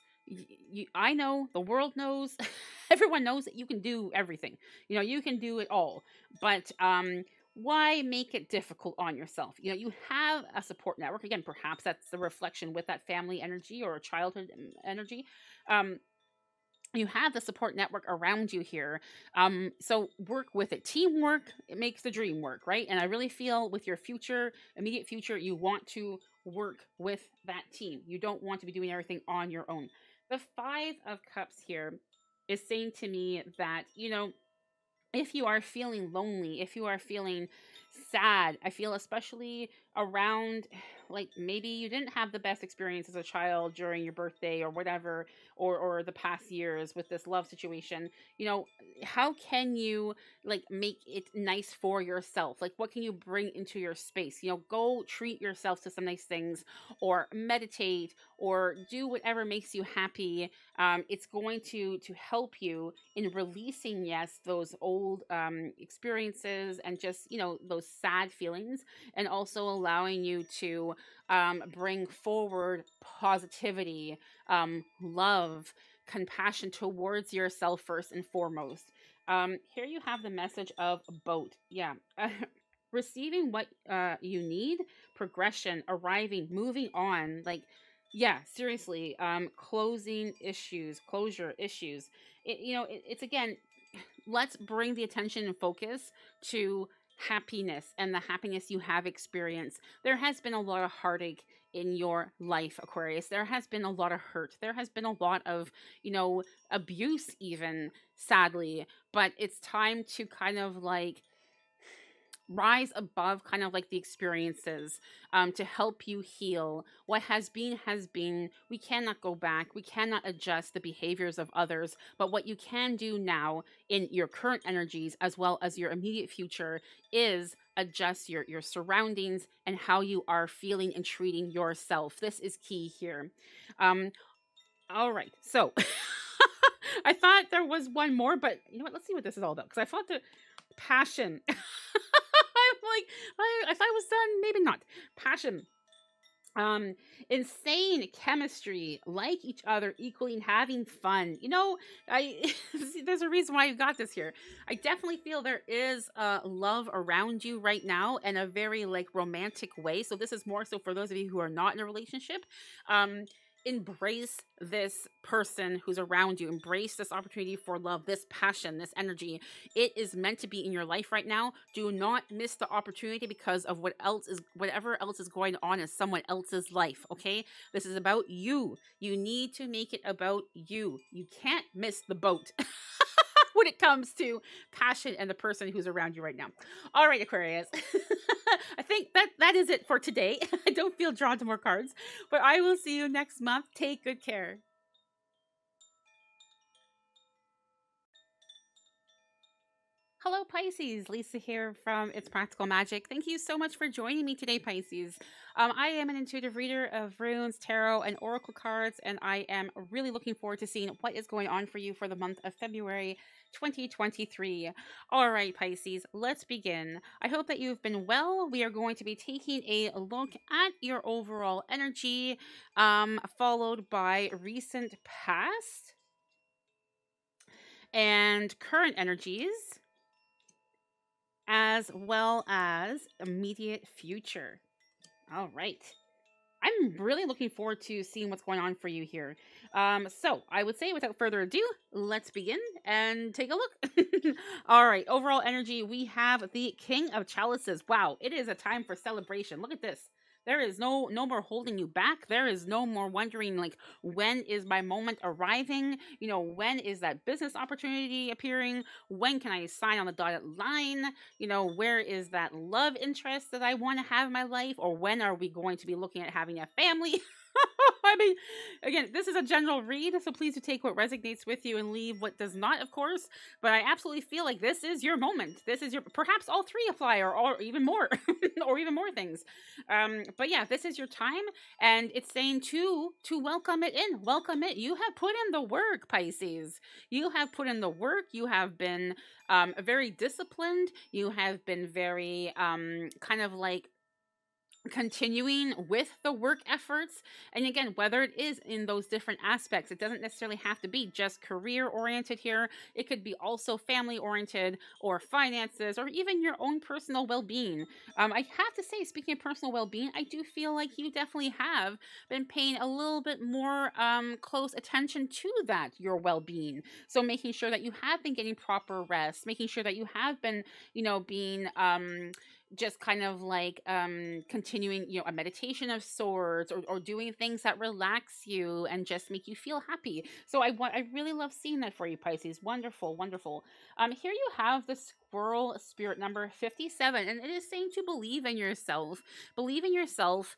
A: I know, the world knows, everyone knows that you can do everything. You can do it all. But why make it difficult on yourself? You know, you have a support network. Again, perhaps that's the reflection with that family energy or childhood energy. Um, you have the support network around you here. So work with it. Teamwork, it makes the dream work, right? And I really feel with your future, immediate future, you want to work with that team. You don't want to be doing everything on your own. The Five of Cups here is saying to me that, you know, if you are feeling lonely, if you are feeling sad, I feel especially around, like, maybe you didn't have the best experience as a child during your birthday or whatever, or the past years with this love situation, you know, how can you like make it nice for yourself? Like, what can you bring into your space? You know, go treat yourself to some nice things, or meditate, or do whatever makes you happy. It's going to help you in releasing, yes, those old experiences and just, you know, those sad feelings, and also allowing you to bring forward positivity, love, compassion towards yourself first and foremost. Here you have the message of boat. Yeah. Receiving what you need, progression, arriving, moving on. Like, yeah, seriously, closure issues. It's again, let's bring the attention and focus to happiness and the happiness you have experienced. There has been a lot of heartache in your life, Aquarius. There has been a lot of hurt. There has been a lot of, you know, abuse, even, sadly. But it's time to kind of like rise above kind of like the experiences, to help you heal. What has been. We cannot go back. We cannot adjust the behaviors of others. But what you can do now in your current energies as well as your immediate future is adjust your surroundings and how you are feeling and treating yourself. This is key here. Um, all right. So I thought there was one more, but you know what? Let's see what this is all about. Because I thought the passion. I'm like, I thought it was done. Maybe not. Passion. Insane chemistry, like each other equally, and having fun. You know, I there's a reason why you got this here. I definitely feel there is love around you right now in a very like romantic way. So this is more so for those of you who are not in a relationship. Um, Embrace this person who's around you. Embrace this opportunity for love, this passion, this energy. It is meant to be in your life right now. Do not miss the opportunity because of whatever else is going on in someone else's life. Okay, this is about you. You need to make it about you. You can't miss the boat. When it comes to passion and the person who's around you right now. All right, Aquarius. I think that is it for today. I don't feel drawn to more cards, but I will see you next month. Take good care. Hello, Pisces. Lisa here from It's Practical Magic. Thank you so much for joining me today, Pisces. I am an intuitive reader of runes, tarot, and oracle cards, and I am really looking forward to seeing what is going on for you for the month of February 2023. All right, Pisces, let's begin. I hope that you've been well. We are going to be taking a look at your overall energy, followed by recent past and current energies, as well as immediate future. All right. I'm really looking forward to seeing what's going on for you here. So I would say without further ado, let's begin and take a look. All right. Overall energy, we have the King of Chalices. Wow. It is a time for celebration. Look at this. There is no more holding you back. There is no more wondering, like, when is my moment arriving? You know, when is that business opportunity appearing? When can I sign on the dotted line? You know, where is that love interest that I want to have in my life? Or when are we going to be looking at having a family? I mean, again, this is a general read, so please do take what resonates with you and leave what does not, of course. But I absolutely feel like this is your moment. This is your, perhaps all three apply, or even more, or even more things. But yeah, this is your time, and it's saying to welcome it in. Welcome it. You have put in the work, Pisces. You have put in the work. You have been very disciplined. You have been very kind of like continuing with the work efforts. And again, whether it is in those different aspects, it doesn't necessarily have to be just career oriented here. It could be also family oriented, or finances, or even your own personal well-being. I have to say, speaking of personal well-being, I do feel like you definitely have been paying a little bit more close attention to that, your well-being. So making sure that you have been getting proper rest, making sure that you have been, being just kind of like continuing, a meditation of sorts, or doing things that relax you and just make you feel happy. So I really love seeing that for you, Pisces. Wonderful, wonderful. Here you have the squirrel spirit number 57, and it is saying to believe in yourself. Believe in yourself,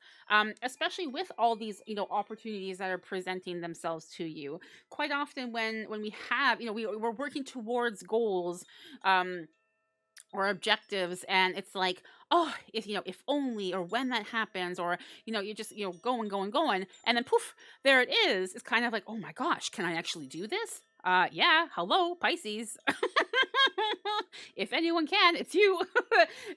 A: especially with all these, opportunities that are presenting themselves to you. Quite often when we have, we're working towards goals, or objectives, and it's like, oh, if only, or when that happens, or you just, going, and then poof, there it is. It's kind of like, oh my gosh, can I actually do this? Yeah, hello, Pisces. If anyone can, it's you.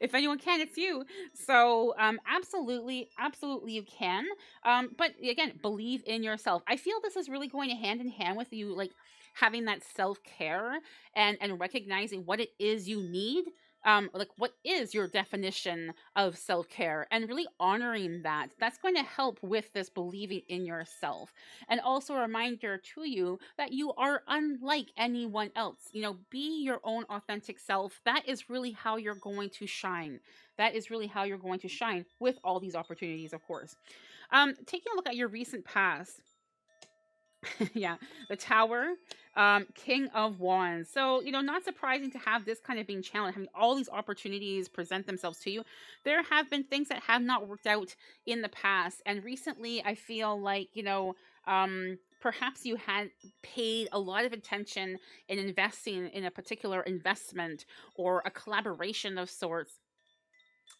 A: If anyone can, it's you. So absolutely, absolutely you can. But again, believe in yourself. I feel this is really going hand in hand with you, like having that self-care, and recognizing what it is you need. Like, what is your definition of self-care, and really honoring that. That's going to help with this believing in yourself. And also a reminder to you that you are unlike anyone else. Be your own authentic self. That is really how you're going to shine. That is really how you're going to shine with all these opportunities, of course. Taking a look at your recent past. Yeah, the Tower, King of Wands. So, not surprising to have this kind of being challenged, having all these opportunities present themselves to you. There have been things that have not worked out in the past. And recently, I feel like, perhaps you had paid a lot of attention in investing in a particular investment, or a collaboration of sorts,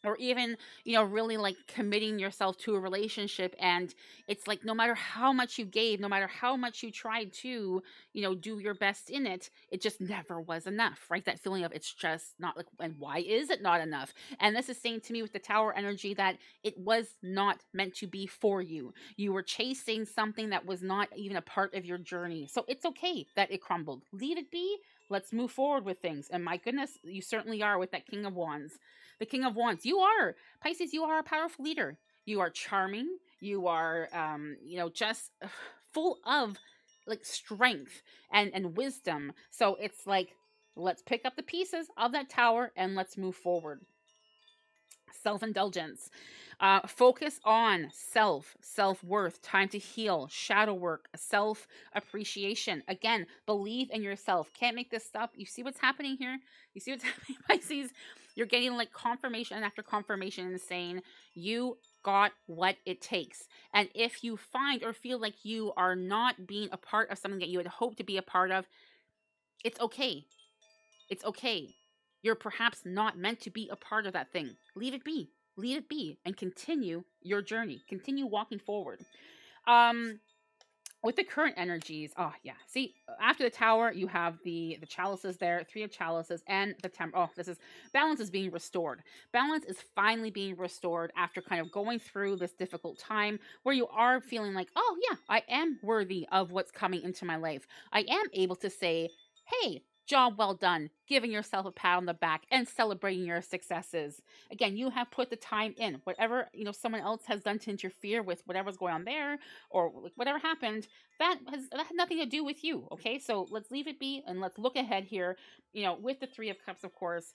A: or even, really like committing yourself to a relationship. And it's like, no matter how much you gave, no matter how much you tried to, do your best in it, it just never was enough, right? That feeling of, it's just not, like, and why is it not enough? And this is saying to me with the Tower energy that it was not meant to be for you. You were chasing something that was not even a part of your journey. So it's okay that it crumbled. Leave it be. Let's move forward with things. And my goodness, you certainly are with that King of Wands. The King of Wands. You are, Pisces, you are a powerful leader. You are charming. You are, just full of like strength and wisdom. So it's like, let's pick up the pieces of that tower and let's move forward. Self-indulgence. Focus on self-worth, time to heal, shadow work, self-appreciation. Again, believe in yourself. Can't make this stuff. You see what's happening here? You see what's happening, Pisces? You're getting like confirmation after confirmation and saying you got what it takes. And if you find or feel like you are not being a part of something that you had hoped to be a part of, it's okay. It's okay. You're perhaps not meant to be a part of that thing. Leave it be. Leave it be, and continue your journey. Continue walking forward. With the current energies, oh yeah. See, after the Tower, you have the chalices there, 3 of chalices, and the temper. Oh, this is balance is being restored. Balance is finally being restored after kind of going through this difficult time where you are feeling like, oh yeah, I am worthy of what's coming into my life. I am able to say, hey, job well done, giving yourself a pat on the back and celebrating your successes. Again, you have put the time in. Whatever, someone else has done to interfere with whatever's going on there, or whatever happened, that had nothing to do with you. Okay, so let's leave it be and let's look ahead here, with the 3 of Cups, of course,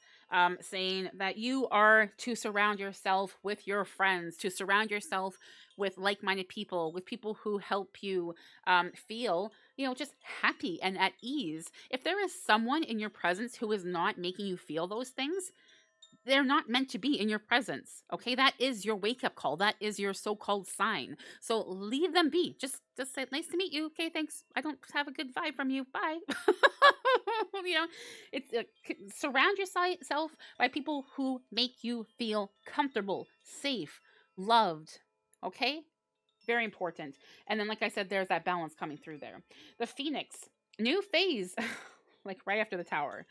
A: saying that you are to surround yourself with your friends, to surround yourself with like-minded people, with people who help you feel, just happy and at ease. If there is someone in your presence who is not making you feel those things, they're not meant to be in your presence. Okay, that is your wake-up call. That is your so-called sign. So leave them be. Just say, nice to meet you. Okay, thanks. I don't have a good vibe from you. Bye. It's surround yourself by people who make you feel comfortable, safe, loved. Okay, very important. And then, like I said, there's that balance coming through there. The Phoenix, new phase. Like right after the Tower.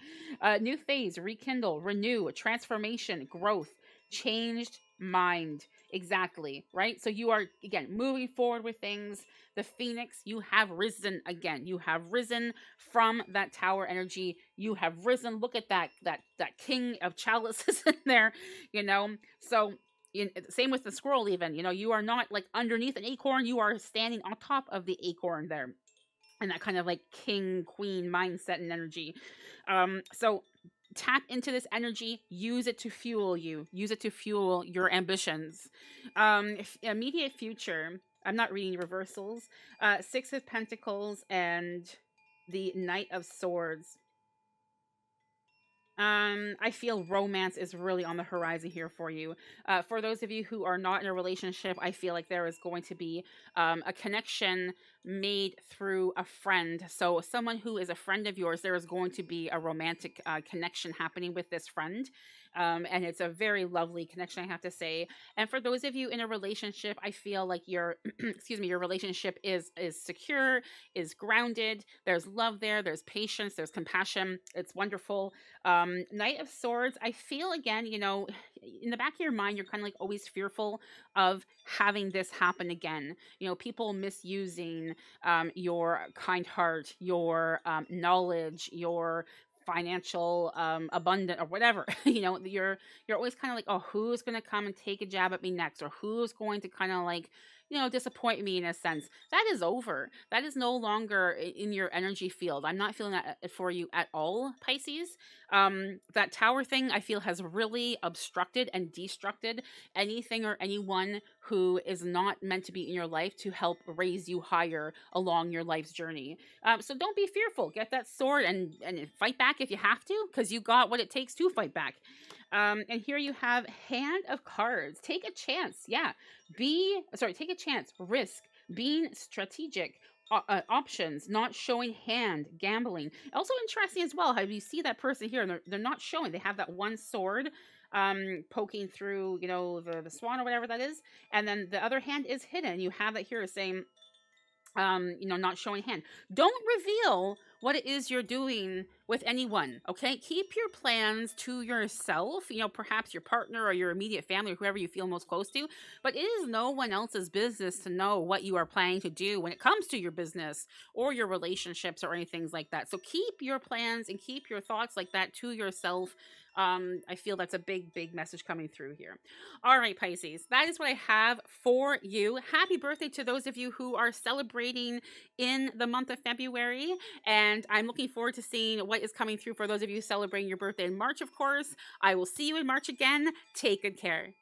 A: New phase, rekindle, renew, transformation, growth, changed mind. Exactly, right? So you are, again, moving forward with things. The Phoenix, you have risen again. You have risen from that tower energy. You have risen. Look at that king of chalices in there, you know. So same with the squirrel, even, you are not like underneath an acorn, you are standing on top of the acorn there, and that kind of like king queen mindset and energy. So tap into this energy, use it to fuel you, use it to fuel your ambitions. Immediate future, I'm not reading reversals. Six of Pentacles and the Knight of Swords. I feel romance is really on the horizon here for you. For those of you who are not in a relationship, I feel like there is going to be a connection made through a friend. So someone who is a friend of yours, there is going to be a romantic connection happening with this friend. And it's a very lovely connection, I have to say. And for those of you in a relationship, I feel like your excuse me, your relationship is secure, is grounded. There's love there, there's patience, there's compassion. It's wonderful. Knight of Swords, I feel, again, in the back of your mind, you're kind of like always fearful of having this happen again. People misusing your kind heart, your knowledge, your financial abundant, or whatever. You're always kind of like, oh, who's going to come and take a jab at me next, or who's going to kind of like disappoint me, in a sense. That is over. That is no longer in your energy field. I'm not feeling that for you at all, Pisces. That tower thing, I feel, has really obstructed and destructed anything or anyone who is not meant to be in your life to help raise you higher along your life's journey. So don't be fearful. Get that sword and fight back if you have to, because you got what it takes to fight back. And here you have Hand of Cards. Take a chance. Yeah. Take a chance. Risk. Being strategic. Options. Not showing hand. Gambling. Also interesting as well, how you see that person here, and they're not showing. They have that one sword poking through, the swan or whatever that is. And then the other hand is hidden. You have that here saying, not showing hand. Don't reveal what it is you're doing with anyone, okay? Keep your plans to yourself, perhaps your partner or your immediate family or whoever you feel most close to, but it is no one else's business to know what you are planning to do when it comes to your business or your relationships or anything like that. So keep your plans and keep your thoughts like that to yourself. I feel that's a big message coming through here. All right, Pisces, that is what I have for you. Happy birthday to those of you who are celebrating in the month of February, and I'm looking forward to seeing what is coming through for those of you celebrating your birthday in March, of course. I will see you in March again. Take good care.